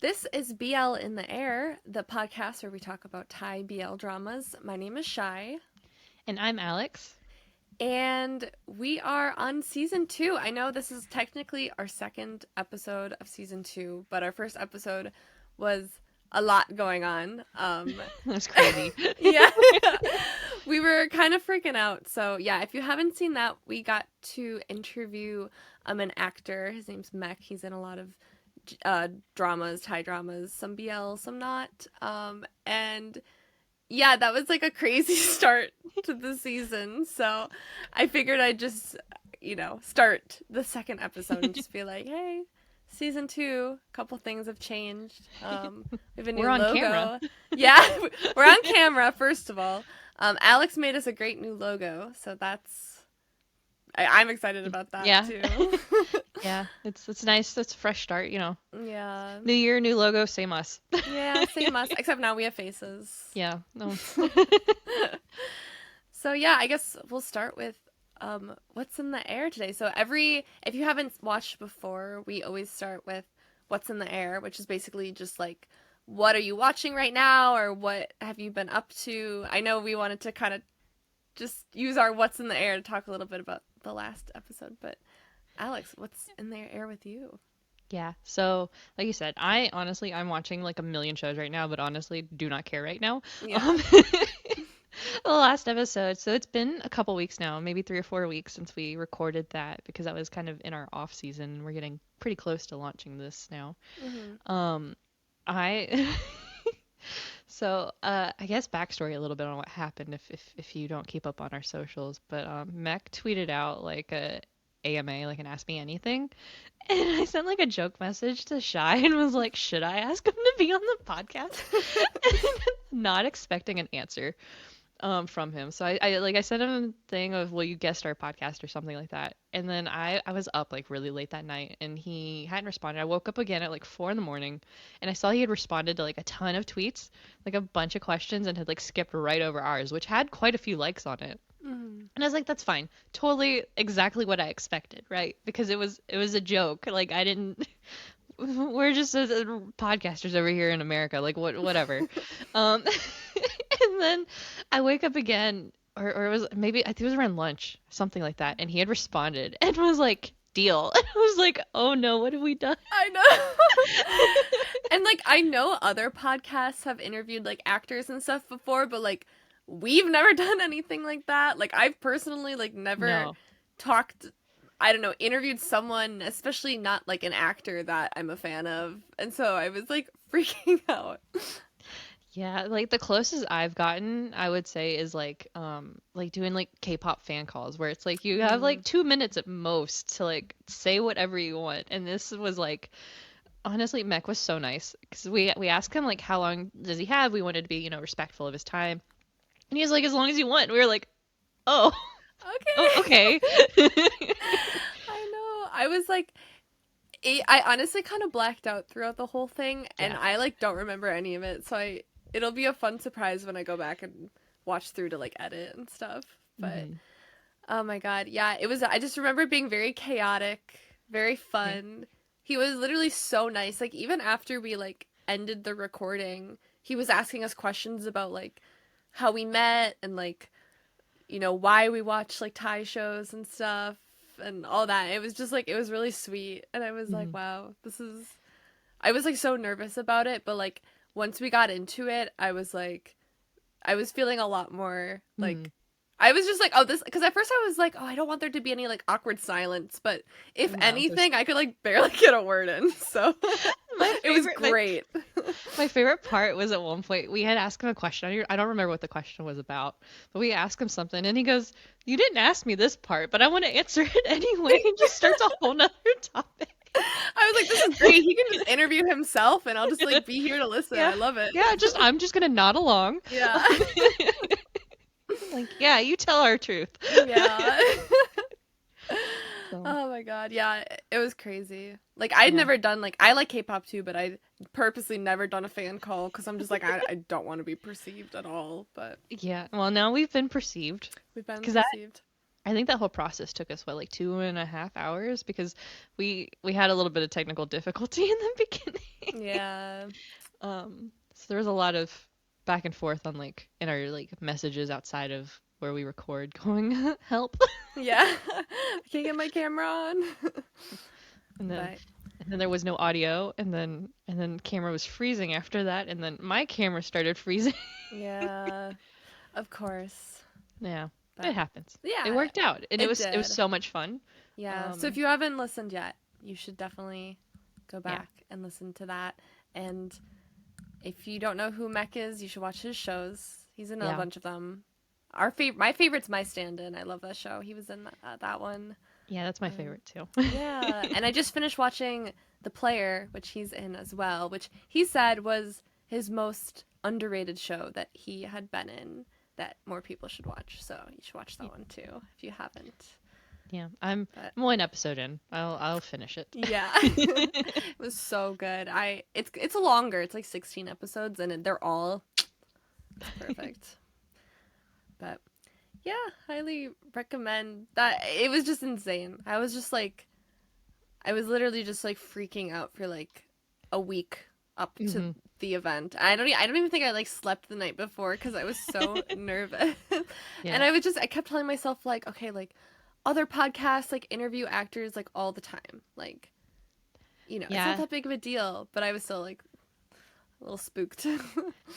This is BL in the Air, the podcast where we talk about Thai BL dramas. My name is Chy, And I'm Alex. and we are on season 2. I know this is technically our second episode of season 2, but our first episode was a lot going on. That's crazy. Yeah, we were kind of freaking out. So yeah, if you haven't seen that, we got to interview an actor. His name's Mech. He's in a lot of dramas, Thai dramas, some BL, some not. And yeah, that was like a crazy start to the season. So I figured I'd just, start the second episode and just be like, hey, season 2, a couple things have changed. We have a new We're on logo. camera. Yeah, we're on camera, first of all. Alex made us a great new logo, so I'm excited about that Yeah. too. Yeah, it's nice. It's a fresh start, Yeah. New year, new logo, same us. Yeah, same us, except now we have faces. Yeah. No. So yeah, I guess we'll start with what's in the air today. So if you haven't watched before, we always start with what's in the air, which is basically just like what are you watching right now or what have you been up to? I know we wanted to kind of just use our what's in the air to talk a little bit about the last episode, but Alex, what's in the air with you? Yeah. So, like you said, I'm watching like a million shows right now, but honestly do not care right now. Yeah. The last episode. So it's been a couple weeks now, maybe 3 or 4 weeks since we recorded that because that was kind of in our off season. We're getting pretty close to launching this now. Mm-hmm. Um, I I guess backstory a little bit on what happened if you don't keep up on our socials. But Mech tweeted out like a AMA, like an Ask Me Anything, and I sent like a joke message to Shy and was like, should I ask him to be on the podcast? Not expecting an answer from him. So I sent him a thing of will you guest our podcast or something like that. And then I was up like really late that night and he hadn't responded. I woke up again at like 4 in the morning and I saw he had responded to like a ton of tweets, like a bunch of questions and had like skipped right over ours, which had quite a few likes on it. Mm-hmm. And I was like, that's fine. Totally exactly what I expected, right? Because it was a joke. Like I didn't we're just podcasters over here in America, like whatever. And then I wake up again, or it was maybe I think it was around lunch, something like that, and he had responded and was like, "Deal." And I was like, "Oh no, what have we done?" I know. And like I know other podcasts have interviewed like actors and stuff before, but like we've never done anything like that. Like I've personally like never No. talked I don't know, interviewed someone, especially not like an actor that I'm a fan of. And so I was like freaking out. Yeah, like the closest I've gotten, I would say, is like doing like K-pop fan calls where it's like you have Mm. like 2 minutes at most to like say whatever you want. And this was like honestly, Mech was so nice because we asked him like how long does he have? We wanted to be, respectful of his time. And he was like, as long as you want. And we were like, oh, oh, Okay. okay. I know. I was like I honestly kind of blacked out throughout the whole thing and Yeah. I like don't remember any of it. So it'll be a fun surprise when I go back and watch through to like edit and stuff. But Hmm. oh my god, yeah, I just remember it being very chaotic, very Yeah. fun. He was literally so nice. Like even after we like ended the recording, he was asking us questions about like how we met and like why we watch like Thai shows and stuff and all that. It was just like it was really sweet and I was like, Hmm. wow, I was like so nervous about it, but like once we got into it, I was feeling a lot more Hmm. like I was just like, oh, this because at first I was like, oh, I don't want there to be any like awkward silence, but if No, there's anything, I could like barely get a word in. So my it was favorite. great. My favorite part was at one point we had asked him a question. I don't remember what the question was about, but we asked him something, and he goes, "You didn't ask me this part, but I want to answer it anyway." And just starts a whole nother topic. I was like, this is great. He can just interview himself, and I'll just like be here to listen. Yeah, I love it. yeah. I'm just gonna nod along. Yeah. Like, yeah, you tell our truth. Yeah. So, Oh my god. Yeah, it was crazy. Like I'd yeah, never done like I like K-pop too, but I purposely never done a fan call cuz I'm just like I don't want to be perceived at all, but yeah. Well, now we've been perceived we've been because that perceived. I think that whole process took us what, like 2.5 hours, because we had a little bit of technical difficulty in the beginning. Yeah. So there was a lot of back and forth on like in our like messages outside of where we record, going help. Yeah. I can't get my camera on. and then But and then there was no audio, and then camera was freezing after that, and then my camera started freezing. yeah, of course. Yeah, it But happens. It yeah, worked out, and it it was did. so much fun. Yeah. So if Um, you haven't listened yet, you should definitely go yeah, back and listen to that. And if you don't know who Mech is, you should watch his shows. He's in a yeah, bunch of them. My favorite's My Stand-In. I love that show. He was in that one. yeah. That's my Um, favorite too. yeah, and I just finished watching The Player, which he's in as well, which he said was his most underrated show that he had been in that more people should watch. So you should watch that one too if you haven't. Yeah, I'm But I'm one episode in. I'll finish it. yeah, it was so good. It's longer. It's like 16 episodes, and they're all it's perfect. But yeah, highly recommend that. It was just insane. I was literally just like freaking out for like a week up to Hmm. the event. I don't even think I like slept the night before because I was so nervous. And Yeah, I kept telling myself like, okay, like other podcasts like interview actors like all the time. Like, it's not yeah, that big of a deal, but I was still like a little spooked.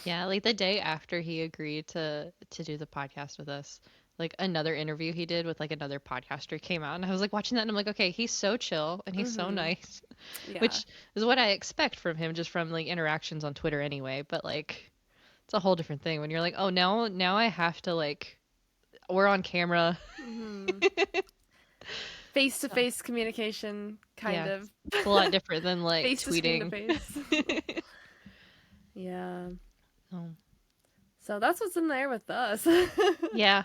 yeah. Like the day after he agreed to do the podcast with us, like another interview he did with like another podcaster came out, and I was like watching that, and I'm like, okay, he's so chill and he's so Mhm. nice, Yeah. which is what I expect from him just from like interactions on Twitter anyway. But like, it's a whole different thing when you're like, oh, now I have to like, we're on camera. Mhm. Face to So face communication kind yeah, of. it's a lot different than like Face to screen to tweeting. face. Yeah. Oh. So that's what's in there with us. Yeah,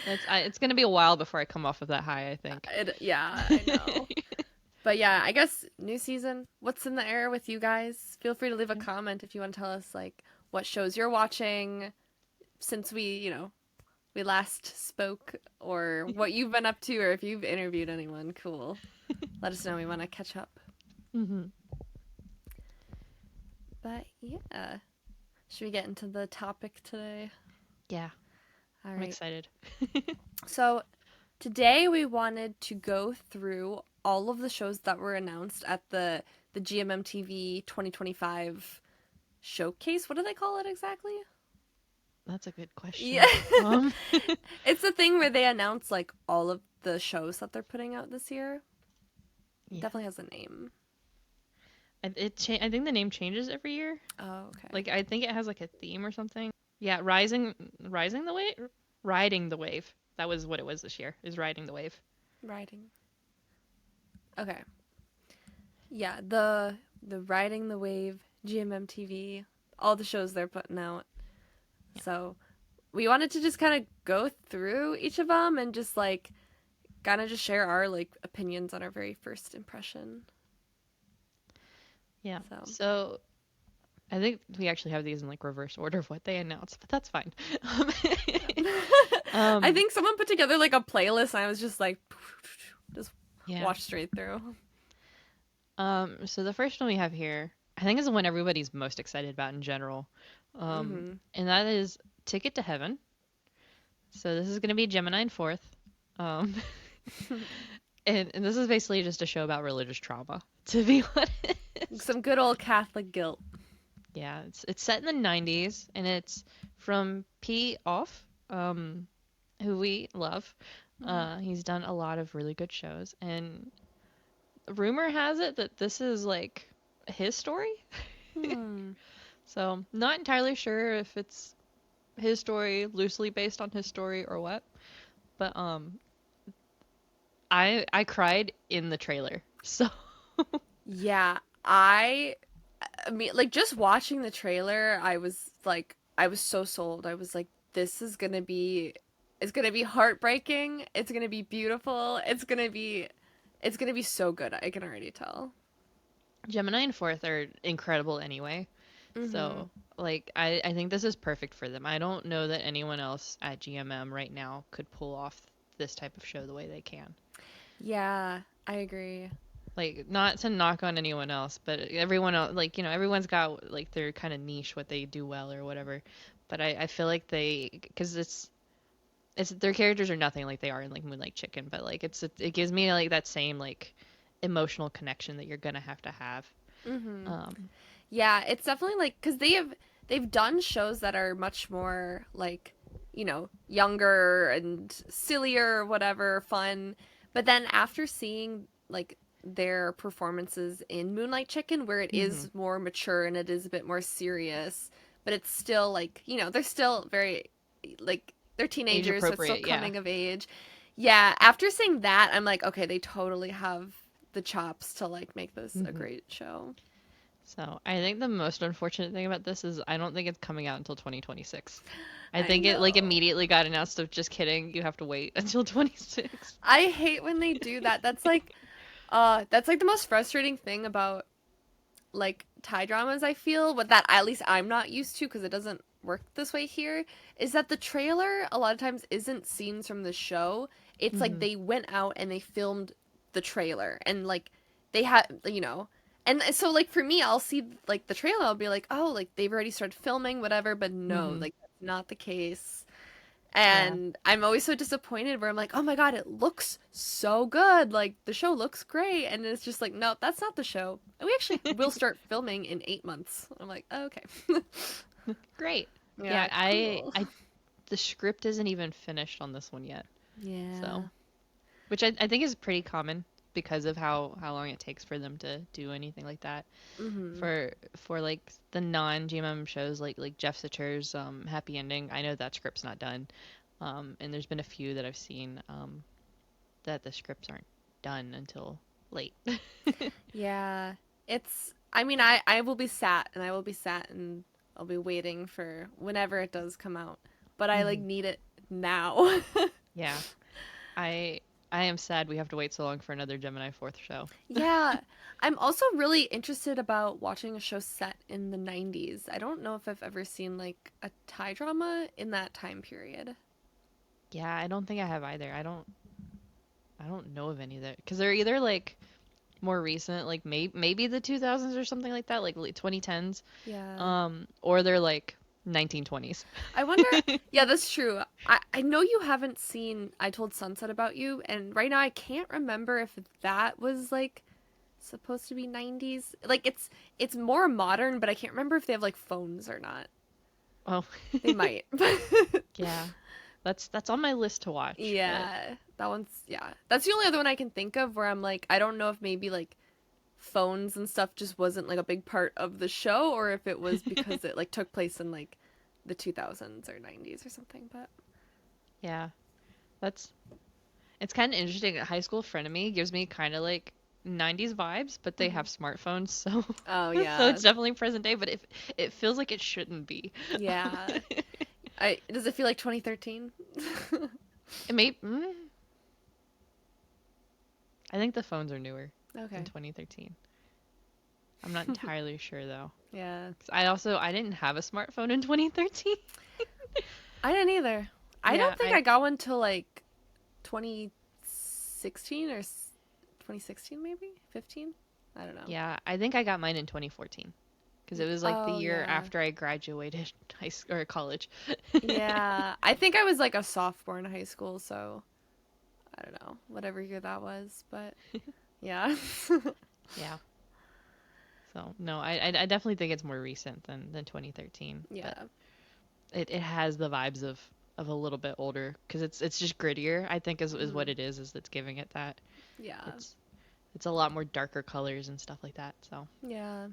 it's gonna be a while before I come off of that high, I think. Yeah, I know. But yeah, I guess new season. What's in the air with you guys? Feel free to leave a comment if you want to tell us like what shows you're watching since we last spoke, or what you've been up to, or if you've interviewed anyone. Cool. Let us know. We want to catch up. Hmm. But yeah, should we get into the topic today? Yeah, All I'm right. excited. So today we wanted to go through all of the shows that were announced at the GMMTV 2025 showcase. What do they call it exactly? That's a good Yeah. question. It's the thing where they announce like all of the shows that they're putting out this year. It Yeah, definitely has a name. I think the name changes every year. Oh, okay. Like I think it has like a theme or something. Yeah, rising the wave, riding the wave. That was what it was this year. Is riding the wave. Writing. Okay. Yeah, the Riding the Wave, GMMTV, all the shows they're putting out. Yeah, So, we wanted to just kind of go through each of them and just like kind of just share our like opinions on our very first impression. yeah. So, So I think we actually have these in like reverse order of what they announced, but that's fine. I Um, think someone put together like a playlist and I was just like just yeah. watch straight through. So the first one we have here, I think is the one everybody's most excited about in general. Mhm. And that is Ticket to Heaven. So this is going to be Gemini and Fourth. Um, and this is basically just a show about religious trauma, to be honest. Some good old Catholic guilt. Yeah, it's set in the 90s, and it's from P. Off, who we love. He's done a lot of really good shows, and rumor has it that this is like his story. Hmm. So not entirely sure if it's his story, loosely based on his story, or what. But I cried in the trailer. So Yeah, I mean, like just watching the trailer, I was so sold. I was like, this is gonna be, it's gonna be heartbreaking. It's gonna be beautiful. It's gonna be so good. I can already tell. Gemini and Fourth are incredible anyway. Mhm. So like I think this is perfect for them. I don't know that anyone else at GMM right now could pull off this type of show the way they can. Yeah, I agree. Like, not to knock on anyone else, but everyone else, like, everyone's got like their kind of niche, what they do well or whatever. But I feel like because it's their characters are nothing like they are in like Moonlight Chicken, but like it gives me like that same like emotional connection that you're gonna have to have. Mm-hmm. Um, Yeah, it's definitely like because they've done shows that are much more like younger and sillier or whatever, fun. But then after seeing like their performances in Moonlight Chicken, where it mhm. is more mature and it is a bit more serious, but it's still like they're still very like they're Age teenagers, so it's still appropriate, yeah. coming of age. Yeah, after seeing that, I'm like, okay, they totally have the chops to like make this a Mhm. great show. So I think the most unfortunate thing about this is I don't think it's coming out until 2026. I I think it like know. immediately got announced of just kidding, you have to wait until 26. I hate when they do that. That's like the most frustrating thing about like Thai dramas, I feel, but that at least I'm not used to because it doesn't work this way here, is that the trailer a lot of times isn't scenes from the show. It's like Mhm. they went out and they filmed the trailer and like they had, and so like for me, I'll see like the trailer, I'll be like, oh, like they've already started filming, whatever, but no, Mhm. like that's not the case. Yeah. And I'm always so disappointed where I'm like, oh my God, it looks so good. Like the show looks great. And it's just like, no, that's not the show. And we actually will start filming in 8 months. I'm like, oh, okay. Great. Yeah, Yeah, cool. I the script isn't even finished on this one yet. So, Yeah. which I think is pretty common because of how long it takes for them to do anything like that. Mm-hmm. For like the non-GMM shows like Jeff Sitcher's Happy Ending, I know that script's not done. And there's been a few that I've seen that the scripts aren't done until late. Yeah. I mean, I will be sat and I will be sat and I'll be waiting for whenever it does come out. But I like Hmm. need it now. Yeah, I I am sad we have to wait so long for another Gemini fourth show. Yeah. I'm also really interested about watching a show set in the 90s. I don't know if I've ever seen like a Thai drama in that time period. Yeah, I don't think I have either. I don't know of any that because they're either like more recent, like maybe the 2000s or something like that, like late 2010s, Yeah. or they're like 1920s. I wonder, yeah, that's true. I know you haven't seen I Told Sunset About You, and right now I can't remember if that was like supposed to be 90s. Like it's more modern, but I can't remember if they have like phones or not. Oh, They might. yeah, that's on my list to watch, but Yeah, that one's yeah. That's the only other one I can think of where I'm like, I don't know if maybe like phones and stuff just wasn't like a big part of the show, or if it was because it like took place in like the 2000s or 90s or something. But yeah, that's it's kind of interesting. A high school friend of me gives me kind of like 90s vibes, but they mhm. have smartphones, so Oh so yeah, it's definitely present day, but it feels like it shouldn't be. yeah. I does it feel like 2013? It may I think the phones are newer than Okay, 2013. I'm not entirely sure though. yeah. 'Cause I didn't have a smartphone in 2013. I didn't either. I Yeah, don't think I got one till like 2016 or 2016 maybe 15. I don't know. yeah, I think I got mine in 2014 because it was like the Oh year yeah. after I graduated high school or college. Yeah, I think I was like a sophomore in high school, so I don't know, whatever year that was, but yeah. Yeah. So no, I definitely think it's more recent than 2013, but Yeah. it has the vibes of a little bit older because it's just grittier. I think is what Hmm. it is that's giving it that. Yeah. It's it's a lot more darker colors and stuff like that. So Yeah.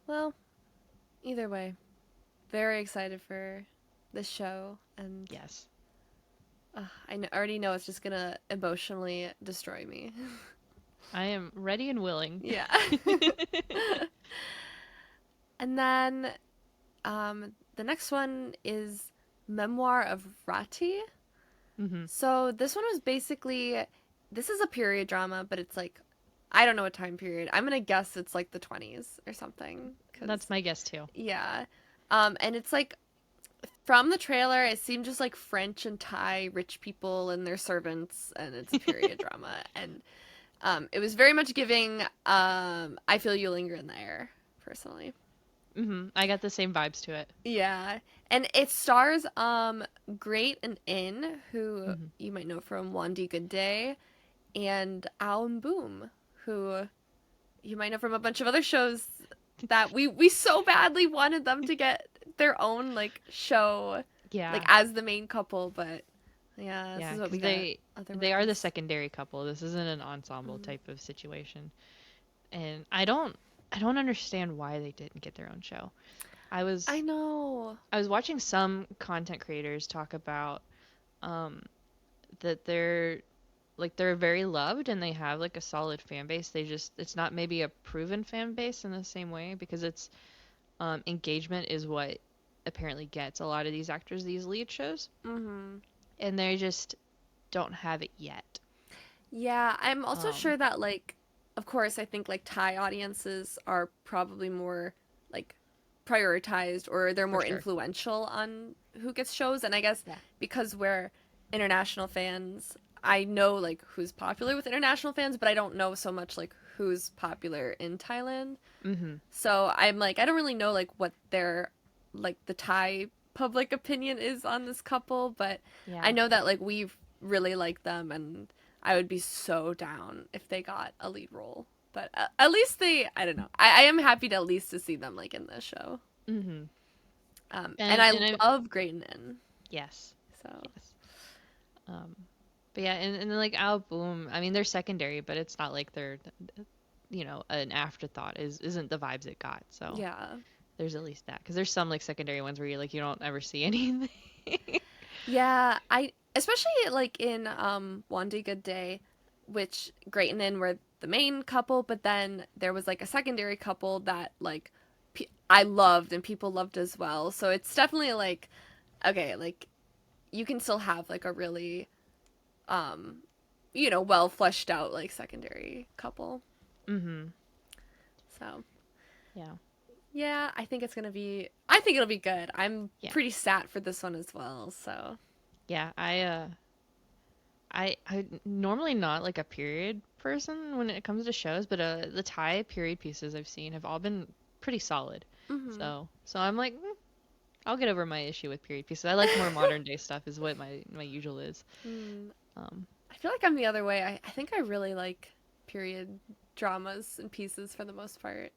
Well, either way, very excited for this show, and yes, already know it's just gonna emotionally destroy me. I am ready and willing. Yeah. And then the next one is Memoir of Rati. Hmm. So this one was basically this is a period drama, but it's like I don't know what time period. I'm gonna guess it's like the 20s or something. Cause That's my guess too. yeah, and it's like From the trailer, it seemed just like French and Thai rich people and their servants, and it's a period drama. And it was very much giving I Feel You Linger in the Air, personally. I got the same vibes to it. Yeah. And it stars Great and In, who Hmm. you might know from Wandy Good Day, and Al and Boom, who you might know from a bunch of other shows that we so badly wanted them to get their own like show like Yeah. as the main couple, but yeah, this Yeah, is what we because got they are the otherwise. secondary couple. This isn't an ensemble Mm. type of situation. And I don't understand why they didn't get their own show. I I was know. I was watching some content creators talk about um that they're very loved and they have like a solid fan base. They just it's not maybe a proven fan base in the same way because it's engagement is what apparently gets a lot of these actors these lead shows, Mhm. and they just don't have it yet. Yeah, I'm also Um, sure that like of course I think like Thai audiences are probably more like prioritized or they're for more sure. influential on who gets shows, and I guess Yeah. because we're international fans, I know like who's popular with international fans, but I don't know so much like who's popular in Thailand. Mhm. So I'm like I don't really know like what their like the Thai public opinion is on this couple, but I Yeah. know that like we really like them, and I would be so down if they got a lead role. But at least they, I don't know. I am happy to at least to see them like in this show. Mhm. And I And I love Grayton. yes. So Yes. Um but yeah, and then like Al Boom, I mean they're secondary, but it's not like they're an afterthought isn't the vibes it got. So yeah, there's at least that because there's some like secondary ones where you don't ever see anything. yeah. I especially like in One Day Good Day, which Grayton and were the main couple, but then there was like a secondary couple that like I loved and people loved as well. So it's definitely like okay, like you can still have like a really um well fleshed out like secondary couple. Mhm. So Yeah. yeah, I think it'll be good. I'm Yeah. pretty sat for this one as well, so Yeah. I normally not like a period person when it comes to shows, but the Thai period pieces I've seen have all been pretty solid. mm-hmm. So I'm like, I'll get over my issue with period pieces. I like more modern day stuff is what my usual is. Mm, Um, I feel like I'm the other way. I think I really like period dramas and pieces for the most part.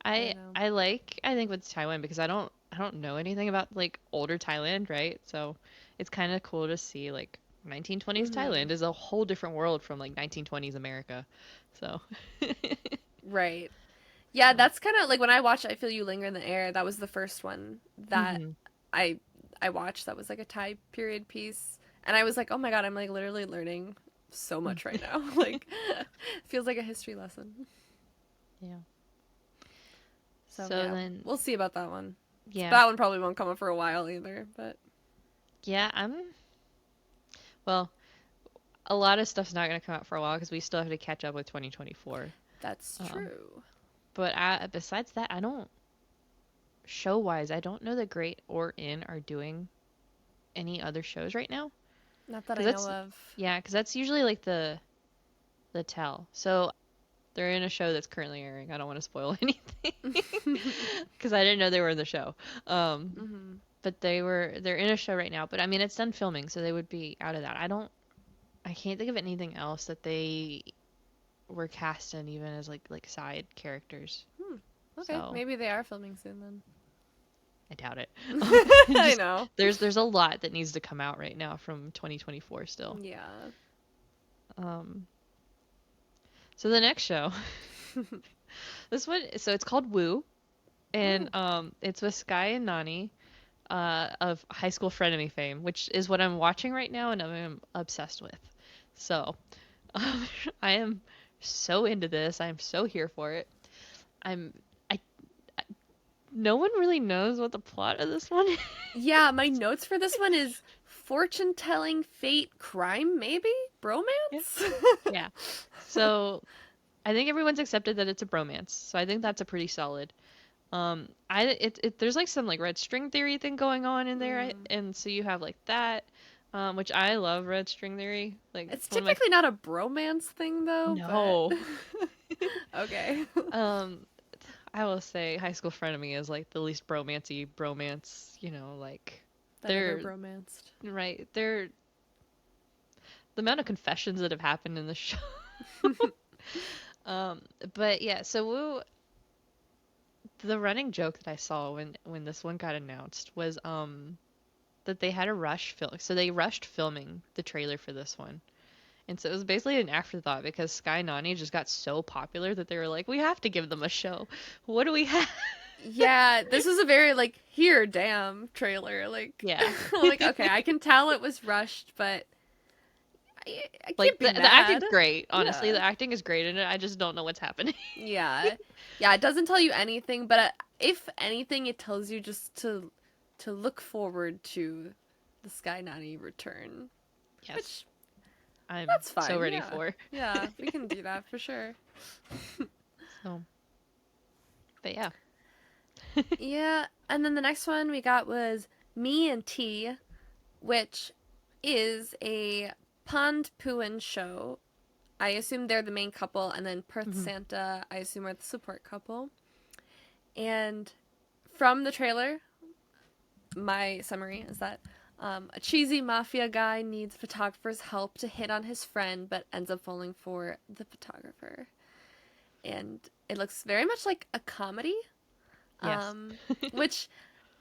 I don't know. I think with Taiwan because I don't know anything about like older Thailand, right? So it's kind of cool to see like 1920s Mm-hmm. Thailand is a whole different world from like 1920s America. So Right. Yeah, so that's kind of like when I watched I Feel You Linger in the Air, that was the first one that hmm I I watched that was like a Thai period piece. And I was like, "Oh my God, I'm like literally learning so much right now." Like feels like a history lesson. yeah. So So yeah, then we'll see about that one. yeah. That one probably won't come up for a while either, but Yeah, well, a lot of stuff's not going to come out for a while because we still have to catch up with 2024. that's Um, true. but besides that, I don't show wise, I don't know that Great or In are doing any other shows right now. Not that Because I know that's of. yeah, because that's usually like the tell. So they're in a show that's currently airing. I don't want to spoil anything because I didn't know they were in the show. Um, Hmm. but they're in a show right now. But I mean, it's done filming, so they would be out of that. I can't think of anything else that they were cast in even as like side characters. Hmm. Okay, So maybe they are filming soon then. I doubt it. I Just know. there's a lot that needs to come out right now from 2024 still. Yeah. Um, so the next show, this one, so it's called Woo, and Ooh. it's with Sky and Nani, of High School Frenemy fame, which is what I'm watching right now and I'm obsessed with. So, um, I am so into this. I'm so here for it. I'm I no one really knows what the plot of this one is. Yeah, my notes for this one is fortune telling, fate, crime, maybe? Yeah. Bromance? Yeah. So I think everyone's accepted that it's a bromance. So I think that's a pretty solid. There's like some like red string theory thing going on in there, Mm. and so you have like that, which I love red string theory. Like It's one of my typically not a bromance thing though, but no, okay. um, I will say high school friend of me is like the least bromancy bromance. Like That ever they're bromanced. right. They're the amount of confessions that have happened in the show. Um, but yeah, so the running joke that I saw when this one got announced was that they had a rush film. So they rushed filming the trailer for this one. And so it was basically an afterthought because Sky and Nani just got so popular that they were like, we have to give them a show. What do we have? Yeah, this was a very like here, damn trailer. Like, Yeah. like okay, I can tell it was rushed, but I Like can't be the acting's mad. great. Honestly, Yeah, the acting is great in it. I just don't know what's happening. yeah, yeah. It doesn't tell you anything, but if anything, it tells you just to look forward to the Sky Nani return, Yes. which I'm that's so fine. ready Yeah, for. yeah, we can do that for sure. So, but yeah. Yeah, and then the next one we got was Me and T, which is a Pond Puin show. I assume they're the main couple, and then Perth Hmm. Santa, I assume, are the support couple. And from the trailer, my summary is that a cheesy mafia guy needs photographer's help to hit on his friend, but ends up falling for the photographer. And it looks very much like a comedy, Yes. which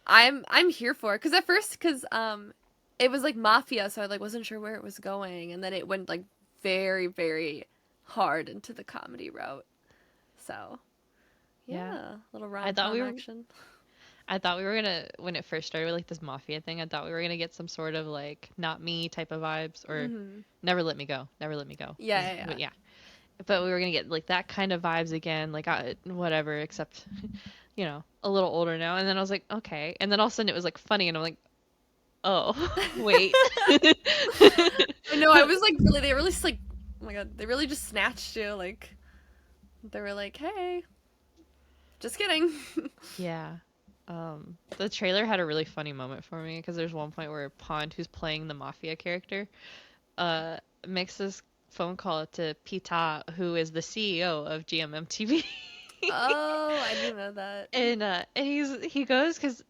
I'm here for. Because at first, it was like mafia, so I like wasn't sure where it was going, and then it went like very very hard into the comedy route. So Yeah. yeah, little I rom thought com we were action. I thought we were gonna when it first started with like this mafia thing, I thought we were gonna get some sort of like not me type of vibes or Hmm. never let me go. Never let me go. Yeah, yeah, But yeah. But we were gonna get like that kind of vibes again, like whatever, except a little older now. And then I was like, okay. And then all of a sudden it was like funny, and I'm like, oh, wait. yeah. I know. I was like, really, they really like, oh my god, they really just snatched you. Like, they were like, hey, just kidding. Yeah. The trailer had a really funny moment for me because there's one point where Pond, who's playing the mafia character, uh, makes this phone call to Pita, who is the CEO of Gmmtv. Oh, I didn't know that. And he goes because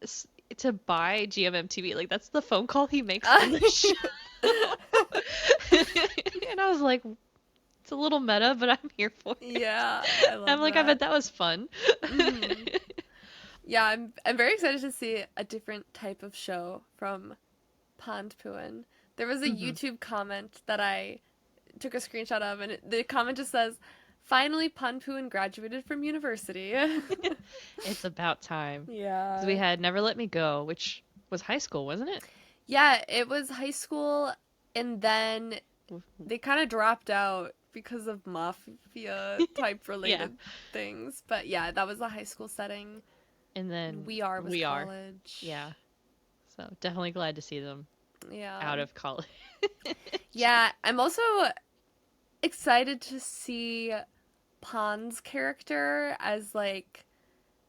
to buy GMMTV, like that's the phone call he makes in the show. And I was like, it's a little meta, but I'm here for it. Yeah, I I'm love like, I bet that. that was fun. Hmm. Yeah, I'm very excited to see a different type of show from Pond Puin. There was a Hmm. YouTube comment that I took a screenshot of, and the comment just says, "Finally, Pond Puin graduated from university." It's about time. Because we Yeah. had Never Let Me Go, which was high school, wasn't it? Yeah, it was high school, and then they kind of dropped out because of mafia type Yeah. related things. But yeah, that was a high school setting. And And then We Are was We Are. college. Yeah. So definitely glad to see them Yeah. out of college. Yeah, I'm also excited to see Pond's character as like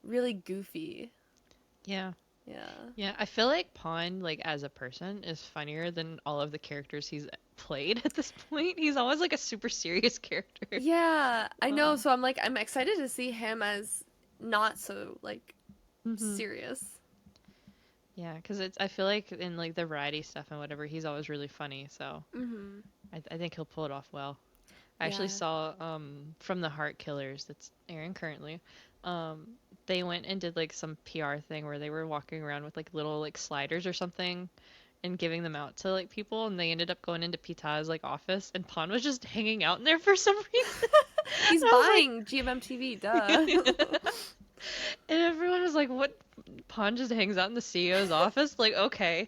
really goofy. Yeah. Yeah. Yeah, I feel like Pond, like as a person, is funnier than all of the characters he's played at this point. He's always like a super serious character. Yeah, I know. Um, So I'm excited to see him as not so like hmm. serious. Yeah, because I feel like in like the variety stuff and whatever, he's always really funny. So Mhm. I think he'll pull it off well. I actually Yeah. saw from the Heart Killers that's airing currently, um they went and did like some PR thing where they were walking around with like little like sliders or something and giving them out to like people, and they ended up going into Pita's like office, and Pon was just hanging out in there for some reason. He's And I was buying GMMTV, duh. like and everyone was like, what, Pon just hangs out in the CEO's office? Like, okay.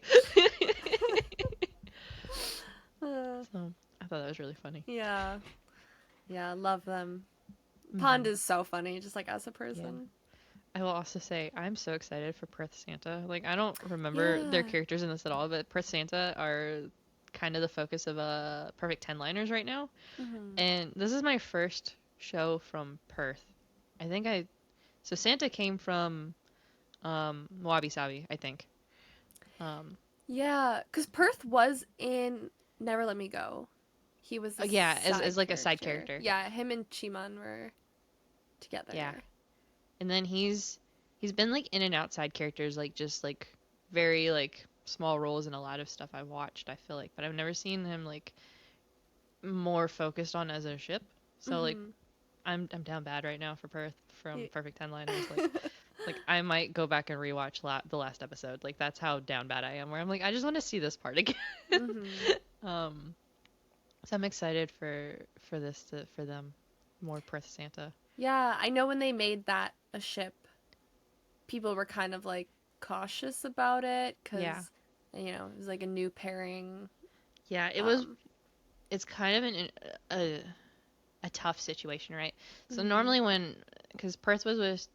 Uh, So I thought that was really funny. yeah. Yeah, love them. Pond Hmm. is so funny, just like as a Yeah. person. I will also say I'm so excited for Perth Santa. Like I don't remember their Yeah. characters in this at all, but Perth Santa are kind of the focus of Perfect 10 liners right now. Hmm. And this is my first show from Perth. I think I So Santa came from Wabi Sabi, I think. Um, Yeah, because Perth was in Never Let Me Go. He was a yeah, as side like a side character. character. Yeah, him and Chiman were Yeah. together. And then he's been like in and out side characters, like just like very like small roles in a lot of stuff I've watched, I feel like, but I've never seen him like more focused on as a ship. So like Mm-hmm. I'm down bad right now for Perth from Yeah. Perfect Ten Liners. Like I might go back and rewatch the last episode. Like that's how down bad I am. Where I'm like I just want to see this part again. Mm-hmm. um, so I'm excited for this to for them more Perth Santa. Yeah, I know when they made that a ship, people were kind of like cautious about it Yeah, because, it was like a new pairing. yeah. Um, It's kind of a a tough situation, right? So mhm. normally when because Perth was with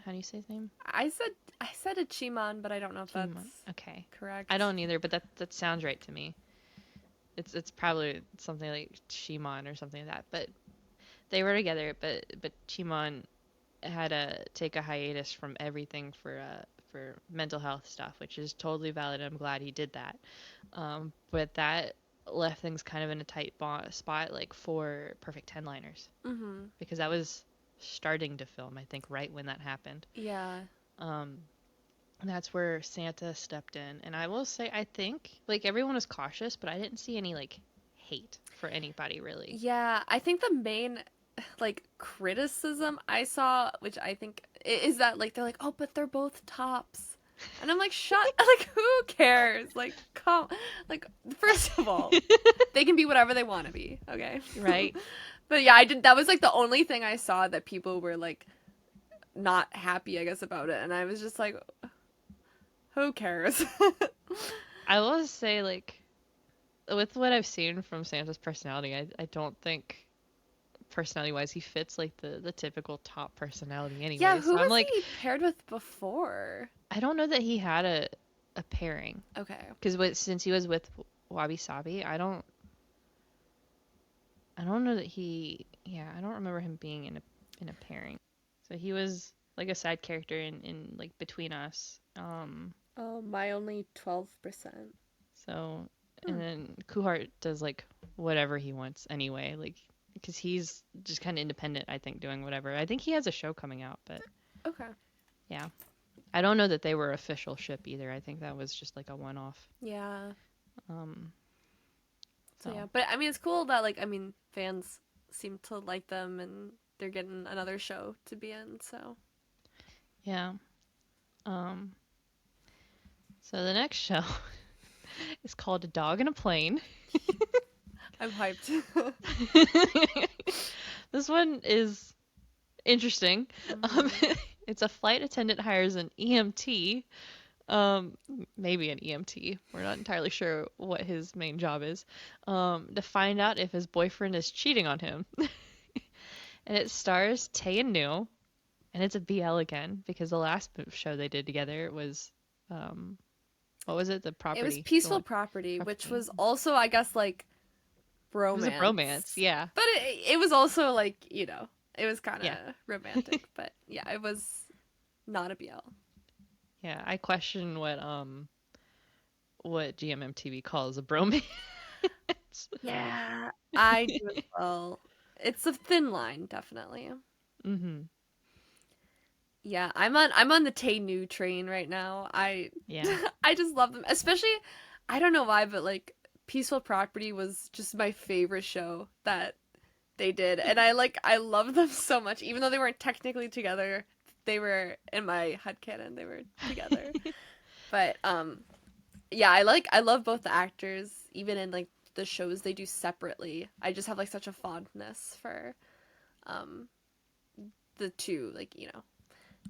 how do you say his name? I said I said a Chiman, but I don't know if Timon. that's Okay. I correct. don't either, but that sounds right to me. It's probably something like Shimon or something like that. But they were together, but Shimon had to take a hiatus from everything for mental health stuff, which is totally valid. I'm glad he did that. But that left things kind of in a tight spot, like for Perfect Ten Liners, Mhm. because that was starting to film, I think, right when that happened. Yeah. Um, and that's where Santa stepped in. And I will say, I think, like, everyone was cautious, but I didn't see any, like, hate for anybody, really. Yeah, I think the main like criticism I saw, which I think is that like they're like, "Oh, but they're both tops." And I'm like, "Shut like who cares?" Like, come like first of all, they can be whatever they want to be, okay? Right? But yeah, I did that was like the only thing I saw that people were like not happy, I guess, about it. And I was just like, "Who cares?" I will say, like, with what I've seen from Santa's personality, I don't think personality wise he fits like the typical top personality Yeah, anyway. who So I'm was like, he paired with before? I don't know that he had a pairing Okay. because since he was with Wabi Sabi, I don't know that he yeah I don't remember him being in a pairing. So he was like a side character in like between us. Oh, my only 12%. So and Hmm. then Kuhart does like whatever he wants anyway, like because he's just kind of independent. I think doing whatever. I think he has a show coming out, but Okay. yeah. I don't know that they were official ship either. I think that was just like a one off. Yeah. Um, So yeah, so but I mean, it's cool that like fans seem to like them and they're getting another show to be in. So yeah. Um, so the next show is called A Dog in a Plane. I'm hyped. This one is interesting. Um, Mhm. it's a flight attendant hires an EMT, um, maybe an EMT. We're not entirely sure what his main job is, to find out if his boyfriend is cheating on him. And it stars Tay and New, and it's a BL again because the last show they did together was, what was it? The It was property, the Peaceful one Property, which property. was also, I guess, like It was a bromance, romance, yeah, but it was also like it was kind yeah, of romantic. But yeah, it was not a BL. yeah. I question what GMMTV calls a bromance. Yeah, I do as well. It's a thin line, definitely. Mm-hmm. Yeah, I'm on the Tay New train right now. Yeah. I just love them. Especially I don't know why, but like Peaceful Property was just my favorite show that they did. And I love them so much. Even though they weren't technically together, they were in my headcanon, they were together. But yeah, I love both the actors, even in like the shows they do separately. I just have like such a fondness for um the two, like,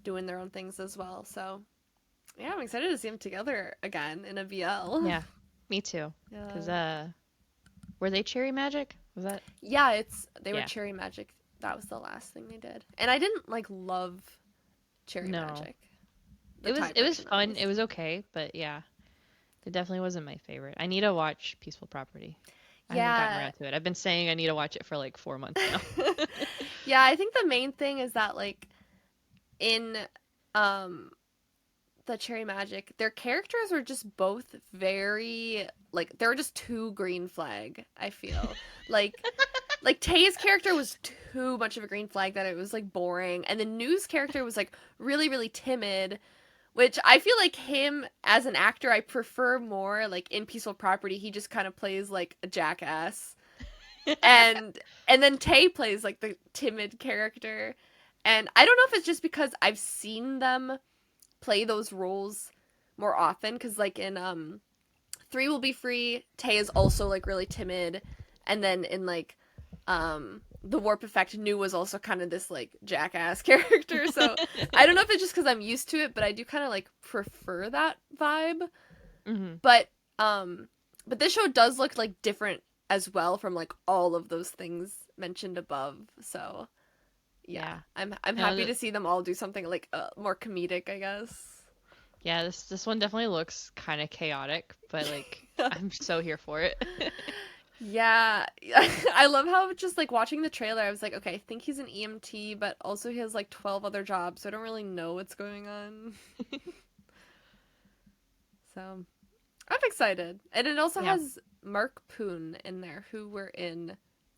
doing their own things as well. So yeah, I'm excited to see them together again in a VL. Yeah, me too. Cause Yeah. were they Cherry Magic? Was that? Yeah, they were Yeah. Cherry Magic. That was the last thing they did. And I didn't like love Cherry No. Magic. The Thai It was version at fun. It least. was okay, but yeah, it definitely wasn't my favorite. I need to watch Peaceful Property. I haven't gotten Yeah. around to it. I've been saying I need to watch it for like 4 months now. Yeah, I think the main thing is that like in um the Cherry Magic, their characters were just both very like they were just too green flag, I feel. Like Tay's character was too much of a green flag that it was like boring, and the News character was like really really timid, which I feel like him as an actor I prefer more. Like in Peaceful Property, he just kind of plays like a jackass, and then Tay plays like the timid character, and I don't know if it's just because I've seen them play those roles more often, because like in Three Will Be Free, Tay is also like really timid, and then in like the Warp Effect, New was also kind of this like jackass character. So I don't know if it's just because I'm used to it, but I do kind of like prefer that vibe. Hmm. But this show does look like different as well from like all of those things mentioned above. So yeah, Yeah. I'm No, happy to see them all do something like more comedic, I guess. yeah, this one definitely looks kind of chaotic, but like I'm so here for it. Yeah, I love how just like watching the trailer, I was like, okay, I think he's an EMT, but also he has like 12 other jobs, so I don't really know what's going on. So I'm excited. And it also Yeah. has Mark Poon in there, who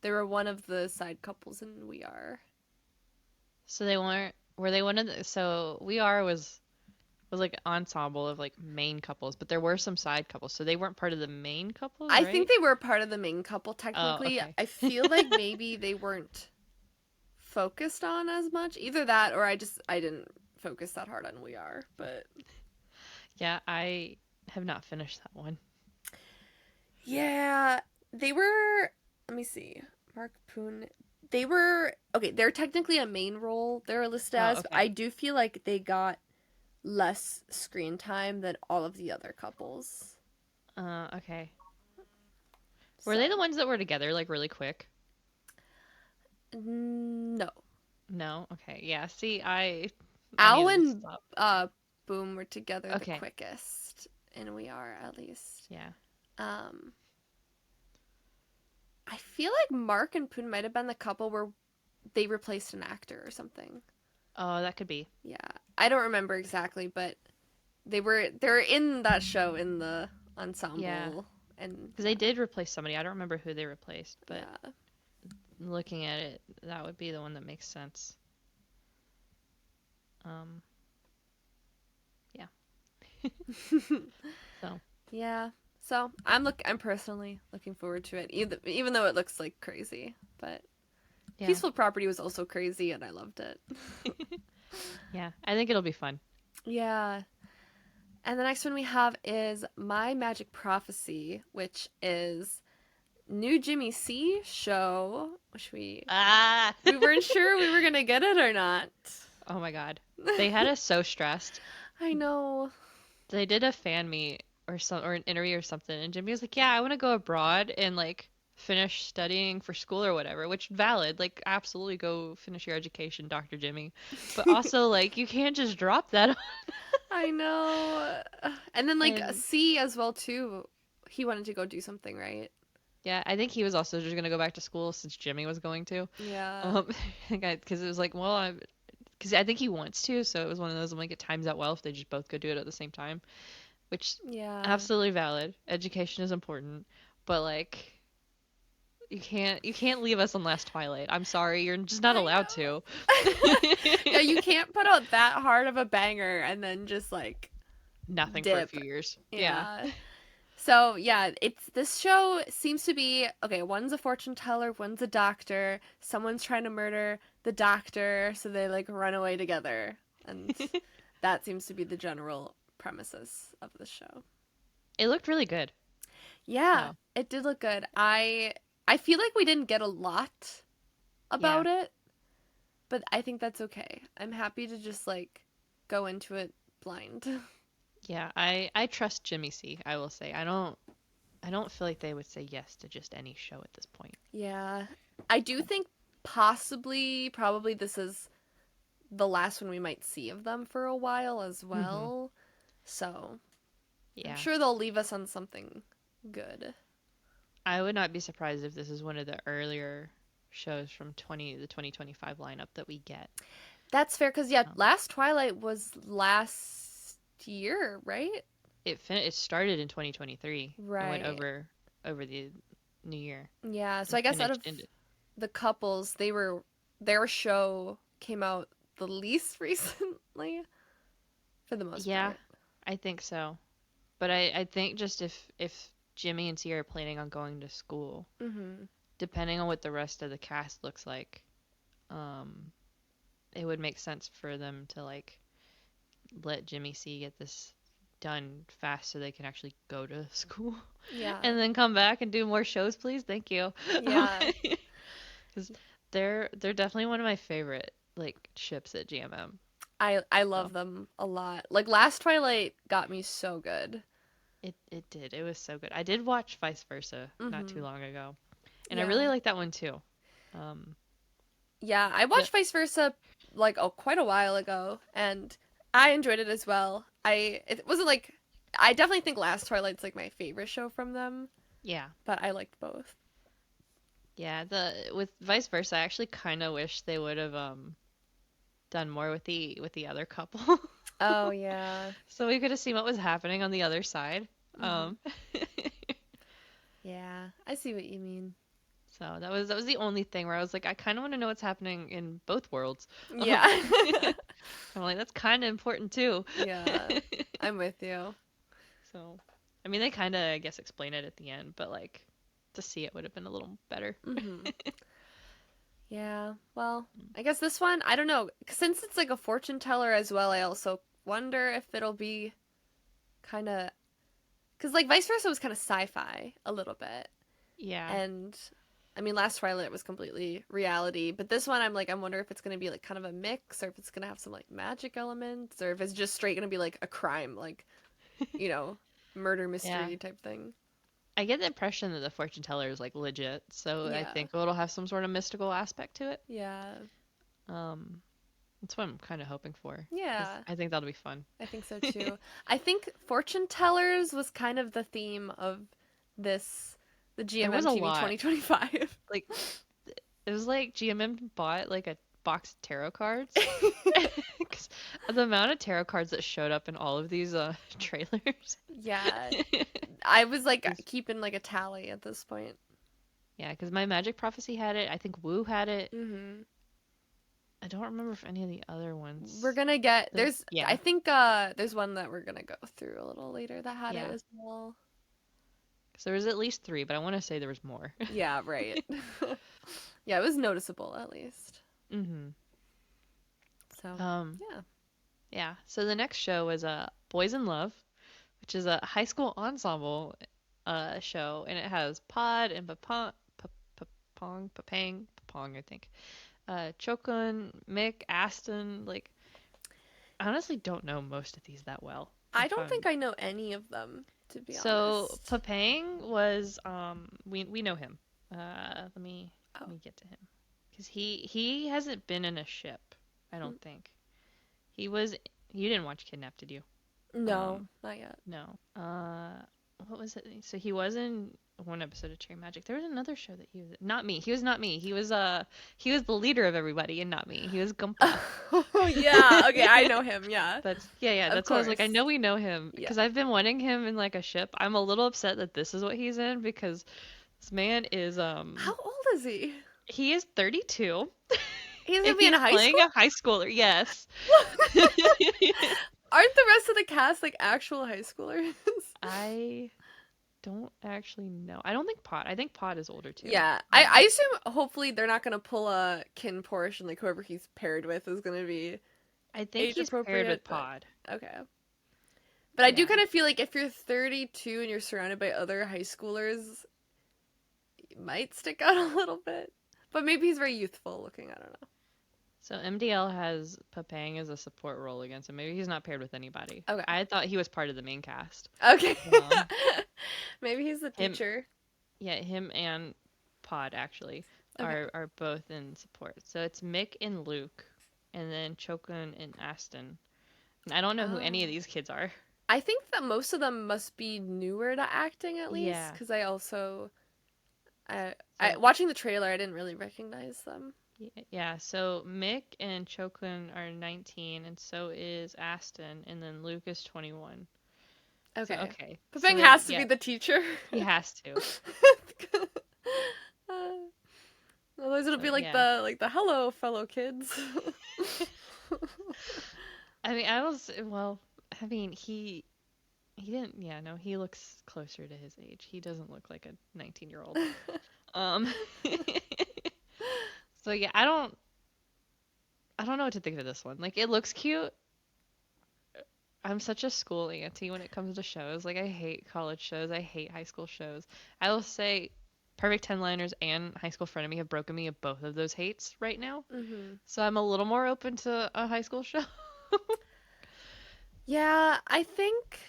they were one of the side couples in We Are. So they weren't were they one of the so We Are was like an ensemble of like main couples, but there were some side couples. So they weren't part of the main couples, I think right? they were part of the main couple Oh, technically. okay. I feel like maybe they weren't focused on as much. Either that or I didn't focus that hard on We Are, but Yeah, I have not finished that one. yeah, they were. Let me see. Mark Poon. They were okay. They're technically a main role. They're listed Oh, as. But okay. I do feel like they got less screen time than all of the other couples. Okay. Were they the So ones that were together like really quick? no, No? Okay. Yeah, see, I Al needed to and stop. Boom were together the Okay. quickest, and We Are at least. Yeah. Um, I feel like Mark and Poon might have been the couple where they replaced an actor or something. Oh, that could be. Yeah, I don't remember exactly, but they're in that show in the Yeah. ensemble, and Because they yeah, did replace somebody. I don't remember who they replaced, but yeah. looking at it, that would be the one that makes sense. Um, yeah. So, Yeah. So I'm personally looking forward to it, even though it looks like crazy. But yeah. Peaceful Property was also crazy, and I loved it. Yeah. I think it'll be fun. Yeah. And the next one we have is My Magic Prophecy, which is new Jimmy C show, which Ah! we weren't sure we were gonna get it or not. Oh my God. They had us so stressed. I know. They did a fan meet or an interview or something, and Jimmy was like, "Yeah, I want to go abroad and like finish studying for school or whatever," which valid, like absolutely go finish your education, Dr. Jimmy. But also like you can't just drop that. I know. And then like And C as well too. He wanted to go do something, right? yeah, I think he was also just gonna go back to school since Jimmy was going to. Yeah. Um, because it was like, well, because I think he wants to, so it was one of those. I'm like, it times out well if they just both go do it at the same time, which Yeah. absolutely valid. Education is important, but like you can't leave us on Last Twilight. I'm sorry, you're just not I allowed to. know. Yeah, you can't put out that hard of a banger and then just like Nothing for a dip. few years. Yeah. Yeah. So yeah, it's this show seems to be okay, one's a fortune teller, one's a doctor, someone's trying to murder the doctor, so they like run away together. And that seems to be the general premises of the show. It looked really good. Yeah, So, it did look good. I feel like we didn't get a lot yeah. about it, but I think that's okay. I'm happy to just like go into it blind. Yeah, I trust Jimmy C, I will say. I don't feel like they would say yes to just any show at this point. Yeah. I do think possibly probably this is the last one we might see of them for a while as Mhm. well. So, I'm Yeah. sure they'll leave us on something good. I would not be surprised if this is one of the earlier shows from the 2025 lineup that we get. That's fair because yeah, Um, last Twilight was last year, right? it started in 2023 and went Right. over the new year Yeah. So and I guess out of finished in the couples, their show came out the least recently for the most Yeah, part. I think so. But I think just if Jimmy and Sierra are planning on going to school, Mm-hmm. depending on what the rest of the cast looks like, um, it would make sense for them to like let Jimmy C get this done fast so they can actually go to school Yeah. and then come back and do more shows, please. Thank you. Yeah. Because they're definitely one of my favorite like ships at GMM. I So love them a lot. Like last Twilight got me so good. it did. It was so good. I did watch Vice Versa not too Mm-hmm. long ago, and I really Yeah. like that one too. Um, Yeah, I the watched Vice Versa like quite a while ago, and I enjoyed it as well. It wasn't like I definitely think Last Twilight's like my favorite show from them, yeah, but I liked both. yeah. The with Vice Versa, I actually kind of wish they would have done more with the other couple, Oh yeah. so we could have seen what was happening on the other side. Hmm. Um, Yeah, I see what you mean. so that was the only thing where I was like, I kind of want to know what's happening in both worlds. Yeah. I'm like, that's kind of important too. Yeah. I'm with you. So, I mean, they kind of, I guess, explain it at the end, but like to see it would have been a little better. Hmm. Yeah. Well, I guess this one, I don't know. Since it's like a fortune teller as well, I also wonder if it'll be kind of because like Vice Versa was kind of sci-fi a little bit. Yeah. And I mean, Last Twilight was completely reality, but this one, I'm wonder if it's gonna be like kind of a mix, or if it's gonna have some like magic elements, or if it's just straight gonna be like a crime, like you know, murder Yeah. mystery type thing. I get the impression that the fortune teller is like legit, so I Yeah, think it'll have some sort of mystical aspect to it. yeah, Um, that's what I'm kind of hoping for, because yeah. I think that'll be fun. I think so too. I think fortune tellers was kind of the theme of this, the There was a GMMTV lot. 2025. Like, it was like GMM bought like a box of tarot cards. 'Cause the amount of tarot cards that showed up in all of these trailers. Yeah, I was like Was keeping like a tally at this point. Yeah, because my Magic Prophecy had it. I think Woo had it. Hmm. I don't remember if any of the other We're ones. gonna get The there's I Yeah, think there's one that we're gonna go through a little later that had it yeah. as well. Because there was at least three, but I want to say there was more. Yeah, right. Yeah, it was noticeable at least. hmm So, Um, yeah. yeah. So the next show was Boys in Love, which is a high school ensemble show, and it has Pod and Papang, I think. Chokun, Mick, Aston. Like, I honestly don't know most of these that well. I If don't think I'm I know any of them, to be So honest. Papang was we know him. Let Oh. me get to him because he hasn't been in a ship. I Mm, don't think he was. You didn't watch Kidnapped, did you? no, not yet. No. What was it? So he was in one episode of Cherry Magic. There was another show that he was in. Not me. He was not me. He was the leader of everybody and not me. He was Gumpa. Oh, yeah. Okay, I know him. Yeah. Yeah. Of That's why I was like, I course. know we know him Yeah. because I've been wanting him in like a ship. I'm a little upset that this is what he's in because this man is How old is he? he is 32 He's gonna and be in he's high playing school? a high schooler. Yes. Aren't the rest of the cast like actual high schoolers? I don't actually know. I don't think Pod. I think Pod is older too. Yeah, I assume hopefully they're not gonna pull a kin portion like whoever he's paired with is gonna be I think age he's paired with appropriate, but Pod. okay. But I do Yeah. kind of feel like if you're 32 and you're surrounded by other high schoolers, you might stick out a little bit. But maybe he's very youthful looking. I don't know. So MDL has Papang as a support role against him. Maybe he's not paired with anybody. Okay. I thought he was part of the main cast. Okay. Um, Maybe he's the him, teacher. yeah, him and Pod actually Okay. are both in support. So it's Mick and Luke, and then Chokun and Aston. And I don't know who any of Oh. these kids are. I think that most of them must be newer to acting at least, Yeah. because I also, I So watching the trailer, I didn't really recognize them. Yeah, so Mick and Chokun are 19, and so is Aston, and then Luke is 21. So, Okay. okay. So Pepeng then, has to be yeah, the teacher. he has to. Otherwise it'll So, be yeah. like the hello fellow kids. I mean, well, I mean, he didn't, yeah, no, he looks closer to his age. He doesn't look like a 19-year-old. Um, so yeah, I don't know what to think of this one. Like, it looks cute. I'm such a school auntie when it comes to shows. Like, I hate college shows. I hate high school shows. I will say Perfect 10 Liners and High School Frenemy have broken me of both of those hates right now. Hmm. So I'm a little more open to a high school show. Yeah, I think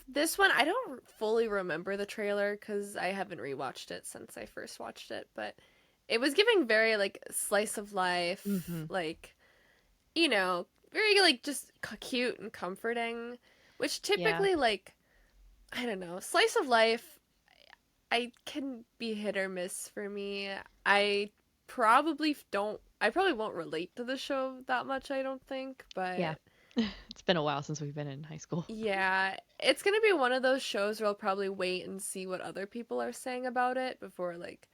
this one I don't fully remember the trailer because I haven't rewatched it since I first watched it, but it was giving very like slice of life, Hmm. like very like just cute and comforting, which Yeah. typically like I don't know, slice of life I can be hit or miss for me. I I probably won't relate to the show that much, I don't think, Yeah. but It's been a while since we've been in high school. yeah, it's gonna be one of those shows where I'll probably wait and see what other people are saying about it before like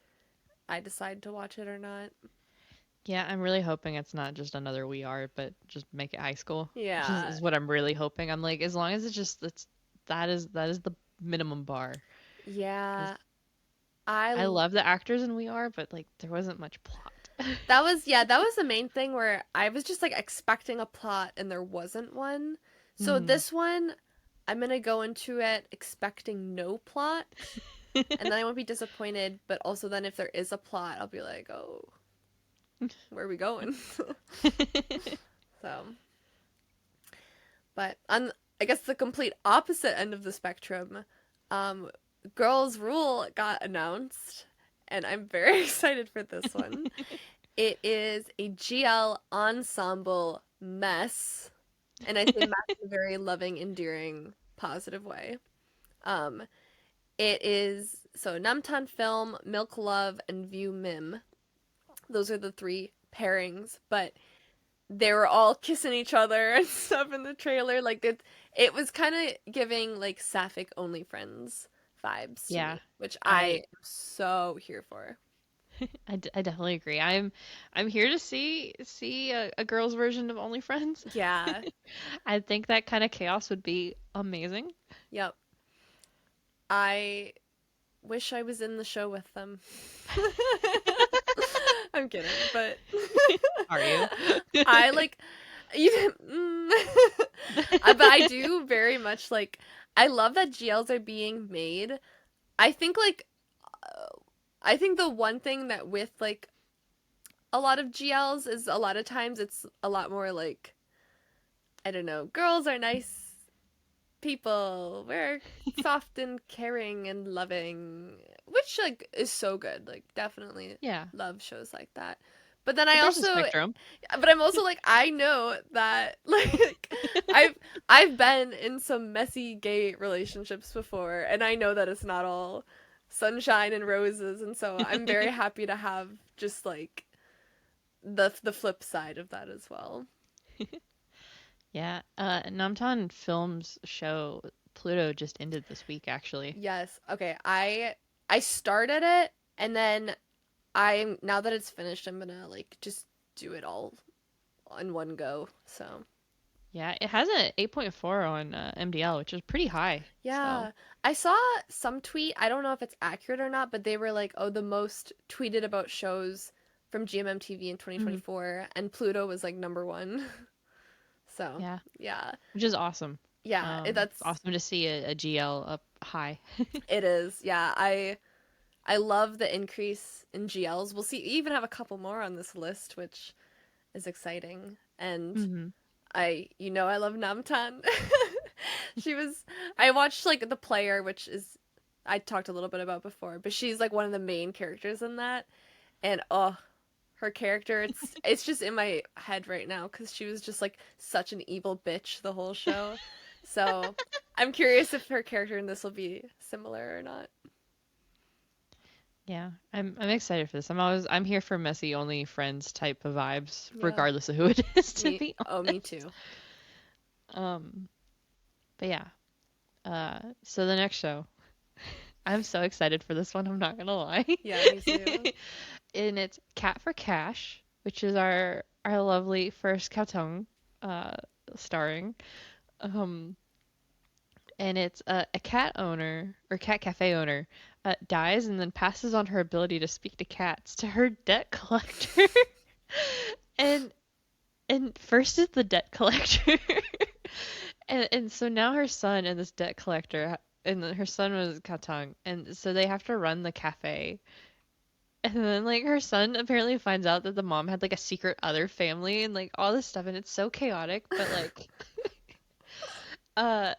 I decide to watch it or not. Yeah, I'm really hoping it's not just another We Are, but just make it high school. Yeah. Is what I'm really hoping. I'm like, as long as it's that is the minimum bar. Because Yeah. I I love the actors in We Are, but like there wasn't much plot. That was yeah, that was the main thing where I was just like expecting a plot and there wasn't one. So Hmm. this one I'm gonna go into it expecting no plot and then I won't be disappointed, but also then if there is a plot, I'll be like, "Oh, where are we going?" So, but on I guess the complete opposite end of the spectrum, um Girls Rule got announced and I'm very excited for this one. It is a GL ensemble mess, and I say mess in a very loving, endearing, positive way. Um, it is so Namtan Film, Milk Love, and View Mim. Those are the three pairings, but they were all kissing each other and stuff in the trailer. Like it was kind of giving like sapphic only friends vibes to Yeah, me, which I I am so here for. I definitely agree. I'm here to see a girl's version of OnlyFriends. Yeah. I think that kind of chaos would be amazing. Yep. I wish I was in the show with them. I'm kidding, but Are you? I like even but I do very much like I love that GLs are being made. I think like uh, I think the one thing that with like a lot of GLs is a lot of times it's a lot more like I don't know, girls are nice people. We're soft and caring and loving, which like is so good. Like definitely Yeah, love shows like that. But then I but there's a also spectrum. but I'm also like I know that like I've I've been in some messy gay relationships before and I know that it's not all sunshine and roses and so I'm very happy to have just like the flip side of that as well. Yeah, Namtan Films show Pluto just ended this week, actually. Yes. Okay. I started it and then I'm now that it's finished, I'm gonna like just do it all in one go. So Yeah, it has a 8.4 on MDL, which is pretty high. So yeah, I saw some tweet. I don't know if it's accurate or not, but they were like, "Oh, the most tweeted about shows from GMMTV in mhm, 2024," and Pluto was like number one. So yeah, yeah, which is awesome. yeah, It's awesome to see a GL up high. it is. Yeah, I love the increase in GLs. We'll see. We even have a couple more on this list, which is exciting. And Hmm. I love Namtan. She was, I watched like The Player, which is, I talked a little bit about before, but she's like one of the main characters in that. And oh, her character, it's just in my head right now because she was just like such an evil bitch the whole show. So I'm curious if her character in this will be similar or not. Yeah, I'm excited for this. I'm here for messy only friends type of vibes, Yeah. regardless of who it is, to Me. be Oh, me honest. too. Um, but yeah. So the next show, I'm so excited for this one. I'm not gonna lie. Yeah, me too. And it's Cat for Cash, which is our lovely first cartoon, uh, starring. Um, and it's a cat owner or cat cafe owner dies and then passes on her ability to speak to cats to her debt collector. and and first is the debt collector. And so now her son and this debt collector and then her son was Katang, and so they have to run the cafe. And then like her son apparently finds out that the mom had like a secret other family and like all this stuff, and it's so chaotic, but like uh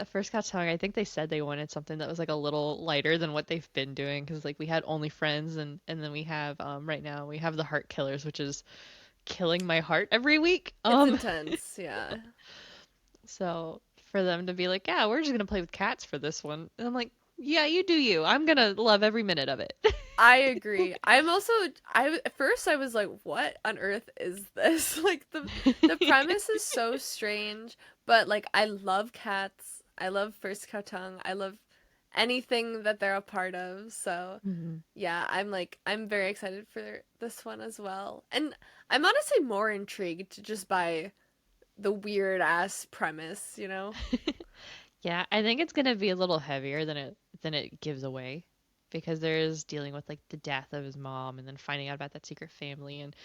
first got song, I think they said they wanted something that was like a little lighter than what they've been doing, because like we had Only Friends, and then we have right now we have the Heart Killers, which is killing my heart every week. It's intense, yeah. So for them to be like, yeah, we're just gonna play with cats for this one, and I'm like, yeah, you do you. I'm gonna love every minute of it. I agree. I'm also at first I was like, what on earth is this? Like the premise is so strange, but like I love cats. I love First Katang. I love anything that they're a part of. So, Mhm. yeah, I'm very excited for this one as well. And I'm honestly more intrigued just by the weird ass premise, you know? Yeah, I think it's gonna be a little heavier than it gives away, because there's dealing with like the death of his mom and then finding out about that secret family, and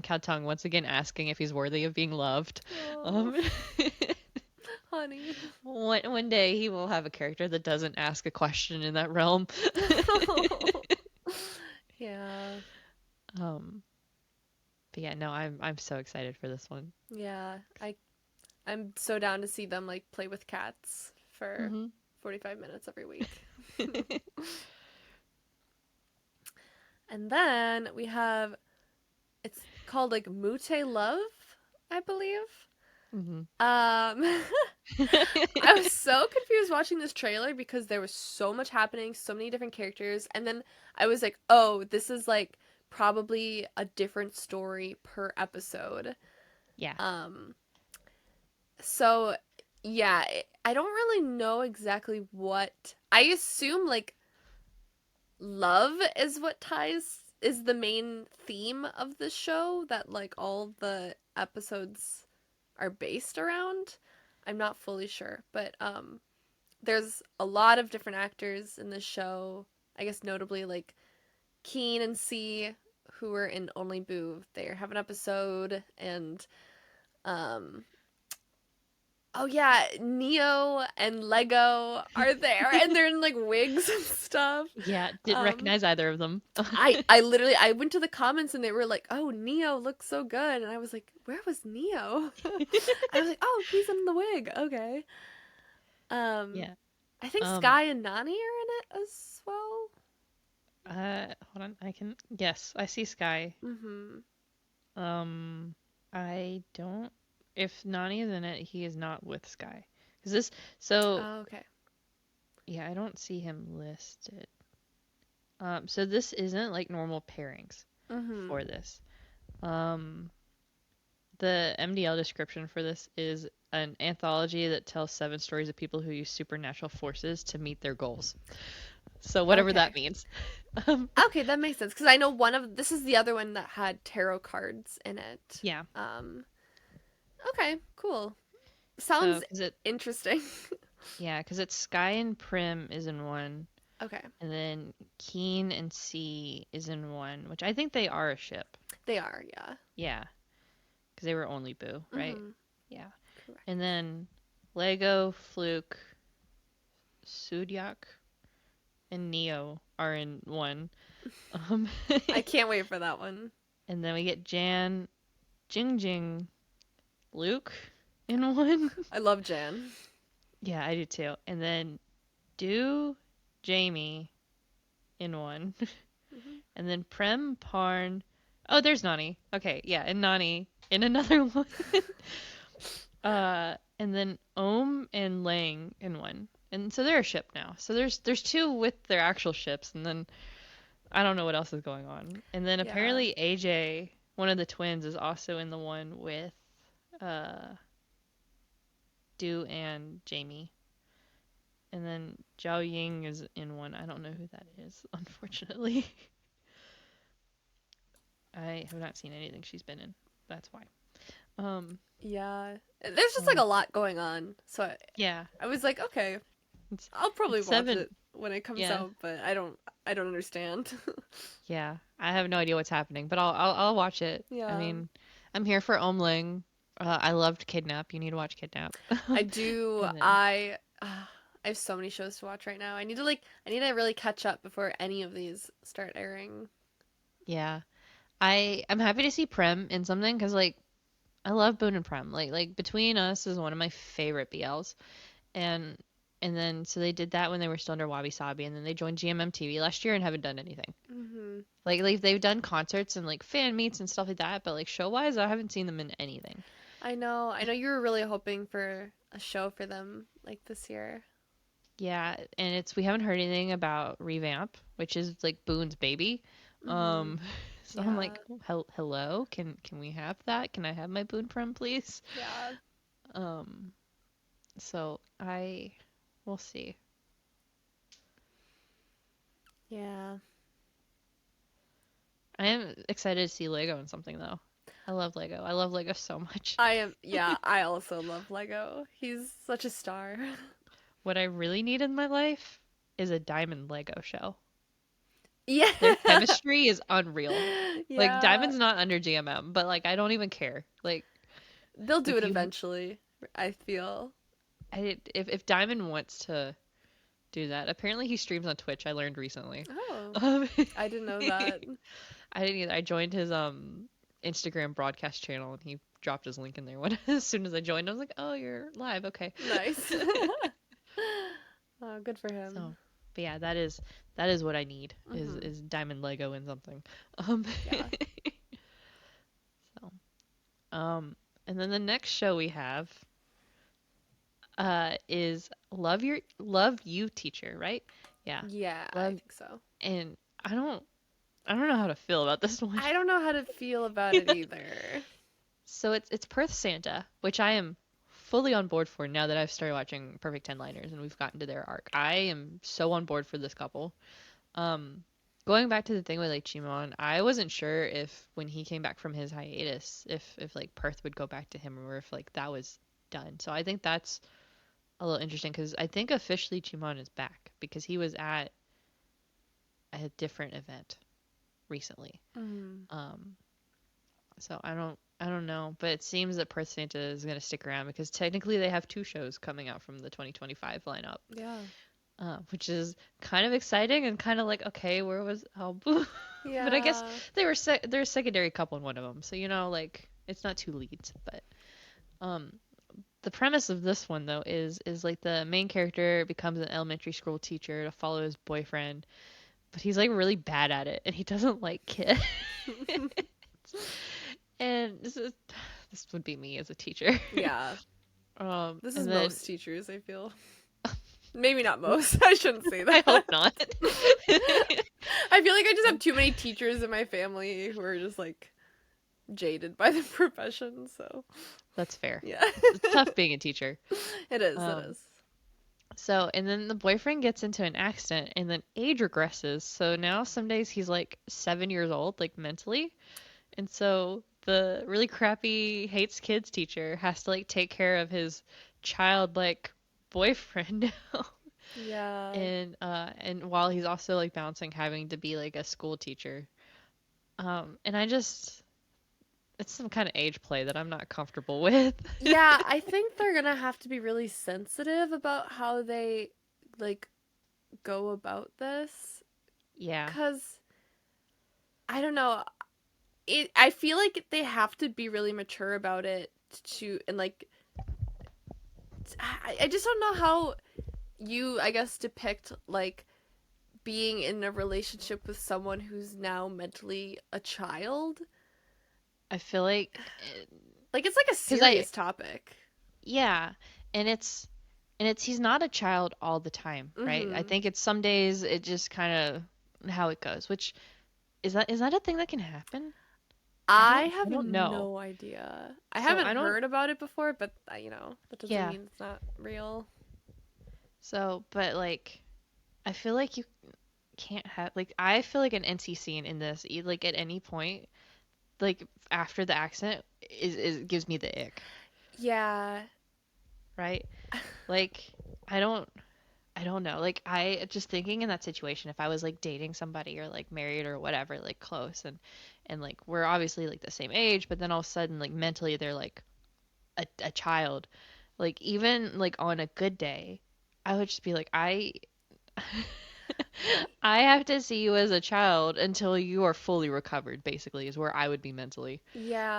Cao Tong once again asking if he's worthy of being loved. Oh, Um, honey. one day he will have a character that doesn't ask a question in that realm. Yeah. Um, but yeah, no, I'm so excited for this one. Yeah. I'm so down to see them like play with cats for Hmm 45 minutes every week. And then we have it's called like Mute Love, I believe. hmm I was so confused watching this trailer because there was so much happening, so many different characters, and then I was like, "Oh, this is like probably a different story per episode." Yeah. Um so yeah, I don't really know exactly what. I assume like love is what ties is the main theme of the show that like all the episodes are based around. I'm not fully sure, but there's a lot of different actors in the show. I guess notably like Keen and C, who were in Only Boo. They have an episode, and um oh yeah, Neo and Lego are there, and they're in like wigs and stuff. Yeah, didn't Um, recognize either of them. I literally I went to the comments and they were like, "Oh, Neo looks so good," and I was like, "Where was Neo?" I was like, "Oh, he's in the wig." Okay. Um, Yeah. I think Um, Sky and Nani are in it as well. hold on, I can, yes, I see Sky. Mm-hmm. Um, I don't. If Nani is in it, he is not with Sky. Cause this, so Oh, okay. yeah, I don't see him listed. So this isn't like normal pairings Mm-hmm. for this. Um, the MDL description for this is an anthology that tells 7 stories of people who use supernatural forces to meet their goals. So whatever that Okay. means. Um, Okay, that makes sense because I know one of this is the other one that had tarot cards in it. yeah. Um, okay, cool. So, Sounds cause it, interesting. yeah, cause it's Sky and Prim is in one. Okay, And then Keen and C is in one, which I think they are a ship. they are, yeah. Yeah, because they were only Boo, right? Mm-hmm. Yeah. And Correct. then Lego, Fluke, Sudyak, and Neo are in one. Um, I can't wait for that one. and then we get Jan, Jing Jing, Luke in one. I love Jan. Yeah, I do too. And then Do, Jamie in one. Mm-hmm. And then Prem, Parn. Oh, there's Nani. Okay, yeah, and Nani in another one. And then Om and Lang in one. And so they're a ship now. So there's two with their actual ships, and then I don't know what else is going on. And then Yeah. apparently AJ, one of the twins, is also in the one with uh Do and Jamie. And then Zhao Ying is in one. I don't know who that is, unfortunately. I have not seen anything she's been in. That's why. Um, Yeah. There's just like so a lot going on. So yeah, I was like, okay, it's I'll probably it's watch seven. it when it comes Yeah, out, but I don't understand. yeah. I have no idea what's happening, but I'll watch it. I Yeah. mean, I'm here for Omling. I loved Kidnap. You need to watch Kidnap. I do. And then I have so many shows to watch right now. I need to really catch up before any of these start airing. yeah, I'm happy to see Prem in something because like I love Boone and Prem. Like Between Us is one of my favorite BLs. And then so they did that when they were still under Wabi Sabi, and then they joined GMMTV last year and haven't done anything. Hmm. Like they've done concerts and like fan meets and stuff like that, but like show wise, I haven't seen them in anything. I know. I know you were really hoping for a show for them like this year. Yeah, and it's we haven't heard anything about Revamp, which is like Boone's baby. Hmm. Um, so I'm Yeah. like, hello, can we have that? Can I have my Boone friend, please? Yeah. Um, so I we'll see. Yeah. I am excited to see Lego in something though. I love Lego. I love Lego so much. I am. Yeah. I also love Lego. He's such a star. What I really need in my life is a Diamond Lego show. Yeah. Their chemistry is unreal. Like Yeah. Diamond's not under GMM, but like I don't even care. Like They'll do it if you eventually, I feel. if Diamond wants to do that, apparently he streams on Twitch. I learned recently. Oh, Um, I didn't know that. I didn't either. I joined his Instagram broadcast channel and he dropped his link in there when as soon as I joined. I was like, "Oh, you're live. Okay." Nice. Oh, good for him. So, but yeah, that is what I need Hmm. is Diamond Lego in something. Um, Yeah. so, and then the next show we have is Love You Teacher, right? Yeah. Yeah, I Love think so. and I don't know how to feel about this one. I don't know how to feel about it either. So it's Perth Santa, which I am fully on board for now that I've started watching Perfect Ten Liners and we've gotten to their arc. I am so on board for this couple. Um, Going back to the thing with like Chimon, I wasn't sure if when he came back from his hiatus, if like Perth would go back to him or if like that was done. So I think that's a little interesting because I think officially Chimon is back because he was at a different event recently. Mm. Um, so I don't know, but it seems that Perth Santa is gonna stick around because technically they have two shows coming out from the 2025 lineup, Yeah. which is kind of exciting and kind of like okay, where was Albu? But I guess Yeah. they're a secondary couple in one of them, so you know like it's not two leads. But um, the premise of this one though is like the main character becomes an elementary school teacher to follow his boyfriend, but he's like really bad at it and he doesn't like kids. And this would be me as a teacher. Yeah. This is And then most teachers, I feel. Maybe not most. I shouldn't say I that. hope not. I feel like I just have too many teachers in my family who are just like jaded by the profession, so That's fair. yeah. It's tough being a teacher. It is, it Um, is. so and then the boyfriend gets into an accident and then age regresses. So now some days he's like 7 years old, like mentally. And so the really crappy hates kids teacher has to like take care of his childlike boyfriend now. Yeah. And while he's also like balancing having to be like a school teacher. And I just it's some kind of age play that I'm not comfortable with. Yeah, I think they're gonna have to be really sensitive about how they like go about this, Yeah. cuz I don't know, I feel like they have to be really mature about it to and like I just don't know how you I guess depict like being in a relationship with someone who's now mentally a child. I feel like Like it's like a because I serious topic. yeah, and it's And it's he's not a child all the time, right? I Mm-hmm. think it's some days it just kind of how it goes. Which is that a thing that can happen? I I have don't know. no idea. I So haven't I don't. heard about it before, but that doesn't Yeah. mean it's not real. So, but like, I feel like you can't have like I feel like an NC scene in this, like at any point, like after the accident, is gives me the ick, Yeah. right? Like, I don't. I don't know. Like I just thinking in that situation, if I was like dating somebody or like married or whatever, like close and like we're obviously like the same age, but then all of a sudden like mentally they're like a child. Like even like on a good day, I would just be like I have to see you as a child until you are fully recovered, basically, is where I would be mentally.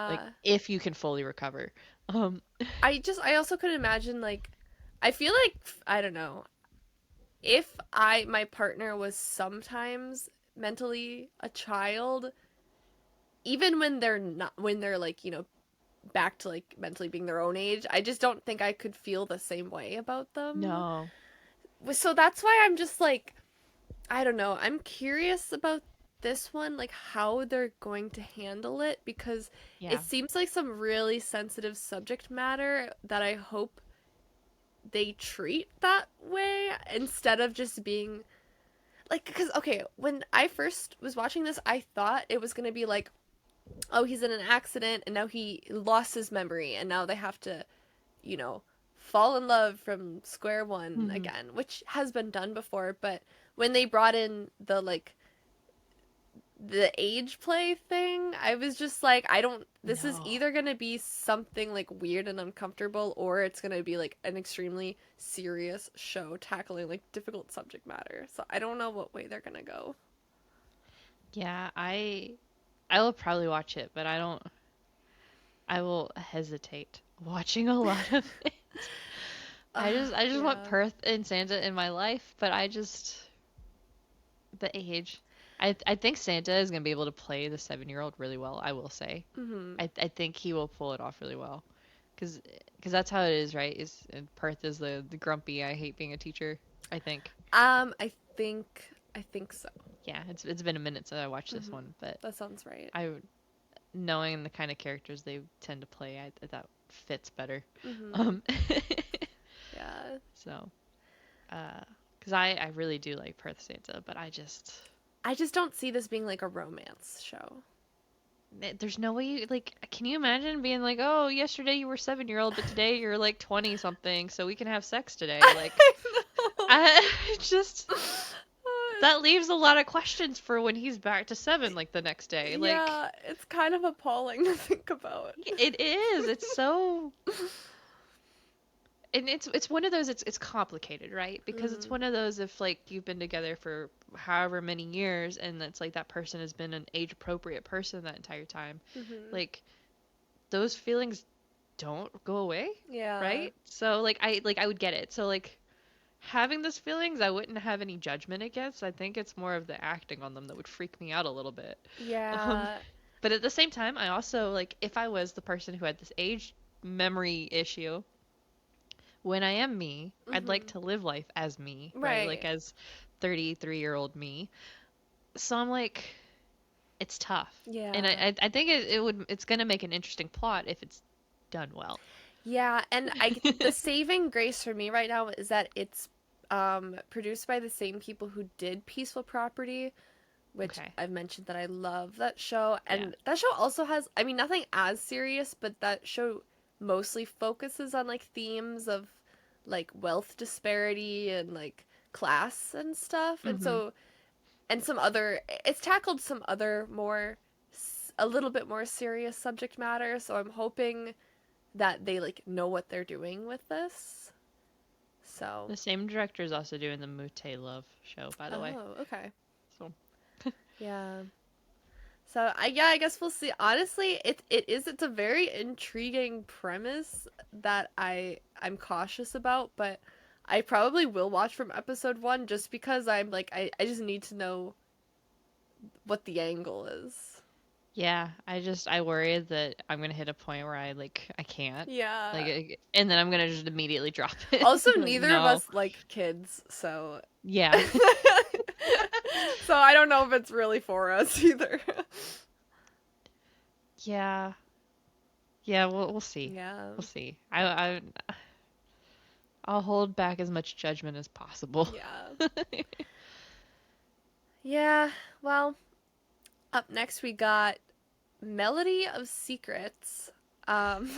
Like Yeah. if you can fully recover. Um I also could imagine like I feel like I don't know. If my partner was sometimes mentally a child, even when they're like, back to like mentally being their own age, I just don't think I could feel the same way about them. no. So that's why I'm just like I don't know. I'm curious about this one, like how they're going to handle it because it Yeah. seems like some really sensitive subject matter that I hope they treat that way instead of just being like because okay, when I first was watching this, I thought it was going to be like, oh, he's in an accident and now he lost his memory and now they have to, you know, fall in love from square one Hmm. again, which has been done before, but when they brought in the age play thing, I was just like, I don't. This is No. either gonna be something like weird and uncomfortable, or it's gonna be like an extremely serious show tackling like difficult subject matter. So I don't know what way they're gonna go. Yeah, I will probably watch it, but I will hesitate watching a lot of it. I just want Yeah. Perth and Santa in my life, but I just the age. I think Santa is gonna be able to play the 7-year-old really well, I will say. Hmm. I think he will pull it off really well. Cause that's how it is, right? Is and Perth is the grumpy, I hate being a teacher, I think. I think so. Yeah, it's been a minute since I watched this Hmm. one, but That sounds right. I knowing the kind of characters they tend to play, that fits better. Hmm. Um, Yeah. so, uh, because I really do like Perth Santa, but I just I just don't see this being like a romance show. there's no way you like. Can you imagine being like, oh, yesterday you were 7-year-old, but today you're like 20 something, so we can have sex today? Like, I know. I just that leaves a lot of questions for when he's back to 7, like the next day. Like, Yeah, it's kind of appalling to think about. it is. It's so and it's one of those it's complicated, right? Because it's Mm-hmm. one of those if like you've been together for however many years and it's like that person has been an age appropriate person that entire time. Mm-hmm. Like those feelings don't go away, Yeah. right? So like I would get it. So like having those feelings I wouldn't have any judgment against. I think it's more of the acting on them that would freak me out a little bit. Um Yeah. but at the same time I also like if I was the person who had this age memory issue when I am me, I'd like Mm-hmm. to live life as me, right? Like Right. as 33-year-old me. So I'm like, it's tough. And Yeah. I think it's gonna make an interesting plot if it's done well. Yeah, and the saving grace for me right now is that it's produced by the same people who did Peaceful Property, which Okay. I've mentioned that I love that show. Yeah. And that show also has, I mean, nothing as serious, but that show mostly focuses on like themes of like wealth disparity and like class and stuff. And Mm-hmm. so, and some other, it's tackled some other a little bit more serious subject matter. So I'm hoping that they like know what they're doing with this. So, The same director is also doing the Mute Love show, by the way. oh, okay. So Yeah. So I guess we'll see. Honestly, it's a very intriguing premise that I'm cautious about, but I probably will watch from episode 1 just because I'm like I just need to know what the angle is. Yeah, I worry that I'm gonna hit a point where I can't. Yeah. And then I'm gonna just immediately drop it. Also, Like, neither of no. us like kids, so Yeah. so I don't know if it's really for us either. Yeah. Yeah, we'll see. Yeah. We'll see. I'll hold back as much judgment as possible. Yeah. Yeah. Well, up next we got Melody of Secrets. Um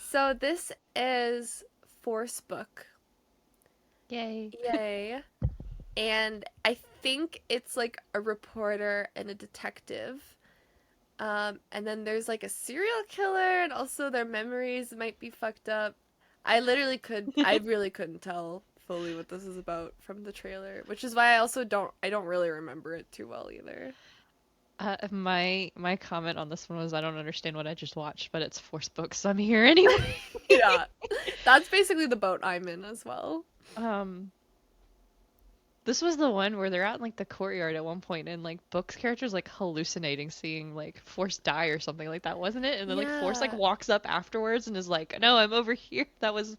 so this is Force book. Yay. Yay. And I think it's like a reporter and a detective. And then there's like a serial killer, and also their memories might be fucked up. I really couldn't tell fully what this is about from the trailer, which is why I don't really remember it too well either. My comment on this one was I don't understand what I just watched, but it's Force books, so I'm here anyway. Yeah, that's basically the boat I'm in as well. Um, this was the one where they're out in like the courtyard at one point, and like Book's character's like hallucinating seeing like Force die or something like that, wasn't it? And then like Force like Yeah, walks up afterwards and is like, "No, I'm over here. That was,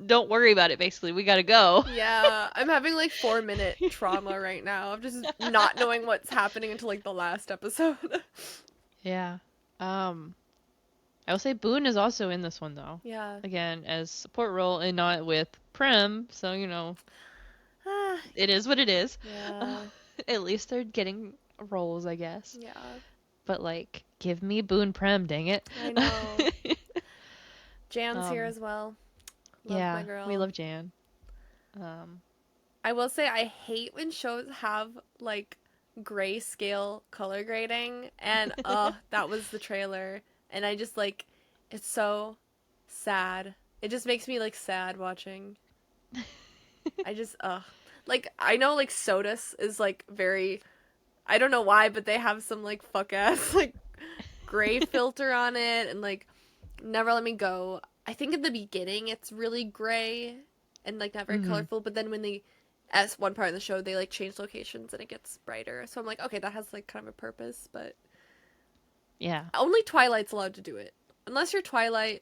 don't worry about it. Basically, we gotta go." yeah. I'm having like 4 minute trauma right now of just not knowing what's happening until like the last episode. Yeah. Um, I will say Boone is also in this one though. Yeah. Again, as support role and not with Prim, so Ah, it is what it is. yeah. At least they're getting roles, I guess. Yeah. But like, give me Boone Prim, dang it. I know. Jan's here um, as well. Love my yeah, we girl. love Jan. Um, I will say I hate when shows have like grayscale color grading, and that was the trailer, and I just like it's so sad. It just makes me like sad watching. I just like I know like Sodus is like very, I don't know why, but they have some like fuck ass like gray filter on it, and like Never Let Me Go. I think in the beginning it's really gray and like not very mhm. colorful, but then when they, as one part of the show, they like change locations and it gets brighter. So I'm like, okay, that has like kind of a purpose, but Yeah. only Twilight's allowed to do it. Unless you're Twilight,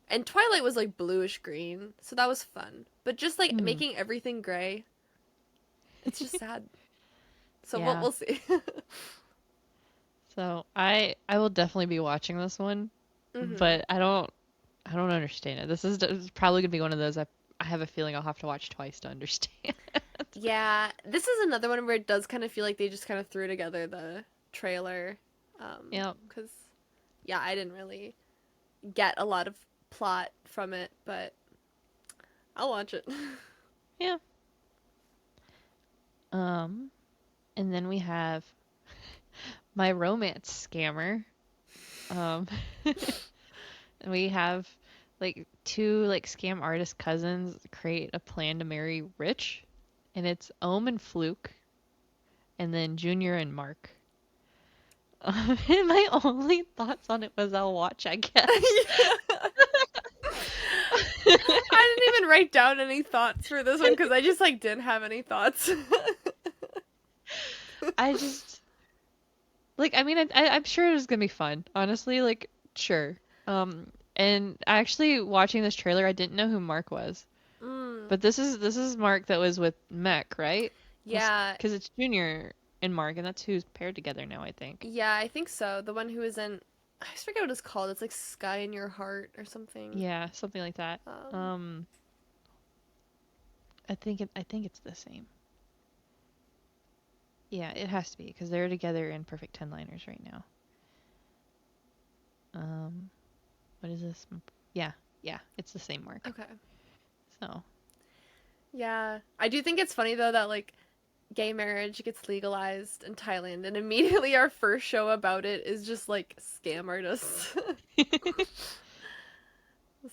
and Twilight was like bluish green, so that was fun. But just like Mhm. making everything gray, it's just sad. So Yeah. we'll see. So I will definitely be watching this one, Mhm. but I don't understand it. This is probably gonna be one of those I have a feeling I'll have to watch twice to understand. Yeah, this is another one where it does kind of feel like they just kind of threw together the trailer. Yeah. Because, yeah, I didn't really get a lot of plot from it, but I'll watch it. Yeah. Um, and then we have my romance scammer. Um, we have like two like scam artist cousins create a plan to marry Rich, and it's Ohm and Fluke, and then Junior and Mark. And my only thoughts on it was I'll watch, I guess. Yeah. I didn't even write down any thoughts for this one because I just like didn't have any thoughts. I just like I mean I'm sure it was gonna be fun. Honestly, like sure. And actually watching this trailer, I didn't know who Mark was. Mm, But this is Mark that was with Mech, right? yeah, Because it's Junior and Mark, and that's who's paired together now, I think. yeah, I think so. The one who was in, I just forget what it's called. It's like Sky in Your Heart or something. Yeah, something like that. Um, Um, I think it's the same. Yeah, it has to be because they're together in Perfect Ten Liners right now. Um, what is this? Yeah, yeah, it's the same Mark. okay. So Yeah. I do think it's funny though that like gay marriage gets legalized in Thailand, and immediately our first show about it is just like scam artists.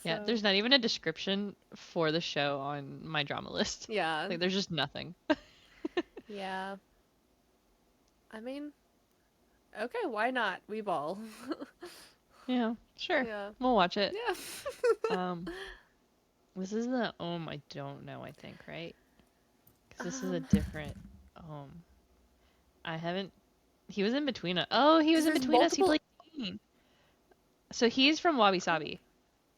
yeah, So, there's not even a description for the show on my drama list. yeah. Like there's just nothing. Yeah. I mean, okay, why not? We ball. Yeah, sure. Yeah. We'll watch it. Yeah. Um, this is the I don't know, I think, right? Because this is a um, different um I haven't He was in between us. Oh, he Because was in there's between us. He multiple. played Dean. So he's from Wabi Sabi.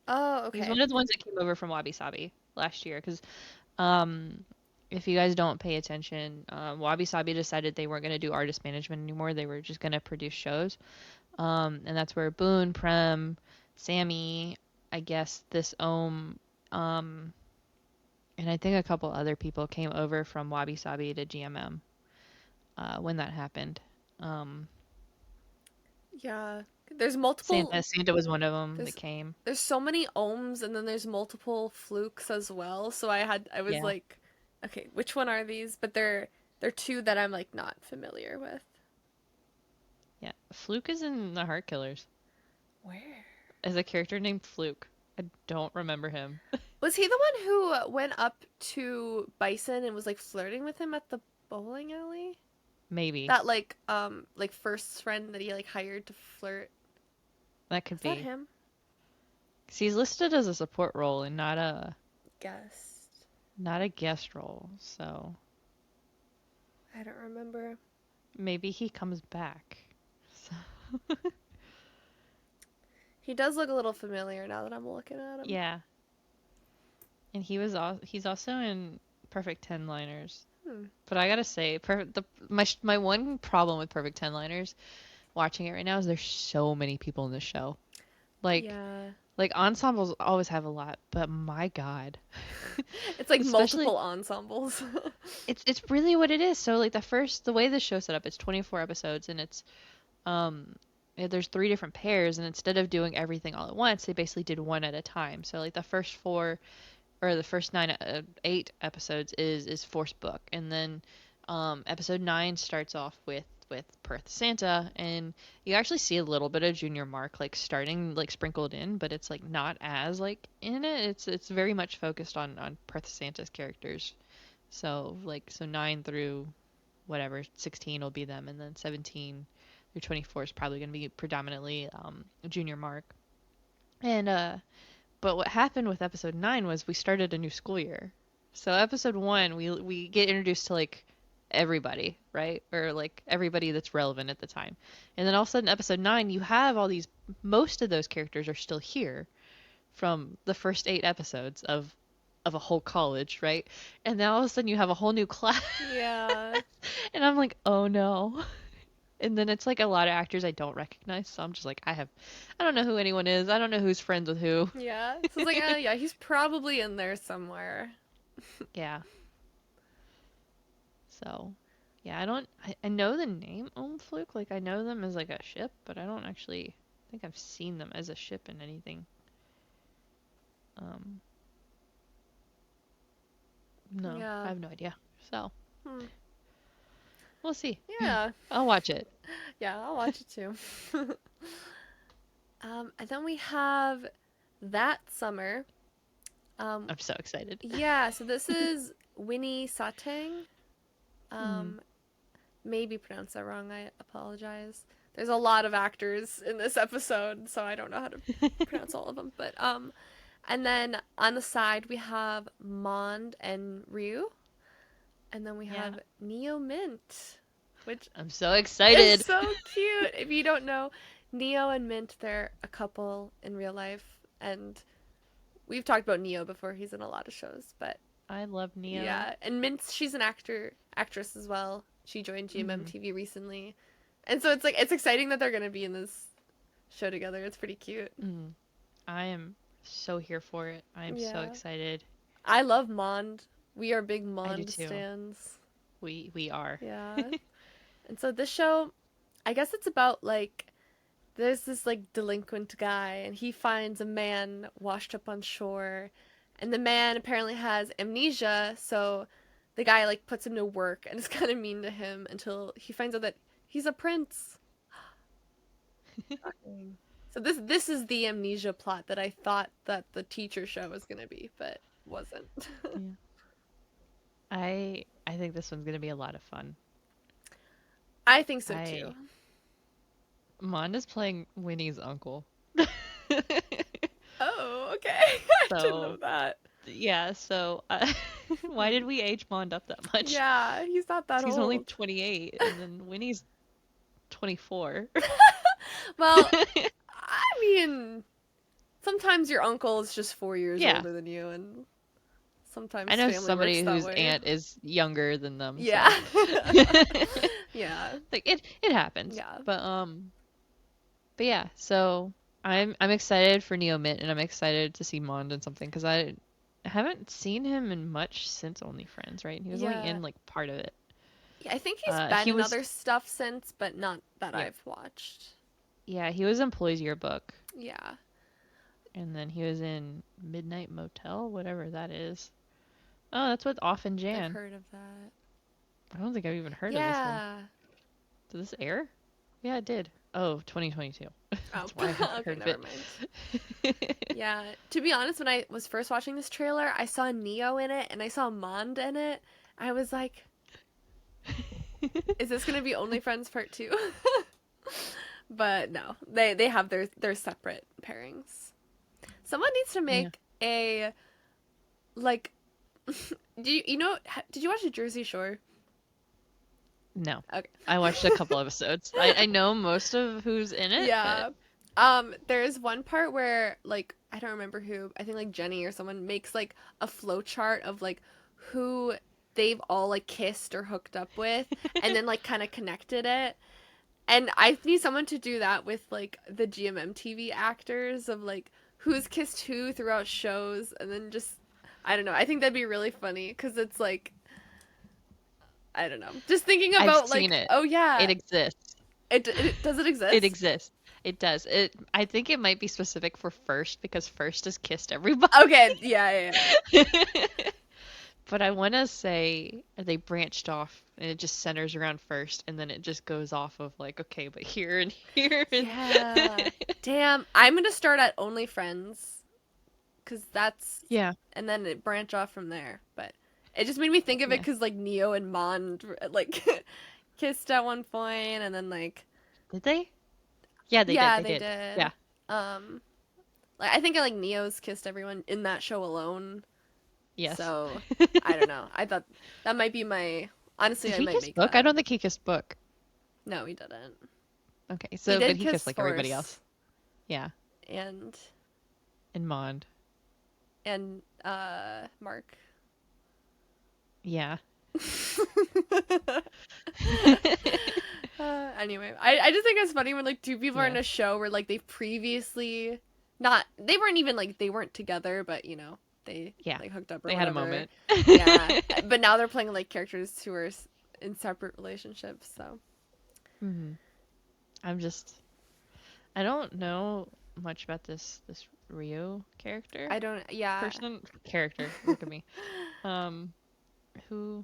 Oh, He's okay. one of the ones that came over from Wabi Sabi last year. Because um, if you guys don't pay attention, Wabi Sabi decided they weren't going to do artist management anymore. They were just going to produce shows. And that's where Boone, Prem, Sammy, I guess this um, and I think a couple other people came over from Wabi Sabi to GMM when that happened. Um, Yeah. There's multiple. Santa was one of them that There's came. there's so many ohms, and then there's multiple flukes as well. So I was Yeah, like, okay, which one are these? But they're two that I'm like not familiar with. yeah. Fluke is in the Heart Killers Where? as a character named Fluke. I don't remember him. Was he the one who went up to Bison and was like flirting with him at the bowling alley? Maybe That like first friend that he like hired to flirt. that could Was that be. him? 'Cause he's listed as a support role and Guessed. not a guest role. So I don't remember. maybe he comes back. So, He does look a little familiar now that I'm looking at him. yeah, and he's also in Perfect Ten Liners. Hmm. But I gotta say, my one problem with Perfect Ten Liners watching it right now is there's so many people in the show. Like Yeah. like ensembles always have a lot, but my God, It's like especially multiple ensembles. it's really what it is. So like the way the show's set up, it's 24 episodes and it's um there's three different pairs and instead of doing everything all at once, they basically did one at a time. So like the first four or the first eight episodes is Force Book, and then episode 9 starts off with Perth Santa, and you actually see a little bit of Junior Mark like starting like sprinkled in, but it's like not as like in it. It's very much focused on Perth Santa's characters. So 9 through whatever 16 will be them, and then 17 through 24 is probably going to be predominantly Junior Mark. And but what happened with episode 9 was we started a new school year. So episode 1, we get introduced to like everybody, right? Or like everybody that's relevant at the time. And then all of a sudden episode 9, you have all these most of those characters are still here from the first 8 episodes of a whole college, right? And then all of a sudden you have a whole new class. Yeah. And I'm like, "Oh no." And then it's like a lot of actors I don't recognize, so I'm just like, I don't know who anyone is. I don't know who's friends with who. Yeah. So it's like, yeah, he's probably in there somewhere. Yeah. So, yeah, I know the name Fluke, like I know them as like a ship, but I don't actually think I've seen them as a ship in anything. Um, no, I Yeah. have no idea. So, Hmm. we'll see. Yeah. I'll watch it. Yeah, I'll watch it too. And then we have that summer. Um, I'm so excited. yeah, so this is Winnie Satang. Mm. Um, maybe pronounced that wrong. I apologize. There's a lot of actors in this episode, so I don't know how to pronounce all of them. But and then on the side we have Mond and Ryu, and then we Yeah. have Neo Mint, which I'm so is excited. so cute. If you don't know, Neo and Mint, they're a couple in real life, and we've talked about Neo before. He's in a lot of shows, but I love Neo. yeah, and Mint, she's an actress as well. She joined Mm. Gmmtv recently, and so it's like it's exciting that they're gonna be in this show together. It's pretty cute. Mm. I am so here for it. I am so Yeah, excited. I love Mond. We are big I do Mond too. stans. We are. Yeah, and so this show, I guess it's about like there's this like delinquent guy, and he finds a man washed up on shore, and the man apparently has amnesia, so the guy like puts him to work and is kind of mean to him until he finds out that he's a prince. Shocking. So this is the amnesia plot that I thought that the teacher show was gonna be, but wasn't. Yeah. I think this one's gonna be a lot of fun. I think so too. I Monda's playing Winnie's uncle. Oh, okay. I didn't know So that. yeah, so why did we age Mond up that much? Yeah, he's not that 'Cause he's only old. 28, and then Winnie's 24. Well, I mean, sometimes your uncle is just 4 years Yeah. older than you, and I sometimes know family works somebody that whose way. aunt is younger than them, Yeah. so Yeah. like it happens. Yeah. But yeah, so I'm excited for Neo Mint and I'm excited to see Mond in something because I haven't seen him in much since Only Friends, right? He was only Yeah. in like part of it. Yeah, I think he's been He in was other stuff since, but not that yeah, I've watched. yeah, he was in Employees Yearbook Yeah. and then he was in Midnight Motel, whatever that is. Oh, that's with Off and I've Jan. heard of that. I don't think I've even heard of this one. Yeah. Did this air? Yeah, it did. Oh, 2022. Oh, That's why I haven't okay, heard of never mind. it. Yeah, to be honest, when I was first watching this trailer, I saw Neo in it and I saw Mond in it. I was like, is this gonna be Only Friends Part 2? But no, they have their separate pairings. Someone needs to Yeah. make a like you know did you watch the Jersey Shore? No. Okay. I watched a couple episodes. I know most of who's in it, but Yeah. There's one part where like I don't remember who, I think like Jenny or someone makes like a flow chart of like who they've all like kissed or hooked up with and then like kind of connected it. And I need someone to do that with like the GMMTV actors of like who's kissed who throughout shows and then just I don't know. I think that'd be really funny cuz it's like I don't know. Just thinking I've about seen like it. oh yeah, It exists. it does it It exist? exists. It does. It I think it might be specific for First because First has kissed everybody. Okay, yeah. But I want to say they branched off and it just centers around First and then it just goes off of like okay, but here and here and Yeah. Damn. I'm gonna start at Only Friends, cause that's, Yeah. and then it branch off from there. But it just made me think of it, Yeah. cause like Neo and Mond like kissed at one point, and then like Did they? Yeah, they did. yeah, They they did. did. Yeah. Um, like I think like Neo's kissed everyone in that show alone. Yes. So I don't know. I thought that might be my. Honestly, Did I he might kiss make Book? I that. don't think he kissed Book. No, he didn't. Okay, He so but did he kissed kiss like everybody Force else. Yeah, and and Mond. and Mark. Yeah. Anyway, I just think it's funny when like two people are in Yeah. a show where like they've previously not they weren't even like they weren't together, but you know they Yeah. like hooked up or They had a whatever. moment. Yeah, but now they're playing like characters who are in separate relationships. So hmm I'm just I don't know much about this Rio character. I don't. Yeah. Person character. Look at me. Um who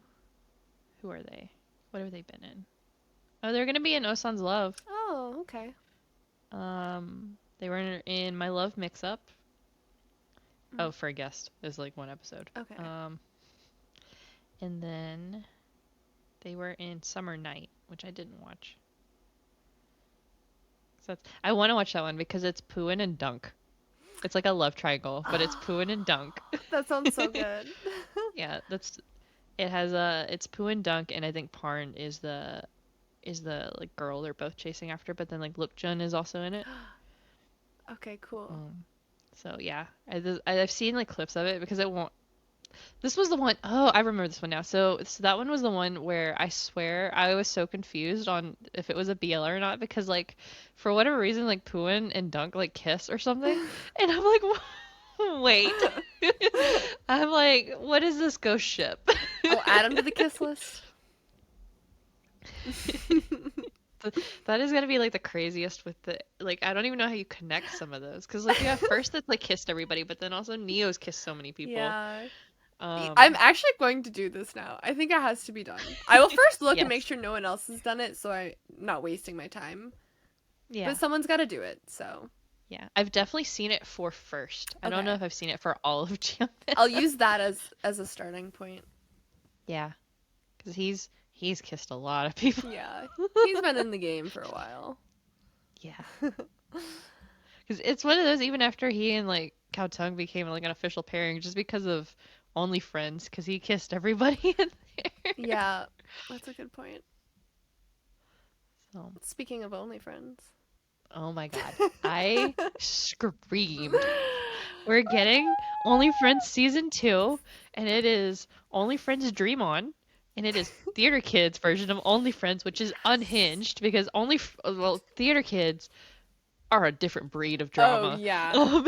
who are they? What have they been in? Oh, they're gonna be in Osan's Love. Oh, okay. They were in My Love Mix Up. Mm, Oh, for a guest. There's like one episode. okay. And then they were in Summer Night, which I didn't watch. So I want to watch that one because it's Pooin and Dunk. It's like a love triangle, but it's Pooin and Dunk. That sounds so good. Yeah, that's it has it's Pooin Dunk and I think Parn is the like girl they're both chasing after, but then like Lookjun is also in it. Okay, cool. So yeah, I've seen like clips of it because it won't. This was the one oh I remember this one now. So that one was the one where I swear I was so confused on if it was a BL or not because like for whatever reason like Pooin and Dunk like kiss or something, and I'm like wait, I'm like what is this ghost ship? I'll add him to the kiss list. That is gonna be like the craziest with the like I don't even know how you connect some of those because like you have first that's like kissed everybody but then also Neo's kissed so many people. Yeah. I'm Um actually going to do this now. I think it has to be done. I will first look and make yes. sure no one else has done it so I'm not wasting my time. Yeah. But someone's got to do it, so Yeah. I've definitely seen it for first. I don't know okay. if I've seen it for all of I'll Gmmtv. use that as a starting point. Yeah. Because he's kissed a lot of people. Yeah. He's been in the game for a while. Yeah. Because it's one of those even after he and like Cao Tung became like an official pairing just because of Only Friends because he kissed everybody in there. Yeah. That's a good point. Um, Speaking of OnlyFriends. oh my God. I screamed. We're getting Only Friends season 2, and it is Only Friends Dream On, and it is Theater Kids version of Only Friends, which is Yes. unhinged because well, Theater Kids are a different breed of Oh drama. yeah. Um,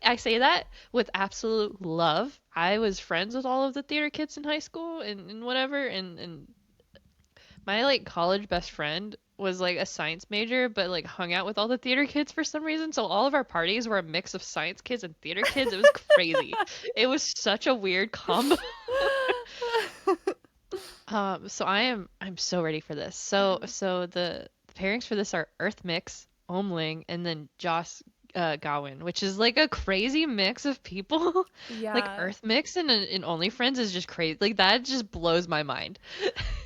I say that with absolute love. I was friends with all of the theater kids in high school and whatever, and my like college best friend was like a science major, but like hung out with all the theater kids for some reason. So all of our parties were a mix of science kids and theater kids. It was crazy. It was such a weird combo. So I'm so ready for this. So Mhm. the pairings for this are Earth Mix, Omling, and then Joss Gawain, which is like a crazy mix of people. Like Yeah. Earth Mix in Only Friends is just crazy. Like that just blows my mind.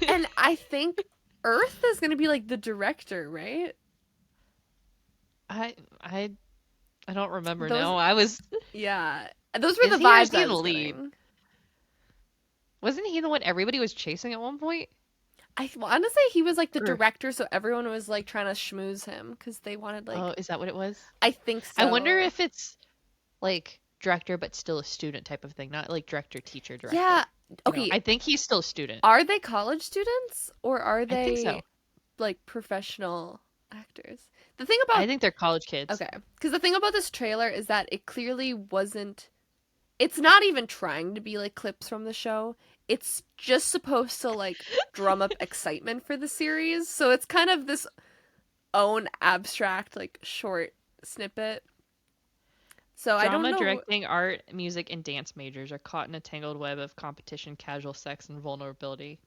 And I think Earth is gonna be like the director, right? I I I don't remember Those now. I was yeah. Those were Is the he or is vibes he I the was lead? getting. Wasn't he the one everybody was chasing at one point? I want to say he was like the Or director, so everyone was like trying to schmooze him because they wanted oh, like. is that what it was? I think I wonder so. if it's like director but still a student type of thing, not like director, teacher, Yeah. director. Okay. I think he's still a student. Are they college students or are I think they so. like professional actors? The thing I about think they're college kids. okay, because the thing about this trailer is that it clearly wasn't. It's not even trying to be like clips from the show. It's just supposed to like drum up excitement for the series. So it's kind of this own abstract like short snippet. So I don't Drama, know. directing, art, music, and dance majors are caught in a tangled web of competition, casual sex, and vulnerability.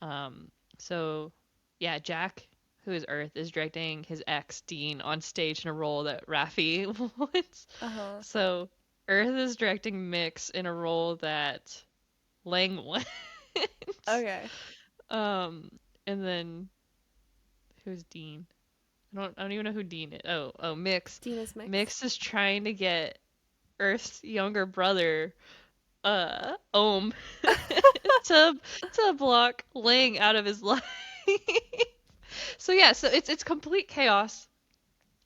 Um, so yeah, Jack, who is Earth, is directing his ex Dean on stage in a role that Raffi wants. Uh huh. So Earth is directing Mix in a role that Lang wants. Okay. Um, and then who's Dean? I don't even know who Dean is. Mix. Dina's mix. Mix is trying to get Earth's younger brother, Ohm, to block Lang out of his life. So yeah, so it's complete chaos.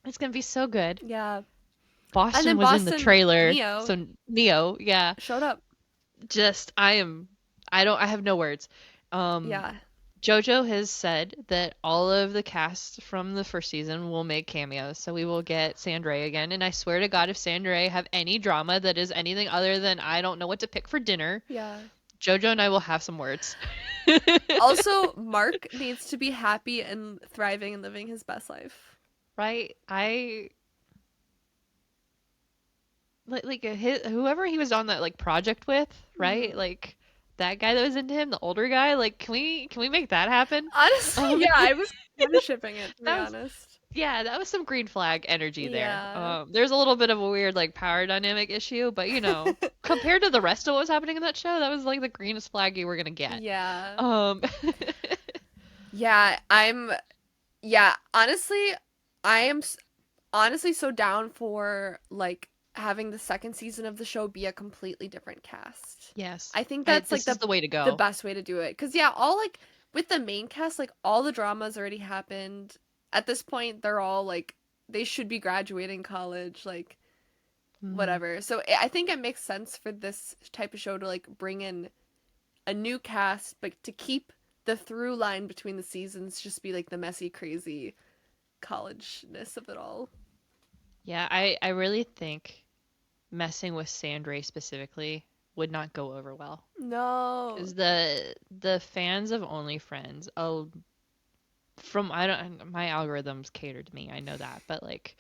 It's gonna be so good. Yeah. And Boston then was in the Boston trailer, Neo so Neo, yeah. showed up. Just I have no words. Um, Yeah. Jojo has said that all of the cast from the first season will make cameos, so we will get Sandray again. And I swear to God, if Sandray have any drama that is anything other than I don't know what to pick for dinner, Yeah. Jojo and I will have some words. Also, Mark needs to be happy and thriving and living his best life. Right? Whoever he was on that like project with, right? Hmm. Like that guy that was into him, the older guy. Like, can we make that happen? Honestly, Um, yeah, I was kind of shipping it to be that was honest. Yeah, that was some green flag energy there. Yeah. There's a little bit of a weird like power dynamic issue, but compared to the rest of what was happening in that show, that was like the greenest flag you were gonna get. Yeah. Um, Yeah, yeah, honestly, I am honestly so down for like having the second season of the show be a completely different cast. yes, I think that's like this is the way to the go. best way to do it. Cause yeah, all like with the main cast, like all the dramas already happened. At this point, they're all like they should be graduating college, like Mhm. whatever. So I think it makes sense for this type of show to like bring in a new cast, but to keep the through line between the seasons just be like the messy, crazy collegeness of it all. Yeah, I really think messing with Sandray specifically would not go over well. No. Because the fans of Only Friends, from I don't my algorithms cater to me, I know that, but like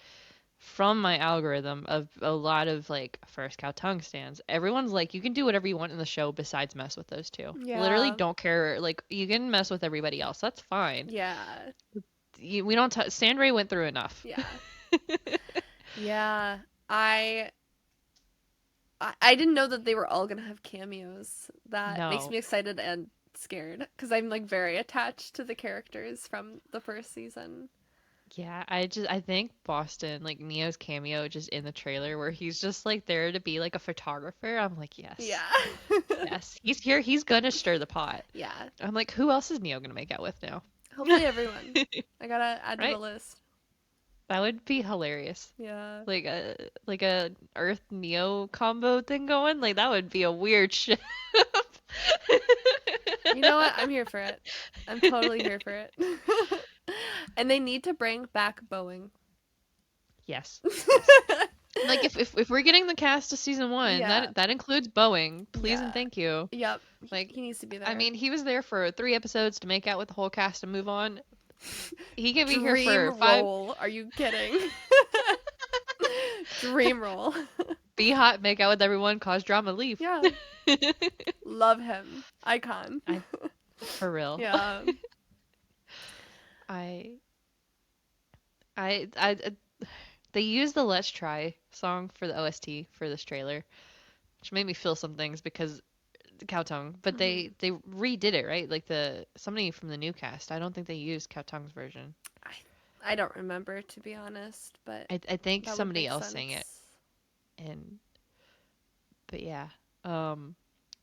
from my algorithm of a lot of like first cow tongue stands, everyone's like, you can do whatever you want in the show besides mess with those two. Literally, Yeah. don't care. Like, you can mess with everybody else. That's fine. Yeah. We don't. Sandray went through enough. Yeah. Yeah. I I didn't know that they were all gonna have cameos. That makes No. me excited and scared because I'm like very attached to the characters from the first season. Yeah, I think Boston, like Neo's cameo just in the trailer where he's just like there to be like a photographer. I'm like, yes. Yeah. Yes. He's here, he's gonna stir the pot. Yeah. I'm like, who else is Neo gonna make out with now? Hopefully everyone. I gotta add to the Right? list. That would be hilarious. Yeah. Like a Earth Neo combo thing going. Like that would be a weird shit. You know what? I'm here for it. I'm totally here for it. And they need to bring back Boeing. Yes. Yes. Like if we're getting the cast of season one, Yeah. that includes Boeing, please and Yeah. thank you. Yep. Like, He needs to be I there. mean, he was there for 3 episodes to make out with the whole cast and move on. He can be here Dream for five. roll. Are you kidding? Dream roll. Be hot, make out with everyone, cause drama, leave. Yeah. Love him. Icon. I for real. Yeah. I I they used the Let's Try song for the OST for this trailer, which made me feel some things because Cowtongue, but Hmm. they redid it, right? Like the somebody from the new cast. I don't think they used Cowtongue's version. I I don't remember, to be honest, but I think that would somebody make else sang it, sense. and but yeah. Um,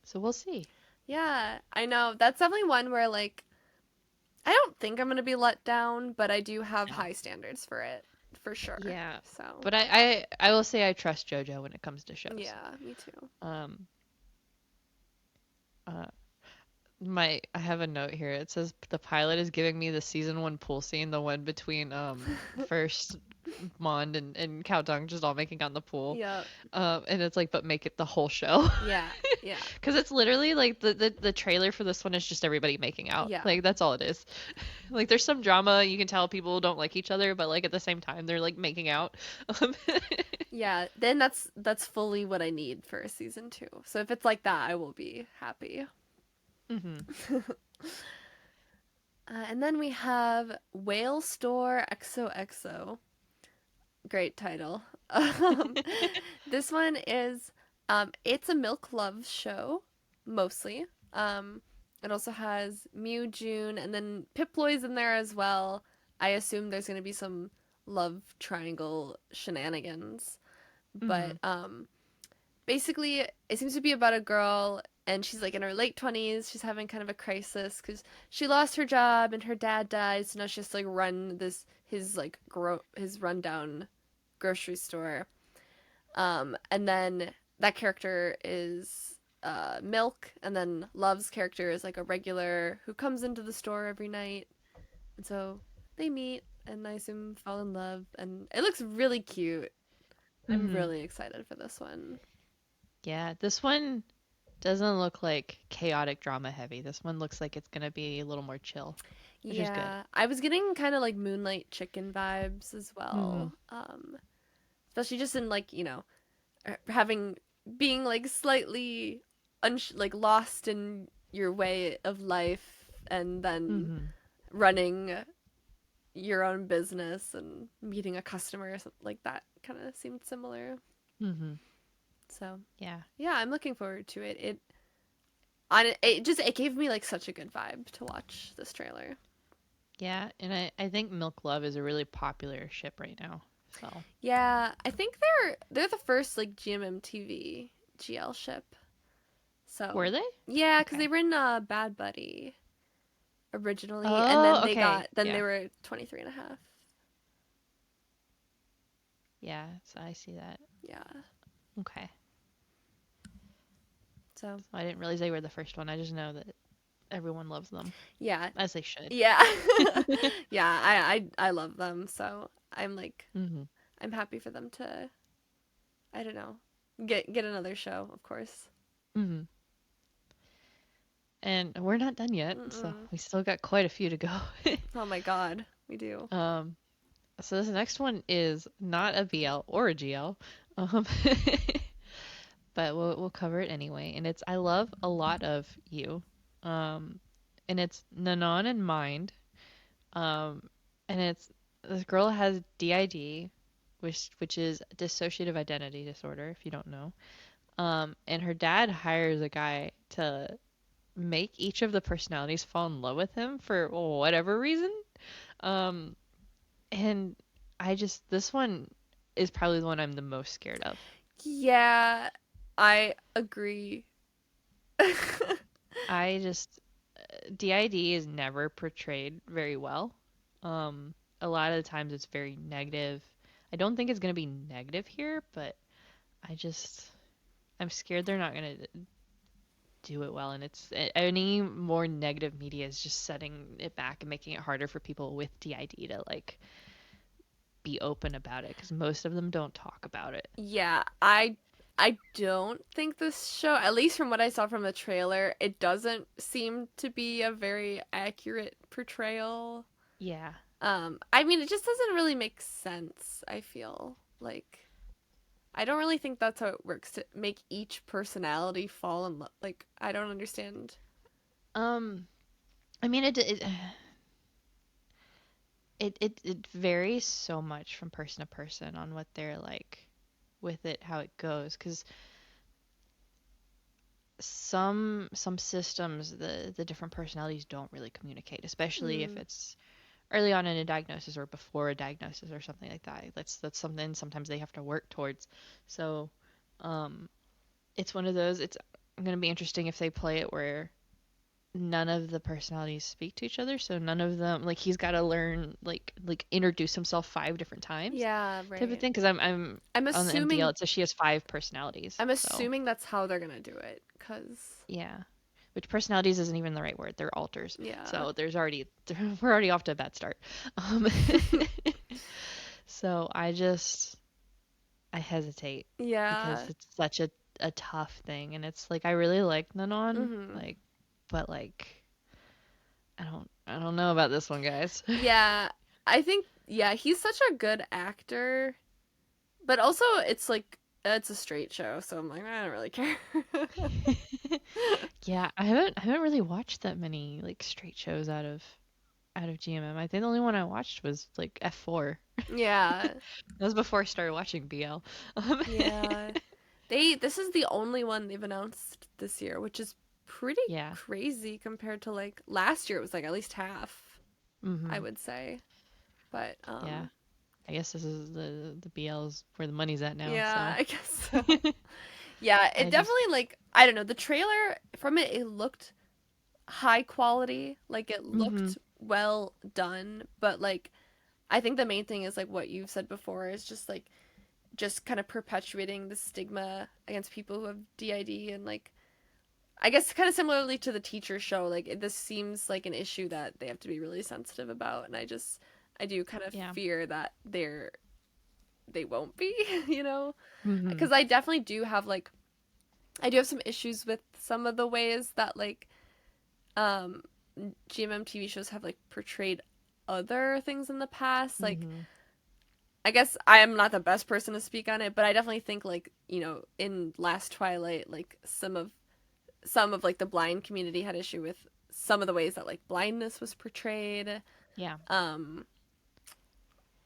so we'll see. Yeah, I know. That's definitely one where like I don't think I'm gonna be let down, but I do have No. high standards for it, for sure. Yeah, So but I will say I trust JoJo when it comes to shows. yeah, me too. Um, uh, I have a note here. It says the pilot is giving me the season one pool scene, the one between first Mond and Cowtongue just all making out in the pool. Yeah, And it's like, but make it the whole show. yeah, yeah, Because it's literally like the trailer for this one is just everybody making out. yeah, Like that's all it is. Like there's some drama, you can tell people don't like each other, but like at the same time they're like making out. Um, yeah. Then that's fully what I need for a season two. So if it's like that, I will be happy. mhm. And then we have Whale Store XOXO. Great title. This one is it's a milk love show mostly. It also has Mew, June, and then Piploy's in there as well. I assume there's going to be some love triangle shenanigans, but Mhm. basically it seems to be about a girl and she's like in her late 20s. She's having kind of a crisis cuz she lost her job and her dad died, so now she has to like run this his rundown grocery store. And then that character is Milk, and then Love's character is like a regular who comes into the store every night. And so they meet and I assume fall in love, and it looks really cute. I'm Mhm. really excited for this one. Yeah, this one doesn't look like chaotic drama heavy. This one looks like it's gonna be a little more chill, which is good. Yeah, I was getting kind of like Moonlight Chicken vibes as Mhm. well. Especially just in like, having being like slightly like lost in your way of life and then Mhm. running your own business and meeting a customer or something like that kind of seemed similar. Mhm. So, Yeah. yeah, I'm looking forward to it. It gave me like such a good vibe to watch this trailer. Yeah, and I think Milk Love is a really popular ship right now. So, Yeah, I think they're the first like GMMTV GL ship. were So, they? yeah, cuz they Okay. were in Bad Buddy originally, and then Oh, okay. they Yeah. were 23 and a half. Yeah, so I see that. Yeah. Okay. So, So I didn't realize they were the first one. I just know that everyone loves them, yeah. as they should. Yeah. Yeah, I love them. So, I'm like Mhm. I'm happy for them to, I don't know, get another show, of course. Mhm. And we're not done yet, so Mm-mm. we still got quite a few to go. Oh my god, we do. um, so this next one is not a BL or a GL. Um, but we'll cover it anyway. And it's I love a lot of you. Um, and it's Nanon and Mind. Um, and it's this girl has DID, which is dissociative identity disorder, if you don't know. And her dad hires a guy to make each of the personalities fall in love with him for whatever reason. Um, and this one is probably the one I'm the most scared of. Yeah, I agree. I just DID is never portrayed very well. A lot of the times it's very negative. I don't think it's gonna be negative here, but I just I'm scared they're not gonna do it well, and it's any more negative media is just setting it back and making it harder for people with DID to like be open about it because most of them don't talk about it. Yeah, I don't think this show, at least from what I saw from the trailer, it doesn't seem to be a very accurate portrayal. Yeah. I mean, it just doesn't really make sense, I feel. Like I don't really think that's how it works to make each personality fall in love. Like I don't understand. Um, I mean it varies so much from person to person on what they're like with it, how it goes, because some systems the different personalities don't really communicate, especially if Mm, it's early on in a diagnosis or before a diagnosis or something like that. That's something sometimes they have to work towards. So, um, it's one of those. It's going to be interesting if they play it where none of the personalities speak to each other, so none of them like he's got to learn like introduce himself 5 different times yeah, type of right. thing. Because I'm I'm on the MDL, assuming it says she has 5 personalities. I'm So assuming that's how they're gonna do it, cause yeah, which personalities isn't even the right word. They're alters. yeah, So there's already we're already off to a bad start. Um, so I hesitate because yeah. it's such a tough thing, and it's like I really like Nanon, Mhm. like, but like I don't know about this one, guys. Yeah, I think yeah, he's such a good actor, but also it's a straight show, so I'm like I don't really care. Yeah, I haven't really watched that many like straight shows out of GMM. I think the only one I watched was like F4. Yeah. That was before I started watching BL. Um, Yeah. This is the only one they've announced this year, which is pretty yeah. crazy compared to like last year it was like at least half, I Mhm. would say. But Yeah. I guess this is the BL's where the money's at now, yeah, so I guess so. Yeah, it I just definitely like I don't know, the trailer from it looked high quality, like it mhm. looked well done, but like I think the main thing is like what you've said before is just kind of perpetuating the stigma against people who have DID and like I guess kind of similarly to the teacher show, like this seems like an issue that they have to be really sensitive about, and I do kind of Yeah. fear that they won't be, you know, Mhm. because I definitely do have like I do have some issues with some of the ways that like um GMM TV shows have like portrayed other things in the past, like Mhm. I guess I am not the best person to speak on it, but I definitely think like in Last Twilight, like some of like the blind community had issue with some of the ways that like blindness was portrayed. Yeah. Um,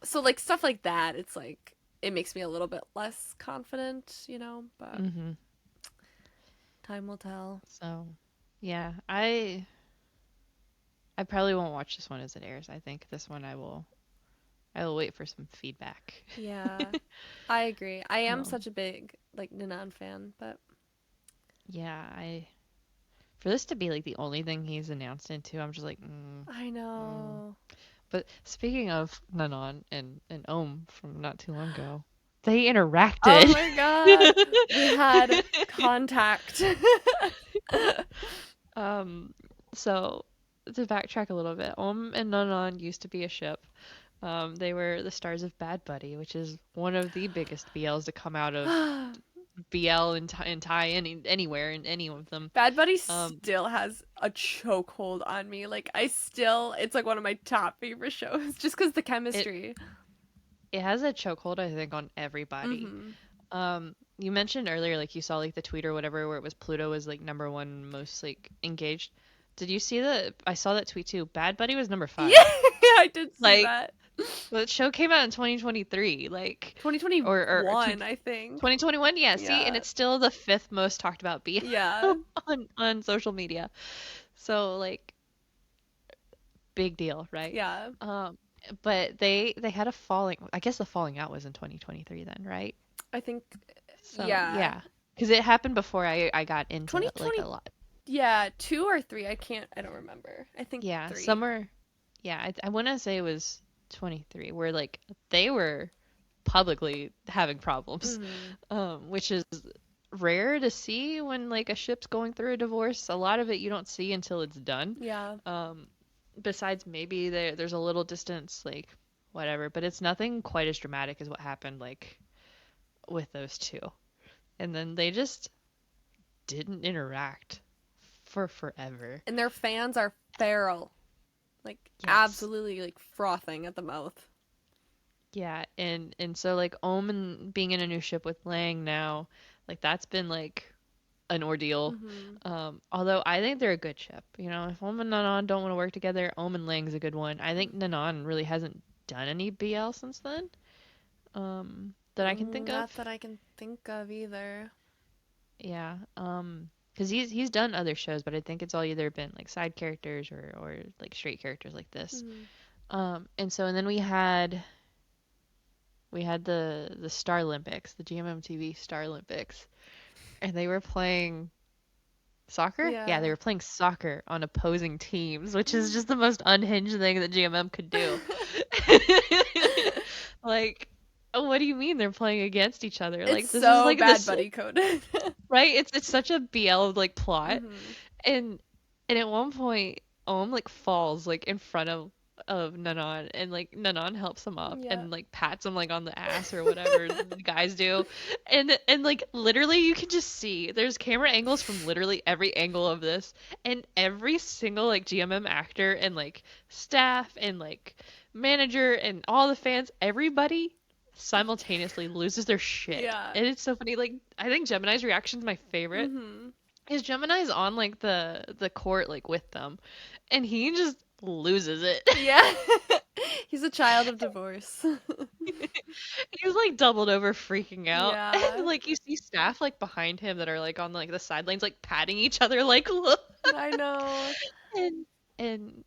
so like stuff like that, it's like it makes me a little bit less confident, but Mhm. time will tell. So, yeah, I probably won't watch this one as it airs. I think this one I will wait for some feedback. Yeah, I agree. I am Um, such a big like Nanan fan, but yeah, I for this to be like the only thing he's announced into, I'm just like, I mm. know. But speaking of Nanon and Ohm from not too long ago, they Oh interacted. my god, we had contact. um, so to backtrack a little bit, Ohm and Nanon used to be a ship. They were the stars of Bad Buddy, which is one of the biggest BLs to come out of BL and Thai anywhere in any of them. Bad Buddy Um, still has a chokehold on me. Like it's like one of my top favorite shows just because the it chemistry. it has a chokehold, I think, on everybody. Mm-hmm. You mentioned earlier, like you saw like the tweet or whatever, where it was Pluto was like number one most like engaged. Did you see that? I saw that tweet too. Bad Buddy was number Yeah, 5. I did see Like that. the show came out in 2023, like or 2021, I think. 2021. Yeah, see, and Yeah. it's still the fifth most talked about Yeah. BL on social media. So like big deal, right? Yeah. Um, but they had a falling. I guess the falling out was in 2023 then, right? I think So yeah. yeah, because it happened before I got into it like a 2020 lot. Yeah, 2 or 3. I don't remember. I think Yeah, 3. summer. Yeah, I want to say it was 23, where like they were publicly having problems, Hmm. which is rare to see when like a ship's going through a divorce. A lot of it you don't see until it's done. Yeah. Um, Besides maybe there's a little distance, like whatever, but it's nothing quite as dramatic as what happened like with those two. And then they just didn't interact for forever. And their fans are feral. Like Yes. absolutely like frothing at the mouth. Yeah, and so like Omen being in a new ship with Lang now, like that's been like an ordeal. Hmm. Although I think they're a good ship. You know, if Omen and Nanon don't want to work together, Omen Lang's a good one. I think Nanon really hasn't done any BL since then, that I can think of. Not that I can think of either. Yeah, because he's done other shows, but I think it's all either been like side characters or like straight characters like this. Hmm. And then we had the Star Olympics, the GMMTV Star Olympics, and they were playing soccer. Yeah, they Yeah. were playing soccer on opposing teams, which is just the most unhinged thing that GMM could do. Like, oh, what do you mean they're playing against each other? It's Like, this is so like bad this, buddy coded. right? It's such a BL like plot, Hmm. and at one point, like falls like in front of Nanon, and like Nanon helps him up Yeah. and like pats him like on the ass or whatever the guys do, and like literally you can just see there's camera angles from literally every angle of this, and every single like GMM actor and like staff and like manager and all the fans, everybody simultaneously loses their shit. Yeah. And it's so funny. Like I think Gemini's reaction's my favorite. Hmm. Is Gemini's on like the court like with them, and he just loses it. Yeah. He's a child of divorce. He's like doubled over freaking out. And Yeah. like you see staff like behind him that are like on like the sidelines like patting each other like look. I know. And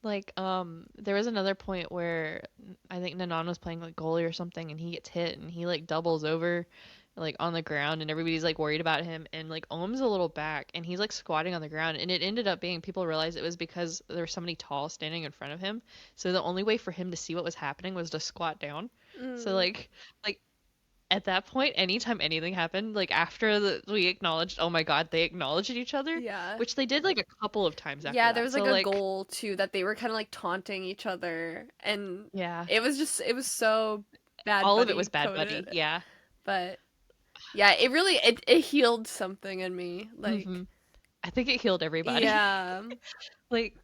like there was another point where I think Nanan was playing like goalie or something, and he gets hit and he like doubles over like on the ground, and everybody's like worried about him, and like Ohm's a little back and he's like squatting on the ground, and it ended up being people realized it was because there was somebody tall standing in front of him, so the only way for him to see what was happening was to squat down. So Mm. like at that point, anytime anything happened, like after we acknowledged, oh my god, they acknowledged each other, Yeah. which they did like a couple of times after Yeah, there that. was like So a like goal too that they were kind of like taunting each other, and yeah, it was so bad all of it was buddy Bad Buddy. coded. Yeah. But yeah, it really it healed something in me. Hmm. Like I think it healed everybody. yeah. Like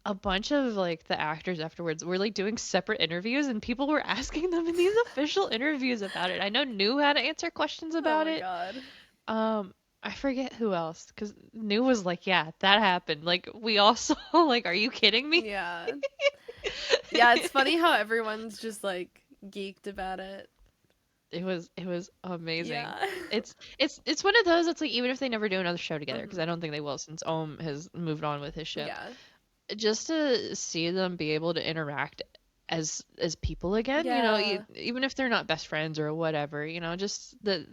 a bunch of like the actors afterwards were like doing separate interviews, and people were asking them in these official interviews about it. I know New had to answer questions Oh about my it. god. I forget who else, because New was like, yeah, that happened. Like we all saw. Like, are you kidding me? Yeah. Yeah, it's funny how everyone's just like geeked about it. It was amazing. Yeah. It's one of those that's like even if they never do another show together, because Hmm. I don't think they will since Ohm has moved on with his ship. Yeah. Just to see them be able to interact as people again, Yeah. even if they're not best friends or whatever, just the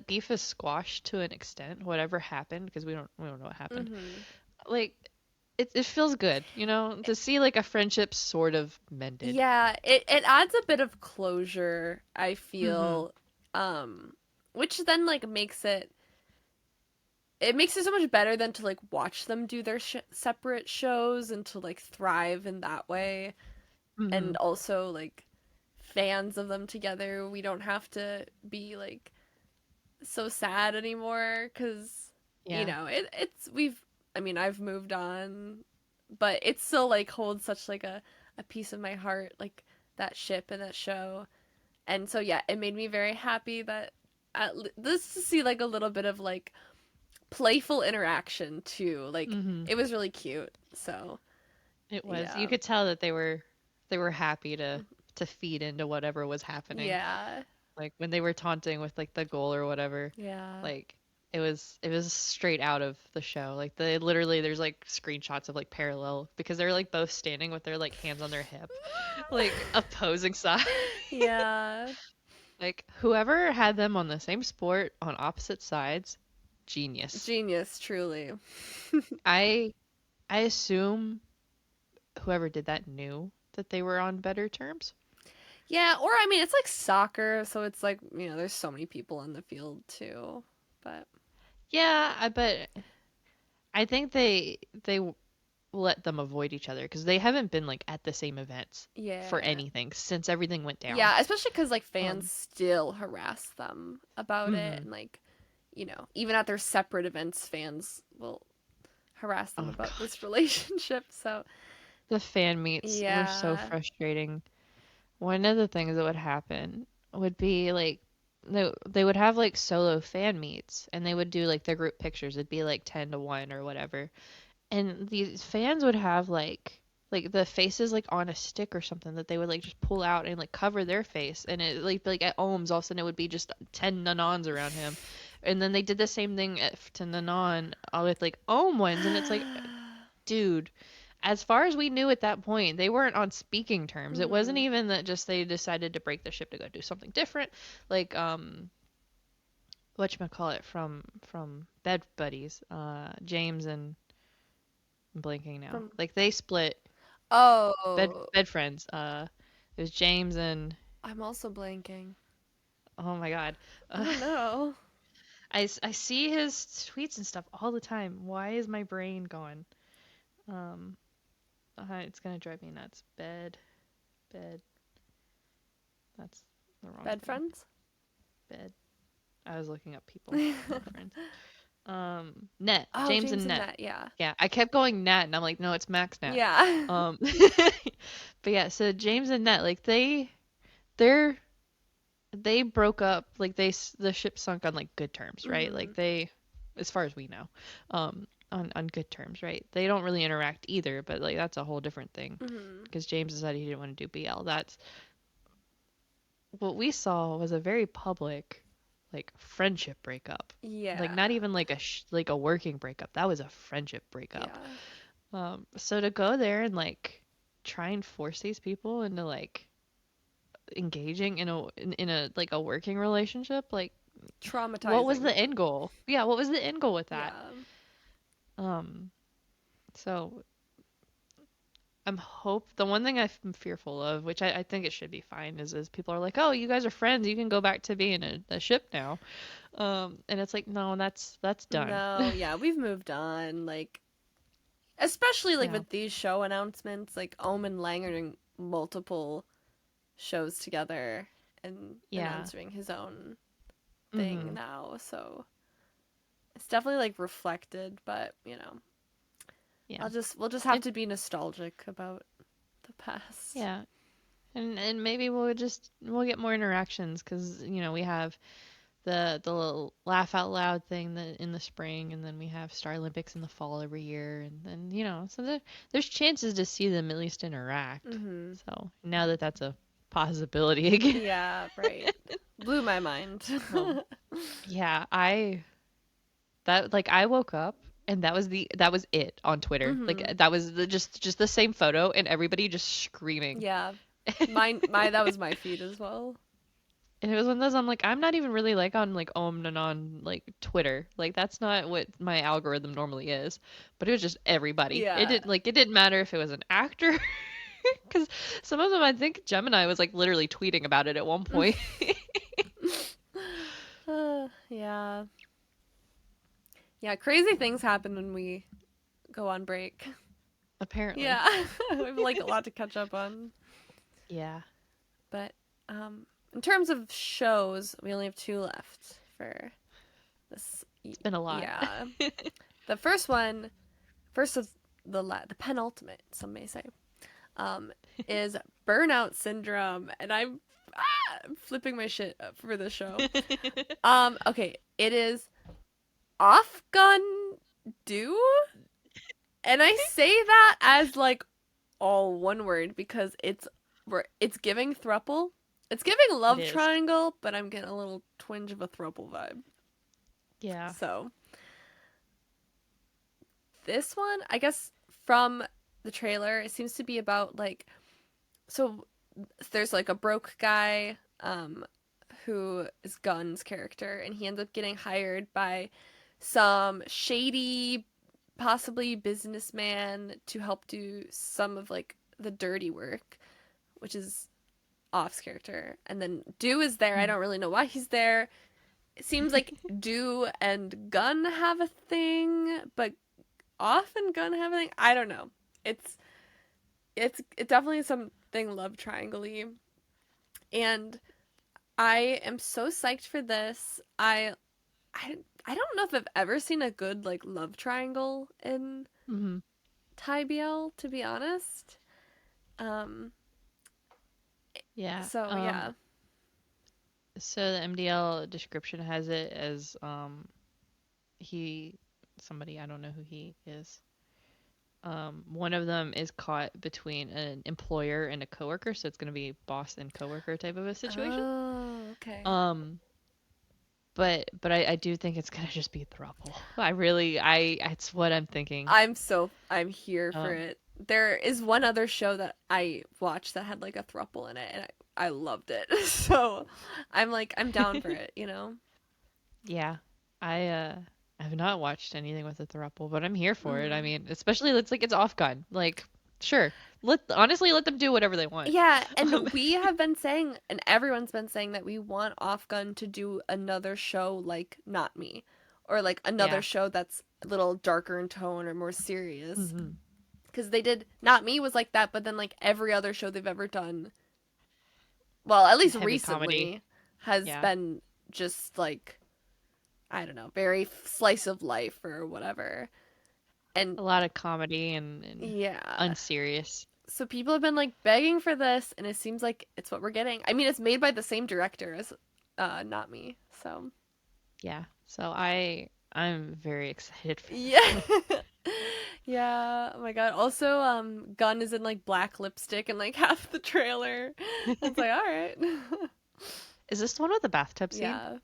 beef is squashed to an extent, whatever happened, because we don't know what happened. Hmm. Like it feels good, to see like a friendship sort of mended. Yeah, it adds a bit of closure, I Mm-hmm. feel. Which then like it makes it so much better than to like watch them do their separate shows and to like thrive in that way, Mm-hmm. and also like fans of them together. We don't have to be like so sad anymore because Yeah. it's we've I mean I've moved on, but it still like holds such like a piece of my heart, like that ship and that show. And so yeah, it made me very happy that this to see like a little bit of like playful interaction too. Like Mm-hmm. it was really cute. So It was. You yeah. could tell that they were happy to feed into whatever was happening. Yeah. Like when they were taunting with like the goal or whatever, Yeah. like it was straight out of the show. Like they literally there's like screenshots of like parallel because they're like both standing with their like hands on their hip, like opposing side. Yeah. Like whoever had them on the same sport on opposite sides genius. Genius, truly. I I assume whoever did that knew that they were on better terms. Yeah, or I mean, it's like soccer, so it's like, there's so many people on the field too. But Yeah, but I think they let them avoid each other because they haven't been like at the same events for yeah. anything since everything went down. Yeah, especially because like fans Um, still harass them about it, hmm and like, even at their separate events, fans will harass them Oh about God, this relationship. So, the fan meets were so yeah. frustrating. One of the things that would happen would be like they would have like solo fan meets and they would do like the group pictures. It'd be like 10 to 1 or whatever. And these fans would have like the faces like on a stick or something that they would like just pull out and like cover their face and it like at Ohms all of a sudden it would be just 10 Nanons around him. And then they did the same thing to Nanon with like Ohm ones and it's like dude, as far as we knew at that point, they weren't on speaking terms. It wasn't Hmm. even that just they decided to break the ship to go do something different. Like whatchamacallit from Bed Buddies, James and I'm blanking now. From Like they split Oh, bed friends. It was James and I'm also blanking. oh my god. I Uh, don't know. I see his tweets and stuff all the time. Why is my brain gone? Um, it's gonna drive me nuts. Bed. That's the wrong Bed thing. friends? Bed. I was looking up people, not friends. Net, Oh, James James and and Net. Net, yeah. Yeah, I kept going Net, and I'm like, no, it's Max Net. Yeah. Um, but yeah, so James and Net, like they're they broke up, like the ship sunk on like good terms, right? Hmm. Like they, as far as we know, on good terms, right? They don't really interact either, but like that's a whole different thing Hmm. because James decided he didn't want to do BL. That's what we saw was a very public like friendship breakup. Like Yeah. not even like like a working breakup. That was a friendship breakup. Yeah. So to go there and like try and force these people into like engaging in a like a working relationship, like what was Traumatizing. the end goal? Yeah, what was the end goal with that? Yeah. Um, so the one thing I'm fearful of, which I think it should be fine, is people are like, oh, you guys are friends, you can go back to being a ship now. And it's like, no, that's done. No, yeah, we've moved on. Like, especially like Yeah. with these show announcements, like Ohm and Lang are doing multiple shows together and Yeah. announcing his own thing Mm-hmm. now. So it's definitely like reflected, but Yeah. we'll just have It to be nostalgic about the past. yeah. And maybe we'll get more interactions because we have the little laugh out loud thing that in the spring, and then we have Star Olympics in the fall every year, and then so there's chances to see them at least interact. Mhm. So now that that's a possibility again, Yeah, right. Blew my mind. um, yeah, I woke up and that was it on Twitter. Mhm. Like that was just the same photo and everybody just screaming. Yeah. My that was my feed as well. And it was one of those I'm like, I'm not even really like on like Om and on like Twitter. Like that's not what my algorithm normally is. But it was just everybody. Yeah. It didn't matter if it was an actor because some of them I think Gemini was like literally tweeting about it at one point. Yeah. Yeah, crazy things happen when we go on break. Apparently. Yeah. We have like a lot to catch up on. Yeah. But in terms of shows, we only have two left for this. It's been a lot. Yeah. The first one, first of the penultimate, some may say, um, is Burnout Syndrome, and I'm flipping my shit up for the show. Okay, it is off gun do, and I say that as like all one word because it's giving thruple. It's giving It love is. triangle, but I'm getting a little twinge of a thruple vibe. Yeah. So this one, I guess from the trailer, it seems to be about like so there's like a broke guy who is Gunn's character and he ends up getting hired by some shady, possibly businessman to help do some of like the dirty work, which is Off's character. And then Do is there. I Hmm. don't really know why he's there. It seems like Do and Gun have a thing, but Off and Gun have a thing. I don't know. It's it definitely is something love triangle-y. And I am so psyched for this. I don't know if I've ever seen a good like love triangle in Hmm. Thai BL, to be honest. Um, Yeah. so yeah. So the MDL description has it as he somebody, I don't know who he is. One of them is caught between an employer and a coworker, so it's going to be boss and coworker type of a situation. Oh, okay. Um, but I do think it's gonna just be a throuple. I really I it's what I'm thinking. I'm here for Um, it. There is one other show that I watched that had like a thruple in it, and I loved it. So I'm like I'm down for it, you know. yeah, I have not watched anything with a throuple, but I'm here for it. I Mm. mean, especially it's like it's off gun. Like, sure, let them do whatever they want. Yeah, Um, and we have been saying, and everyone's been saying that we want Off Gun to do another show like Not Me, or like another yeah. show that's a little darker in tone or more serious. Hmm. Because they did Not Me was like that, but then like every other show they've ever done, well, at least Heavy comedy. recently, has Yeah, been just like I don't know, very slice of life or whatever. And a lot of comedy and yeah, unserious. so people have been like begging for this, and it seems like it's what we're getting. I mean, it's made by the same director as Not Me, so Yeah. So I'm very excited for yeah. this Yeah, oh my god. Also, Gunn is in like black lipstick and like half the trailer. one. It's like, all right. Is this the one with the bathtub scene? Yeah.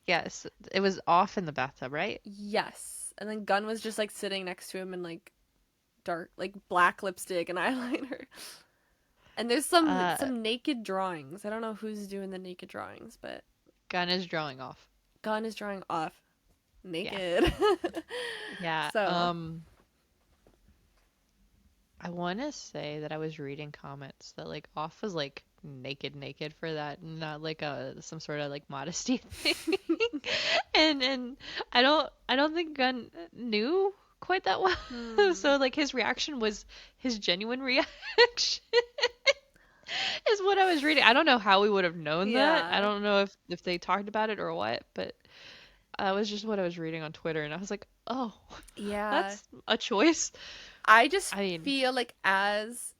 Yes, it was off in the bathtub, right? Yes. And then Gunn was just like sitting next to him in like dark like black lipstick and eyeliner. And there's Uh, some naked drawings. I don't know who's doing the naked drawings, but Gun is drawing off. Gunn is drawing off Yeah. naked. Yeah. So, I want to say that I was reading comments that like off was like naked for that, not like a some sort of like modesty thing. And I don't think Gun knew quite that well. hmm. So like his reaction was his genuine reaction. Is what I was reading. I don't know how we would have known that. I Yeah. don't know if they talked about it or what, but that was just what I was reading on Twitter, and I was like, oh, Yeah. that's a choice. I just I mean, feel like as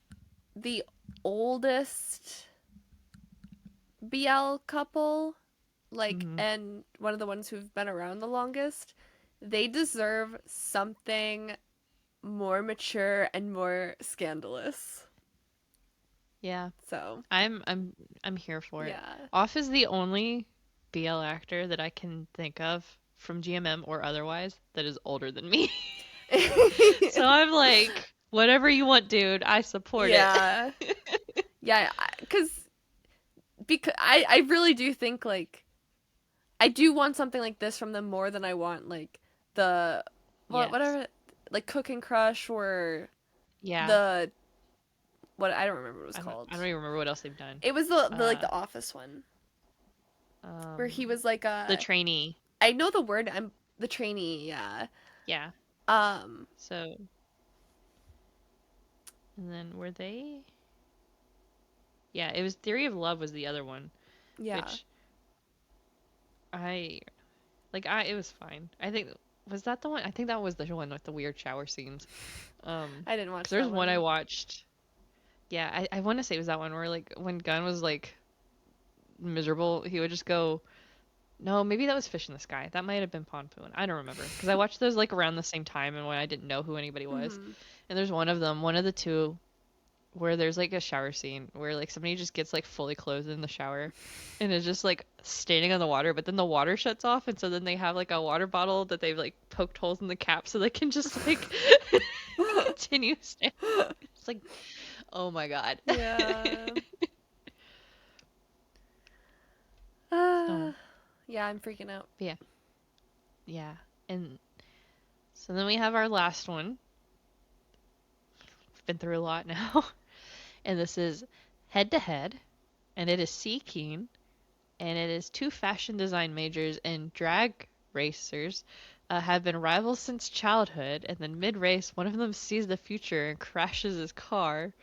the oldest BL couple, like, mhm. and one of the ones who've been around the longest, they deserve something more mature and more scandalous. Yeah, So, I'm here for it. yeah. Off is the only BL actor that I can think of from GMM or otherwise that is older than me. So I'm like, whatever you want, dude, I support it. Yeah. Yeah, because I really do think like I do want something like this from them more than I want like the Yes. whatever like Cooking Crush or Yeah. the what I don't remember what it was I called. don't even remember what else they've done. It was the like Uh, the Office one where he um, was like the trainee. I know the word I'm the trainee, yeah. Yeah. Um So, and then were they? Yeah, it was Theory of Love was the other one, yeah. which I I it was fine. I think was that the one? I think that was the one with the weird shower scenes. I didn't 'Cause watch there's that one I one. watched. Yeah, I want to say it was that one where like when Gunn was like miserable, he would just go, no, maybe that was Fish in the Sky. That might have been Ponpoon. I don't remember because I watched those like around the same time and when I didn't know who anybody was. Mhm. And there's one of them, one of the two, where there's like a shower scene where like somebody just gets like fully clothed in the shower and is just like standing on the water, but then the water shuts off, and so then they have like a water bottle that they've like poked holes in the cap so they can just like continue standing. It's like, oh my God. Yeah. So, Yeah, I'm freaking out. yeah, yeah. And so then we have our last one. We've been through a lot now. And this is Head to Head, and it is Sea Keen, and it is two fashion design majors and drag racers have been rivals since childhood, and then mid-race, one of them sees the future and crashes his car,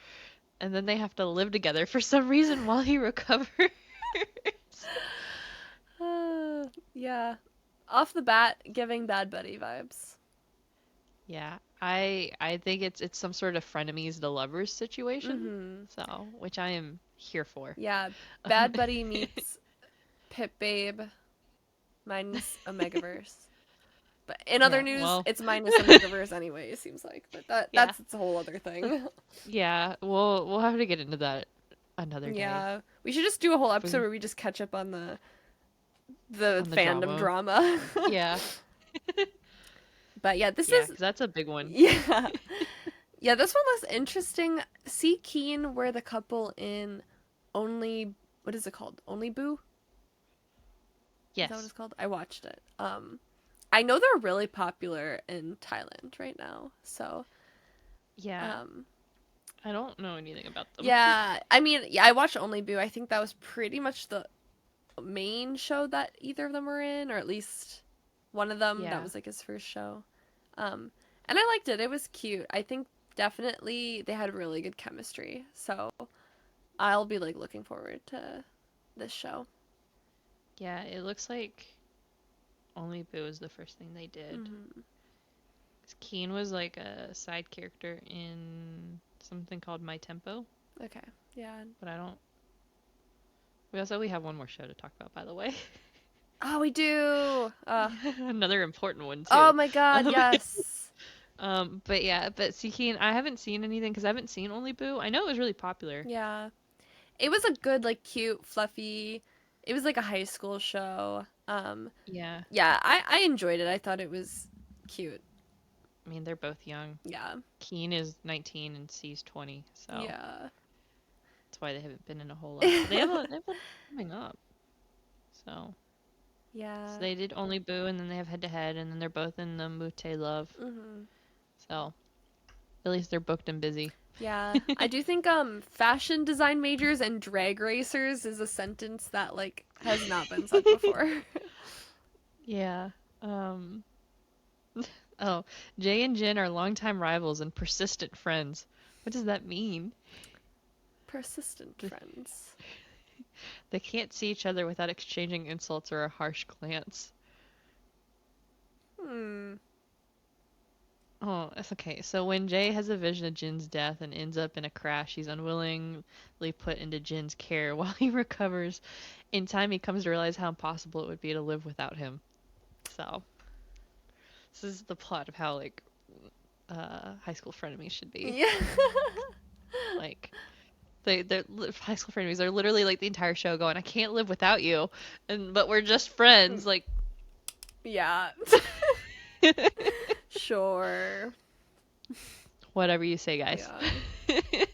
and then they have to live together for some reason while he recovers. Yeah. Off the bat, giving Bad Buddy vibes. Yeah, I think it's some sort of frenemies to lovers situation, Mm-hmm. so which I am here for. Yeah. Bad Buddy meets Pip Babe minus Omegaverse. But in other Yeah, news, well, it's minus Omegaverse anyway, it seems like. But yeah, that's a whole other thing. yeah, we'll have to get into that another day. Yeah. We should just do a whole If episode we where we just catch up on the on the fandom drama. drama. Yeah, But yeah, this yeah, is because that's a big one. yeah. Yeah, this one was interesting. See Keen were the couple in Only what is it called? Only Boo? Is that what Yes. it's called? I watched it. I know they're really popular in Thailand right now. So, Yeah, um I don't know anything about them. yeah, I mean, yeah, I watched Only Boo. I think that was pretty much the main show that either of them were in, or at least one of them. That Yeah, was like his first show. And I liked it. It was cute. I think definitely they had really good chemistry. So I'll be like looking forward to this show. yeah, it looks like Only Boo was the first thing they did. Hmm. 'Cause Keen was like a side character in something called My Tempo, Okay. Yeah. but I don't. We have one more show to talk about, by the way. Oh, we do. Another important one Oh too. my God. Um, Yes. but yeah, but see, Keen, I haven't seen anything because I haven't seen Only Boo. I know it was really popular. Yeah. It was a good, like, cute, fluffy. It was like a high school show. Yeah, Yeah, I enjoyed it. I thought it was cute. I mean they're both young. Yeah. Keen is 19 and C's 20, so Yeah. that's why they haven't been in a whole lot. But they have a coming up. So Yeah. they did Only Boo, and then they have Head to Head, and then they're both in the Mute Love. Hmm. So at least they're booked and busy. Yeah. I do think fashion design majors and drag racers is a sentence that like has not been said before. Yeah. Um. Oh, Jay and Jin are longtime rivals and persistent friends. What does that mean? Persistent friends. They can't see each other without exchanging insults or a harsh glance. Hmm. Oh, that's okay. So when Jay has a vision of Jin's death and ends up in a crash, he's unwillingly put into Jin's care while he recovers. In time, he comes to realize how impossible it would be to live without him. So, this is the plot of how, like, high school frenemies should be. Yeah. Like, they're high school frenemies. They're literally, like, the entire show going, I can't live without you. But we're just friends. Like, Yeah. Sure. whatever you say, guys. Yeah.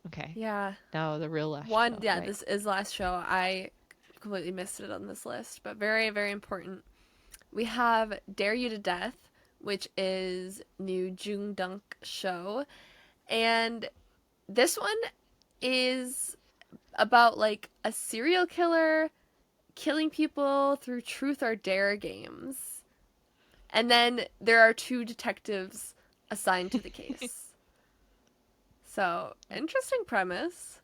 Okay. Yeah. Now the real last One, show, yeah, right? this is last show. I completely missed it on this list, but very, very important. We have Dare You to Death, which is new Jung Dunk show. And this one is about like a serial killer killing people through truth or dare games. And then there are two detectives assigned to the case. So, interesting premise.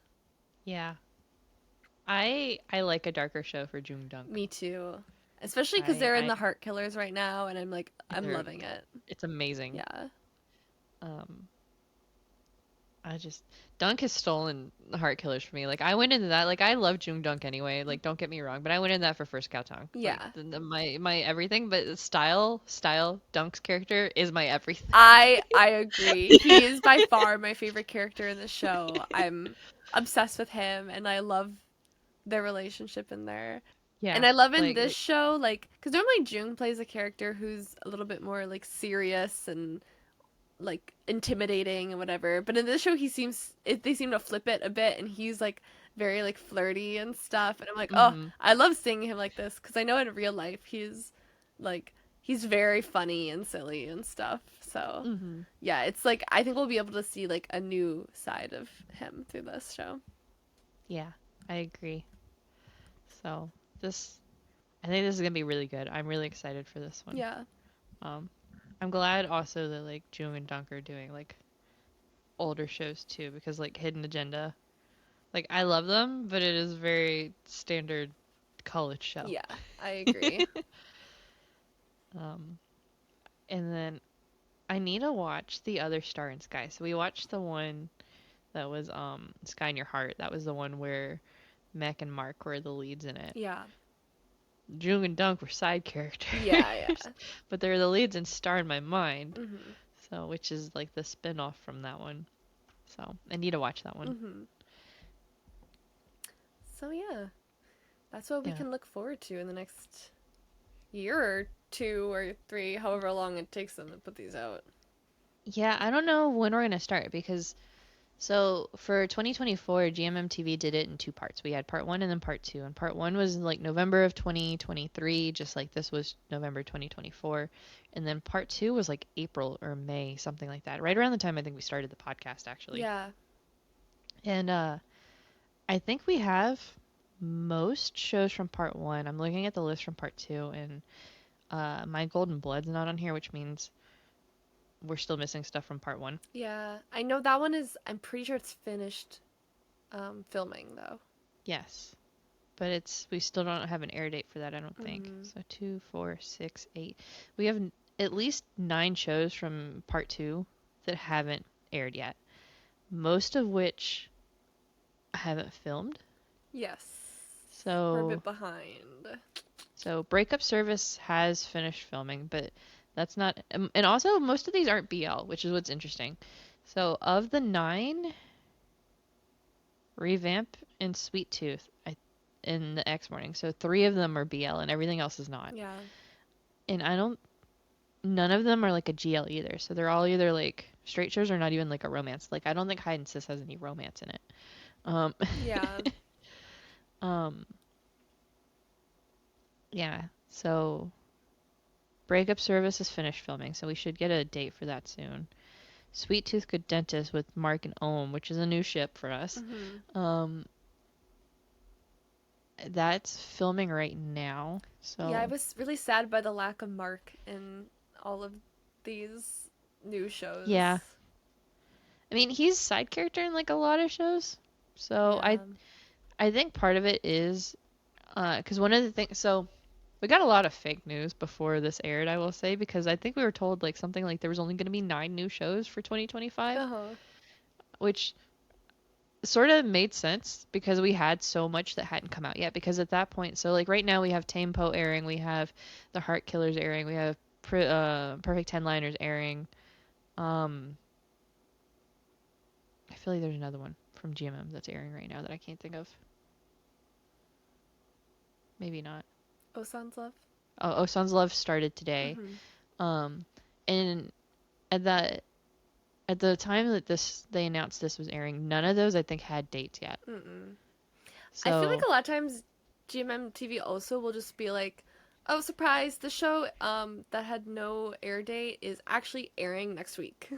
Yeah. I like a darker show for Jung Dunk. Me too. Especially because they're in I the Heart Killers right now, and I'm like, I'm they're loving it. it's amazing. Yeah. Um I just Dunk has stolen the Heart Killers for me. Like I went into that like I love Jung Dunk anyway. Like don't get me wrong, but I went in that for first Cow Tongue. Like Yeah. my everything, but style Dunk's character is my everything. I agree. He is by far my favorite character in the show. I'm obsessed with him, and I love their relationship in there. And Yeah. I love in this Like show, like, because normally Jung plays a character who's a little bit more, like, serious and, like, intimidating and whatever. But in this show, they seem to flip it a bit, and he's, like, very, like, flirty and stuff. And I'm like, oh, mhm. I love seeing him like this, because I know in real life he's like he's very funny and silly and stuff. So Mm-hmm. yeah, it's like I think we'll be able to see like a new side of him through this show. Yeah, I agree. So this, I think this is gonna be really good. I'm really excited for this one. Yeah. Um, I'm glad also that like Jung and Dunk are doing like older shows too, because like Hidden Agenda, like I love them, but it is very standard college show. Yeah, I agree. Um, and then I need to watch the other Star and Sky. So we watched the one that was Sky in Your Heart. That was the one where Mac and Mark were the leads in it. Yeah. Jung and Dunk were side characters, Yeah, yeah. but they're the leads in Star in My Mind. Mhm. So which is like the spin-off from that one. So I need to watch that one. Mhm. So yeah, that's what we Yeah. can look forward to in the next year or 2 or 3, however long it takes them to put these out. Yeah, I don't know when we're gonna start because so for 2024, GMMTV did it in two parts. We had part one and then part two. And part one was like November of 2023, just like this was November 2024. And then part two was like April or May, something like that. Right around the time I think we started the podcast, actually. Yeah. And I think we have most shows from part one. I'm looking at the list from part two, and My Golden Blood's not on here, which means we're still missing stuff from part one. Yeah. I know that one is, I'm pretty sure it's finished filming though. Yes. But it's we still don't have an air date for that, I don't think. Mhm. So 2, 4, 6, 8. We have at least 9 shows from part two that haven't aired yet. Most of which I haven't filmed. Yes. We're a So bit behind. Breakup Service has finished filming, but that's not. And also most of these aren't BL, which is what's interesting. So of the 9, Revamp and Sweet Tooth, in the X Morning. So 3 of them are BL and everything else is not. Yeah. And I don't none of them are like a GL either. So they're all either like straight shows or not even like a romance. Like I don't think Hide and Sis has any romance in it. Um Yeah. um yeah. So Breakup Service is finished filming, so we should get a date for that soon. Sweet Tooth Good Dentist with Mark and Ohm, which is a new ship for us. Mhm. Um that's filming right now. Yeah, I So was really sad by the lack of Mark in all of these new shows. yeah. I mean, he's side character in like a lot of shows. So Yeah. I think part of it is because one of the things so we got a lot of fake news before this aired, I will say, because I think we were told like something like there was only going to be 9 new shows for 2025, Uh-huh. which sort of made sense because we had so much that hadn't come out yet. Because at that point, so like right now we have Tame Poe airing, we have The Heart Killers airing, we have Perfect Ten Liners airing. Um, I feel like there's another one from GMM that's airing right now that I can't think of. Maybe not. Osan's Love. Oh, Sons Love started today. Mhm. Um, and at that at the time that this they announced this was airing, none of those I think had dates yet. Mm-mm. I feel like So a lot of times GMM TV also will just be like, "Oh, surprise! The show that had no air date is actually airing next week."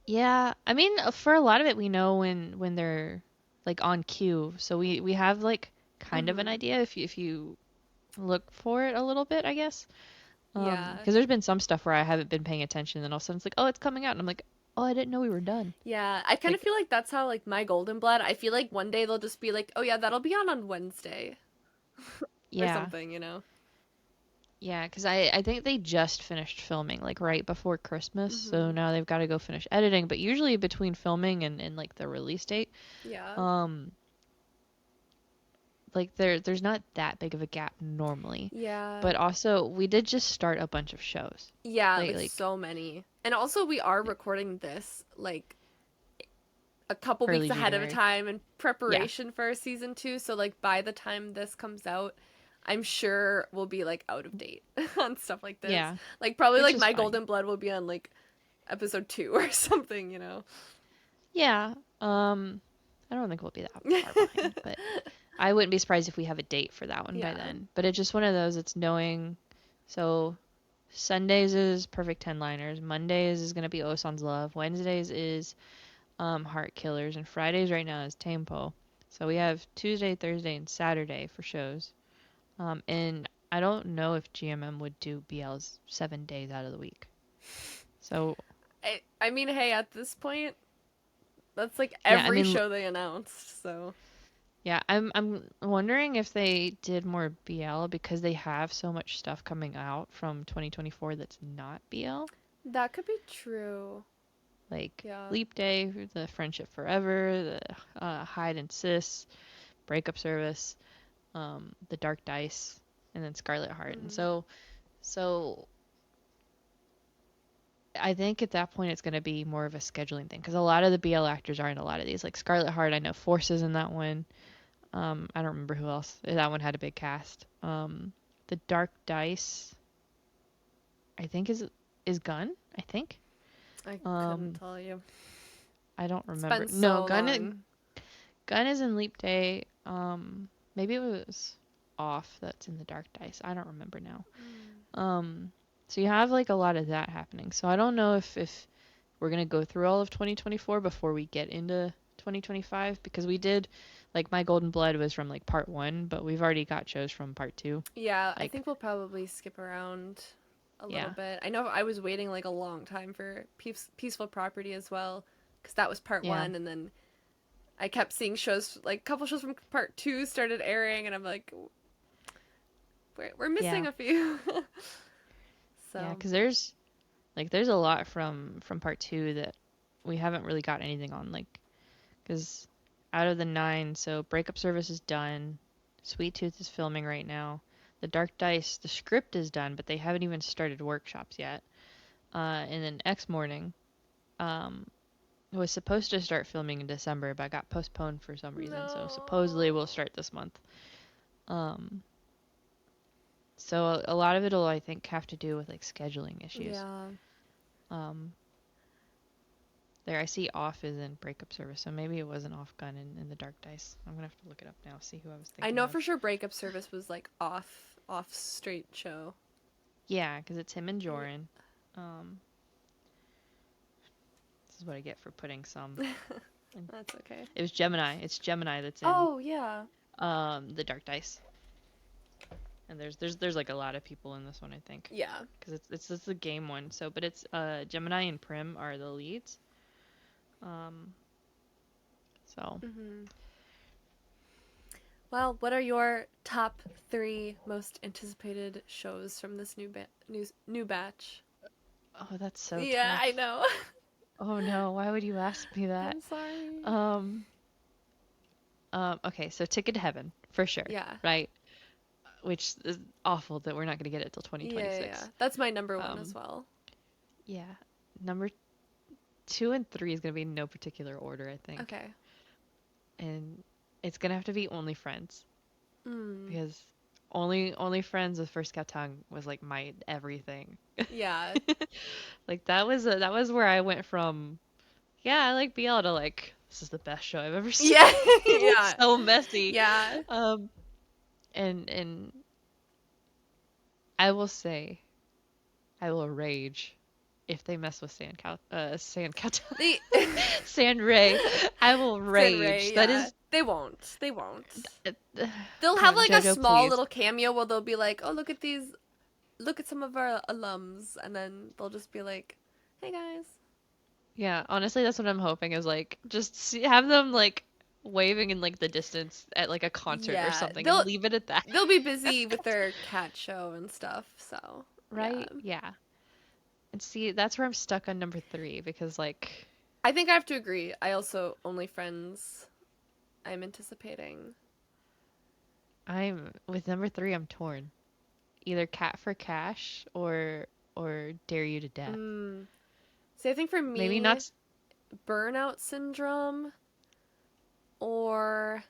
yeah, I mean for a lot of it we know when they're like on cue. So we have like kind of an Mhm. idea if you look for it a little bit, I guess. Yeah. Because there's been some stuff where I haven't been paying attention, and all of a sudden it's like, oh, it's coming out, and I'm like, oh, I didn't know we were done. Yeah, I kind of Like, feel like that's how like My Golden Blood. I feel like one day they'll just be like, "Oh yeah, that'll be on Wednesday." Or yeah, something, you know. yeah, because I think they just finished filming like right before Christmas, so Mhm. now they've got to go finish editing. But usually between filming and like the release date, Yeah. um, like there's not that big of a gap normally. Yeah. But also we did just start a bunch of shows. Yeah, Like like like so many. And also we are recording this like a couple weeks early ahead of January. time in Yeah. preparation for season 2, so like by the time this comes out, I'm sure we'll be like out of date on stuff like this. Yeah, Like probably which like is My fine. Golden Blood will be on like episode 2 or something, you know. Yeah. I don't think we'll be that far behind, but I wouldn't be surprised if we have a date for that one by Yeah. then. But it's just one of those, it's knowing So Sundays is Perfect Ten Liners. Mondays is gonna be Osan's Love. Wednesdays is Heart Killers, and Fridays right now is Tempo. So we have Tuesday, Thursday, and Saturday for shows. And I don't know if GMM would do BLs 7 days out of the week. So I mean, hey, at this point, that's like yeah, I every mean, show they announced. So yeah, I'm wondering if they did more BL because they have so much stuff coming out from 2024 that's not BL, that could be true. like Yeah. Leap Day, the Friendship Forever, the Hide and Sis, Breakup Service, the Dark Dice, and then Scarlet Heart. And Mm. so I think at that point it's going to be more of a scheduling thing because a lot of the BL actors are in a lot of these. Like Scarlet Heart, I know Forces in that one. I don't remember who else. That one had a big cast. The Dark Dice, I think is Gun. I think. I couldn't Um, tell you. I don't It's remember. been No, so long. Gun is in Leap Day. Maybe it was Off that's in the Dark Dice. I don't remember now. Mm. Um, so you have like a lot of that happening. So I don't know if we're gonna go through all of 2024 before we get into 2025 because we did like My Golden Blood was from like part 1, but we've already got shows from part 2. Yeah, I Like think we'll probably skip around a little yeah, bit. I know I was waiting like a long time for Peaceful Property as well, because that was part yeah, one, and then I kept seeing shows like a couple shows from part two started airing, and I'm like, we're missing yeah, a few. yeah. So Because there's a lot from part 2 that we haven't really got anything on. Like because out of the 9, so Breakup Service is done. Sweet Tooth is filming right now. The Dark Dice, the script is done, but they haven't even started workshops yet. And then X Morning, um, was supposed to start filming in December, but got postponed for some reason. So supposedly no. we'll start this month. Um, so a lot of it'll, I think, have to do with like scheduling issues. Yeah. Um, there, I see Off is in Breakup Service, so maybe it wasn't Off Gun in the Dark Dice. I'm gonna have to look it up now, see who I was I thinking know of. for sure Breakup Service was like off straight show. Yeah, because it's him and Yeah. Joran. Um, this is what I get for putting some. And That's okay. it was Gemini. It's Gemini that's in Oh yeah. the Dark Dice. And there's like a lot of people in this one, I think, Yeah. because it's the game one. So, but it's Gemini and Prim are the leads. Um, so Mhm. Well, what are your top three most anticipated shows from this new batch? oh, that's so Yeah, I tough. know. Oh no, why would you ask me that? I'm sorry. Um, okay, so Ticket to Heaven for sure, Yeah. right? Which is awful that we're not gonna get it till Yeah. 2026. That's my number one as Um, well. yeah, number 2 and 3 is gonna be in no particular order, I think, Okay. and it's gonna have to be Only Friends Mm. because only Friends with First Katang was like my everything. Yeah. Like that was where I went from yeah, I like BL to like this is the best show I've ever seen. Yeah. It's Yeah. so messy. Yeah. Um and I will say I will rage if they mess with The Sand Ray. I will Sin rage. Ray, That yeah. is They won't. They won't. uh, They'll come have on, like a JoJo, small please. little cameo where they'll be like, "Oh, look at some of our alums," and then they'll just be like, "Hey guys." Yeah, honestly, that's what I'm hoping is like have them like waving in like the distance at like a concert or Yeah, something and leave it at that. they'll be busy with their cat show and stuff. So yeah, Right? Yeah. And see, that's where I'm stuck on number 3 because like I think I have to agree. I also Only Friends. I'm anticipating. I'm with number 3 I'm torn. Either Cat for Cash or Dare You to Death. Mm. See, I think for Maybe not me, Burnout Syndrome or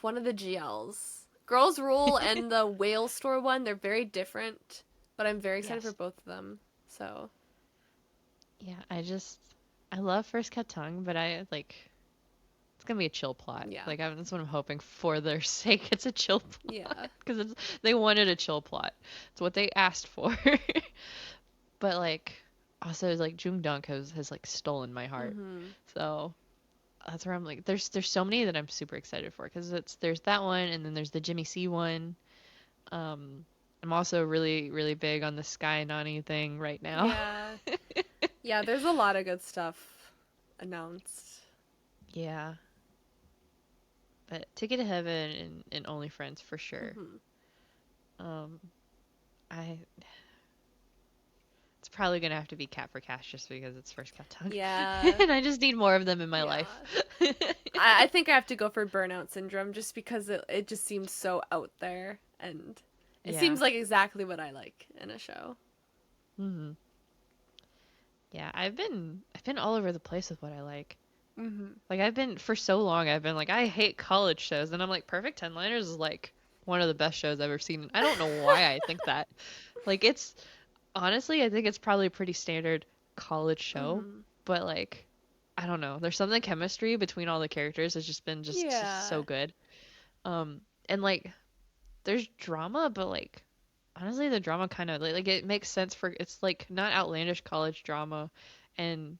one of the GLs. Girls Rule and the Whale Store one, they're very different, but I'm very excited for yes. both of them. So, Yeah, I love First Cut Tongue, but I like it's gonna be a chill plot. Yeah. Like that's what I'm hoping for their sake. It's a chill plot Yeah. because they wanted a chill plot. It's what they asked for. But like also like Jung Dunk has like stolen my heart. Mhm. So that's where I'm like there's so many that I'm super excited for because there's that one and then there's the Jimmy C one. Um, I'm also really big on the Sky Nani thing right now. Yeah. Yeah, there's a lot of good stuff announced. Yeah, but Ticket to Heaven and Only Friends for sure. Mhm. Um, I it's probably gonna have to be Cat for Cash just because it's first cut tongue, Yeah. and I just need more of them in my Yeah. life. I think I have to go for Burnout Syndrome just because it just seems so out there and it Yeah. seems like exactly what I like in a show. Hmm. Yeah, I've been all over the place with what I like. Mhm. Like I've been for so long I've been like I hate college shows and I'm like Perfect Ten Liners is like one of the best shows I've ever seen. I don't know why I think that. Like it's honestly I think it's probably a pretty standard college show, Mhm. but like I don't know. There's something chemistry between all the characters has just been just so Yeah. good. And like there's drama, but like honestly the drama kind of like it makes sense for it's like not outlandish college drama and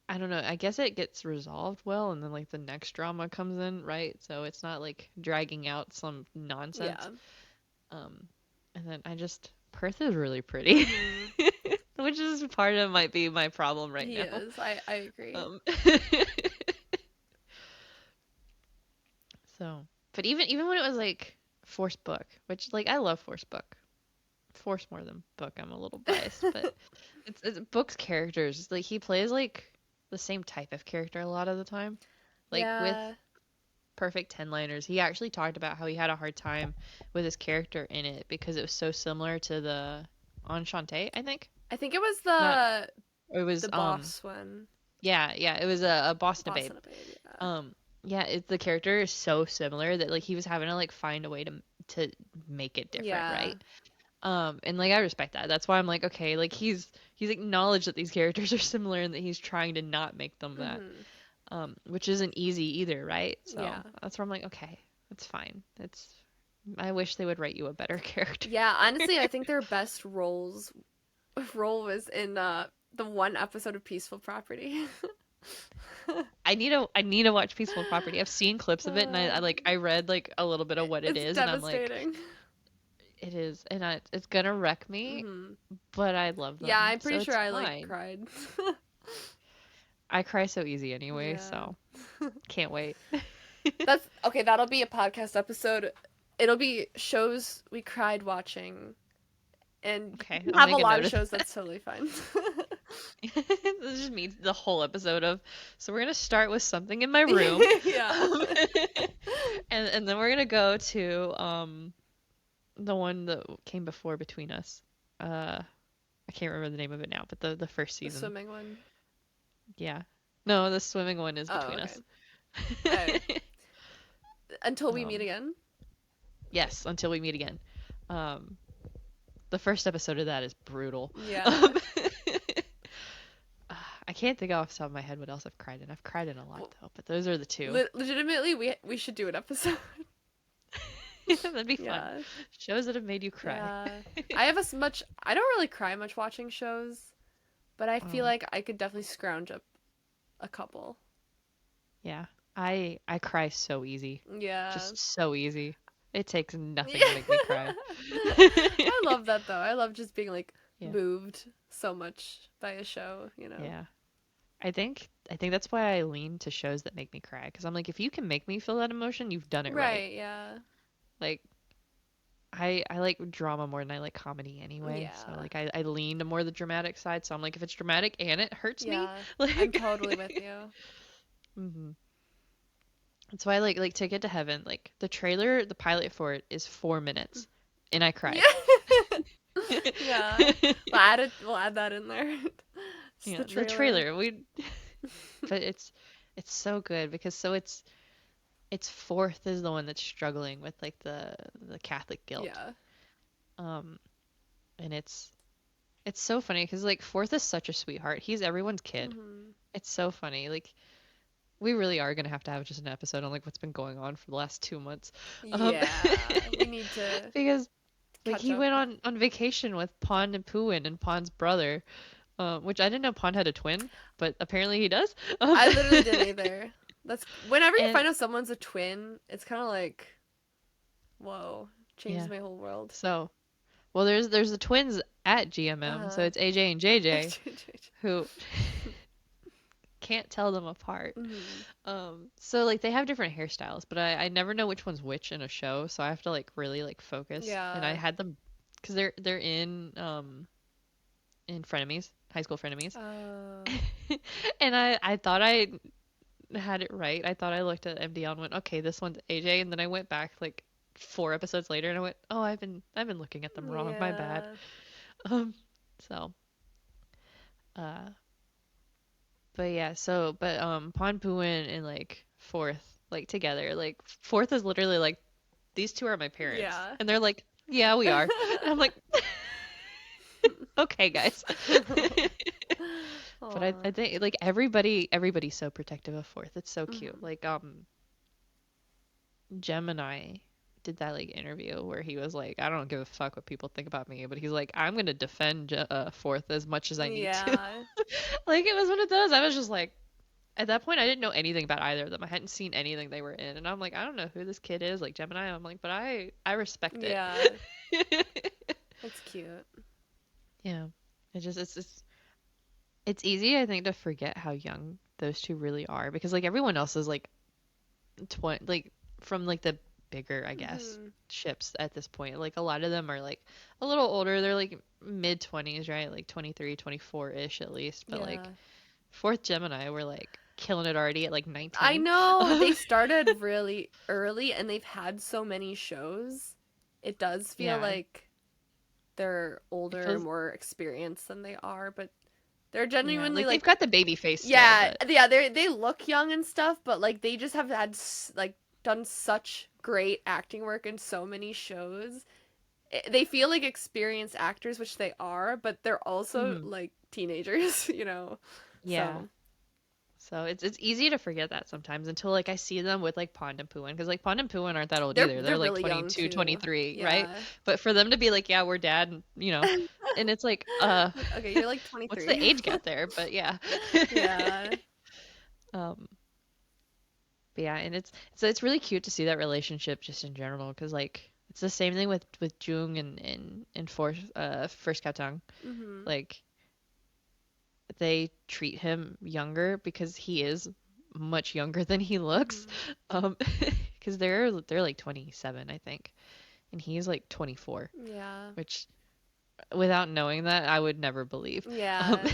I don't know. I guess it gets resolved well, and then like the next drama comes in, right? So it's not like dragging out some nonsense. Yeah. Um, and then I just Perth is really pretty, Mhm. which is part of might be my problem right He now. is. I agree. Um, so, but even when it was like forced book, which like I love forced book, force more than book. I'm a little biased, but it's book's characters. Like he plays like the same type of character a lot of the time. Like with Yeah. Perfect 10 liners. He actually talked about how he had a hard time with his character in it because it was so similar to the Enchante, I think. I think it was Not it was the boss one. yeah, it was a Boston Boss Babe. and a baby. Yeah. Um yeah, the character is so similar that like he was having to like find a way to make it different, Yeah. right? And like I respect that. That's why I'm like okay, like he's acknowledged that these characters are similar and that he's trying to not make them that. Mhm. Which isn't easy either, right? Yeah. So that's where I'm like, okay, that's fine. It's I wish they would write you a better character. Yeah, honestly, I think their best role was in the one episode of Peaceful Property. I need to watch Peaceful Property. I've seen clips of it and Uh, I read like a little bit of what it it's is and I'm like, devastating. it is and it's gonna wreck me, Hmm. but I love Yeah, them, I'm so pretty sure it's I like fine. cried. I cry so easy anyway, Yeah. so can't wait. That's okay, that'll be a podcast episode. It'll be shows we cried watching, and Okay, you I'll have a make a lot note of of shows that's totally fine. this just means the whole episode of so we're gonna start with something in my room. Yeah. And then we're gonna go to the one that came before Between Us. I can't remember the name of it now, but the first The season. swimming one. Yeah. No, the swimming one is Oh, Between okay. Us. Uh, until we meet um, again. yes, until we meet again. Um, the first episode of that is brutal. Yeah. I can't think off the top of my head what else I've cried in. I've cried in a lot Well, though, but those are the two. legitimately, we should do an episode. That'd be fun. Yeah. Shows that have made you cry. Yeah. I have as much. I don't really cry much watching shows, but I feel Oh, like I could definitely scrounge up a couple. yeah. I cry so easy. Yeah. Just so easy. It takes nothing Yeah. to make me cry. I love that though. I love just being like Yeah. moved so much by a show, you know. Yeah. I think that's why I lean to shows that make me cry because I'm like if you can make me feel that emotion, you've done it right. Right, yeah. Like I like drama more than I like comedy anyway. So Yeah. like I lean to more the dramatic side. So I'm like if it's dramatic and it hurts me, Yeah. I'm like totally with you. hmm That's why I like Ticket to Heaven. Like the trailer, the pilot for it is 4 minutes, and I cried. Yeah. Yeah. We'll add that in there. Just Yeah, the the trailer. trailer. But it's so good because so it's fourth is the one that's struggling with like the Catholic guilt. Yeah. Um, and it's so funny because like fourth is such a sweetheart. He's everyone's kid. Hmm. It's so funny. Like we really are gonna have just an episode on like what's been going on for the last 2 months. Um, Yeah, we need to because like catch he up. went on vacation with Pond and Pooin and Pond's brother, which I didn't know Pond had a twin, but apparently he does. I literally didn't either. That's whenever you And find out someone's a twin, it's kind of like, whoa, changes yeah, my whole world. so well, there's the twins at GMM, so Uh, it's AJ and JJ mhm. who can't tell them apart. So like they have different hairstyles, but I never know which one's which in a show, so I have to like really like focus. And I Yeah. had them because they're in frenemies, high school frenemies. Uh, And I thought I had it right. I thought I looked at MDL and went, okay, this one's AJ, and then I went back like 4 episodes later and I went, oh, I've been looking at them wrong. My bad. yeah. Um, so uh, but yeah, so but Ponpuin and like Fourth like together, like Fourth is literally like these two are my parents, Yeah. and they're like, yeah, we are, and I'm like, okay, guys. But I Aw. think like everybody's so protective of Fourth. It's so cute. Mhm. Like Gemini did that like interview where he was like, I don't give a fuck what people think about me, but he's like, I'm gonna defend Fourth as much as I need to. Yeah. Like it was one of those. I was just like, at that point, I didn't know anything about either of them. I hadn't seen anything they were in, and I'm like, I don't know who this kid is, like Gemini. I'm like, but I respect it. Yeah. That's cute. Yeah, it's easy, I think, to forget how young those two really are because like everyone else is like 20, like from like the bigger, I guess, Mhm. ships at this point. Like a lot of them are like a little older. They're like mid 20s, right? Like 23, 24-ish at least. But like Yeah. fourth Gemini, we're like killing it already at like I 19. know they started really early and they've had so many shows. It does feel Yeah, like they're it older, feels more experienced than they are, but they're yeah, genuinely like they've like, got the baby face still, yeah, but yeah, they look young and stuff, but like they just have had like done such great acting work in so many shows. They feel like experienced actors, which they are, but they're also mhm, like teenagers, you know. yeah. So, So it's easy to forget that sometimes until like I see them with like Pond and Pooin because like Pond and Pooin aren't that old either. they're They're like really young 22, too. 23, right? Yeah. But for them to be like, yeah, we're dad, and, and it's like, Like, okay, you're like what's the 23. age gap there? But yeah. Yeah. Um, but yeah, and it's really cute to see that relationship just in general because like it's the same thing with Jung and first Katang. Mhm. Like they treat him younger because he is much younger than he looks. Mhm. Um, because they're like 27, I think, and he's like 24, Yeah. which without knowing that, I would never believe. Um, Yeah.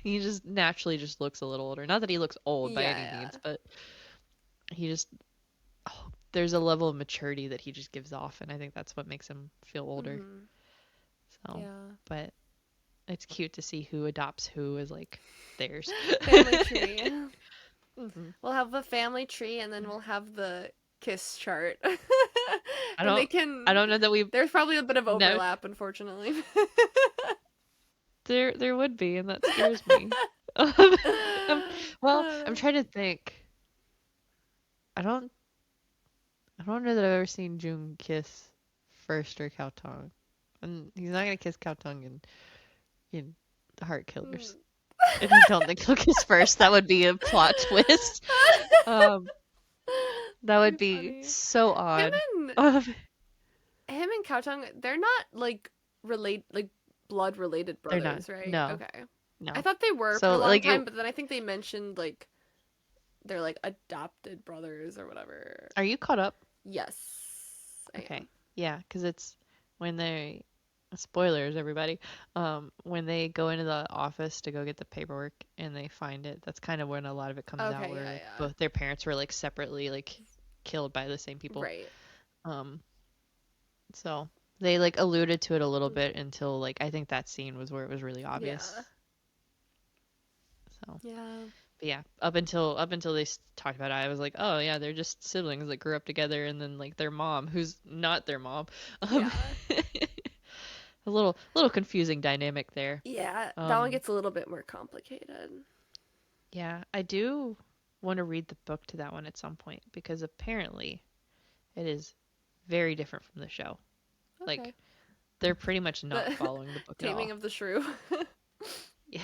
he just naturally just looks a little older. Not that he looks old by any Yeah. means, but he just there's a level of maturity that he just gives off, and I think that's what makes him feel older. Mhm. So, Yeah. but it's cute to see who adopts who as like theirs. Family tree. hmm We'll have the family tree and then we'll have the kiss chart. I And they don't I can don't know that we've there's probably a bit of no overlap unfortunately. there would be, and that scares me. Well, I'm trying to think. I don't I don't know that I've ever seen June kiss first or Cao Tong. And he's not gonna kiss Cao Tong in the Heart Killers. And I don't think he'll kiss first. That would be a plot twist. Um, that would Too be funny. so Him odd. and Um, him and Kaotong, they're not like blood related they're not. brothers, right? No, Okay. I no. thought they were for a So long like time, but then I think they mentioned like they're like adopted brothers or whatever. are you caught up? Yes, I Okay. am. Yeah, because it's when they spoilers, everybody. When they go into the office to go get the paperwork and they find it, that's kind of when a lot of it comes out Okay, where yeah, like yeah. both their parents were like separately like killed by the same people. Right. Um, so they like alluded to it a little Mhm. bit until like I think that scene was where it was really obvious. Yeah. So, Yeah. but yeah, up until they talked about it, I was like, oh yeah, they're just siblings that grew up together, and then like their mom, who's not their mom, um, Yeah. a little confusing dynamic there. Yeah, that one Um, gets a little bit more complicated. yeah, I do. want to read the book to that one at some point because apparently it is very different from the show. Okay. Like they're pretty much not The following the book at Taming all. of the Shrew. Yeah.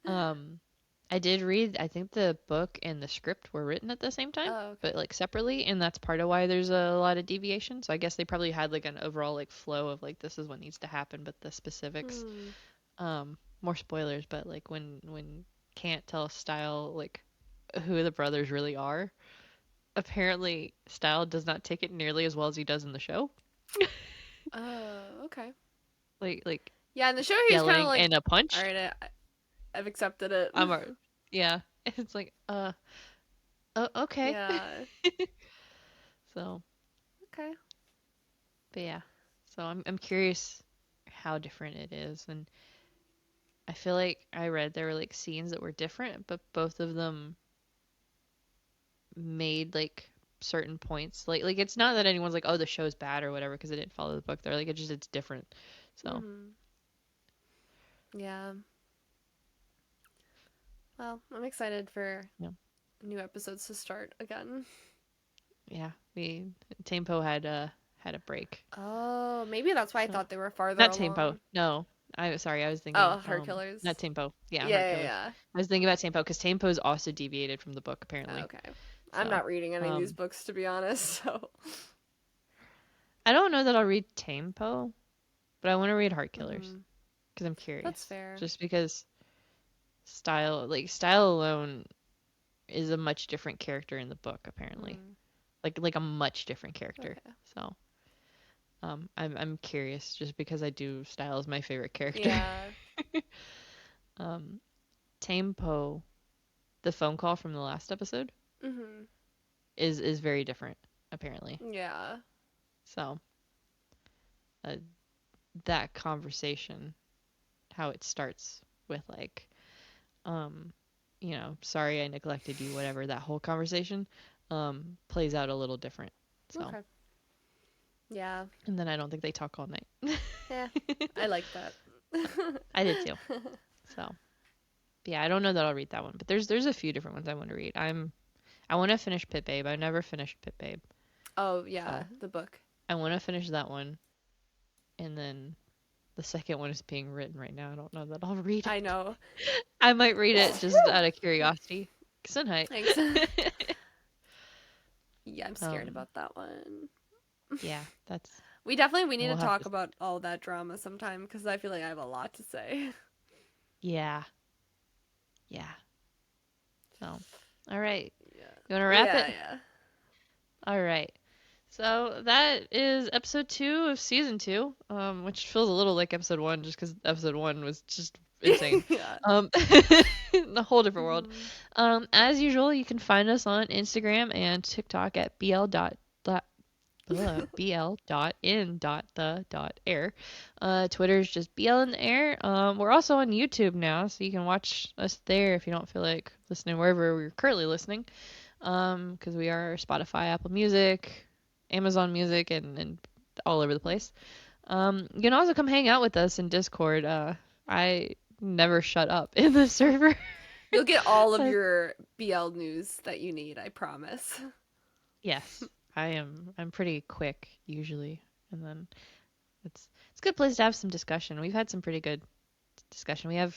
Um, I did read, I think the book and the script were written at the same time, Oh, but okay. like separately, and that's part of why there's a lot of deviation. So I guess they probably had like an overall like flow of like this is what needs to happen, but the specifics, Hmm. more spoilers, but like when can't tell Style like who the brothers really are, apparently Style does not take it nearly as well as he does in the show. Oh, okay. Like Yeah, in the show he was kind of yelling like, and a all punch. right, I've accepted it. I'm a, yeah. It's like okay. Yeah. So, Okay. but yeah. So I'm curious how different it is, and I feel like I read there were like scenes that were different, but both of them made like certain points. Like it's not that anyone's like, oh, the show's bad or whatever because it didn't follow the book. They're like it's different. So Mhm. Yeah. Well, I'm excited for yeah, new episodes to start again. yeah. We Tempo had a break. Oh, maybe that's why I So thought they were farther not Tempo. along. No, I sorry. I was Oh, thinking Heart Killers. not Tempo. Yeah, Heart Yeah, yeah, Killers. yeah. I was thinking about Tempo because Tempo's also deviated from the book Oh, apparently. okay. I'm So not reading any of these um, books to be honest, so. I don't know that I'll read Tempo, but I want to read Heart Killers Mhm. because I'm That's curious. fair. Just because style alone is a much different character in the book apparently. Hmm. Like a much different character. Okay. So I'm curious just because I do Style is my favorite character. Yeah. um, Tempo, the phone call from the last episode Mhm. is very different apparently. Yeah. So uh, that conversation, how it starts with like um, sorry I neglected you, whatever, that whole conversation plays out a little different. So, Okay. Yeah. and then I don't think they talk all night. Yeah. I like that. I did too. So, but yeah, I don't know that I'll read that one, but there's a few different ones I want to read. I want to finish Pit Babe. I never finished Pit Babe. Oh, yeah, So, the book. I want to finish that one, and then the second one is being written right now. I don't know that I'll read I it. know. I might read it just out of curiosity. Gesundheit. Thanks. Yeah, I'm scared um, about that one. yeah, that's We need we'll to have talk to. about all that drama sometime because I feel like I have a lot to say. Yeah, yeah. So, all right. Yeah. You want to wrap Yeah, it? yeah. All right. So that is episode 2 of season 2, which feels a little like episode 1 just because episode 1 was just insane. Yeah. A whole different world. Mhm. As usual, you can find us on Instagram and TikTok at bl dot in dot the dot air. Twitter's just BL in the air. We're also on YouTube now, so you can watch us there if you don't feel like listening wherever we're currently listening. Because we are Spotify, Apple Music, Amazon Music, and all over the place. You can also come hang out with us in Discord. I never shut up in the server. You'll get all of Uh, your BL news that you need, I promise. yes, I'm pretty quick usually, and then it's a good place to have some discussion. We've had some pretty good discussion. We have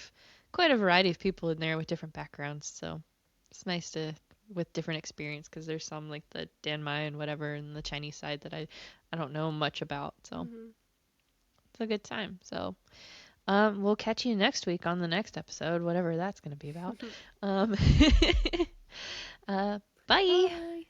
quite a variety of people in there with different backgrounds, so it's nice to with different experience because there's some like the Danmai and whatever and the Chinese side that I don't know much about, so Hmm. it's a good time. So we'll catch you next week on the next episode, whatever that's gonna be about. Um, bye. Bye.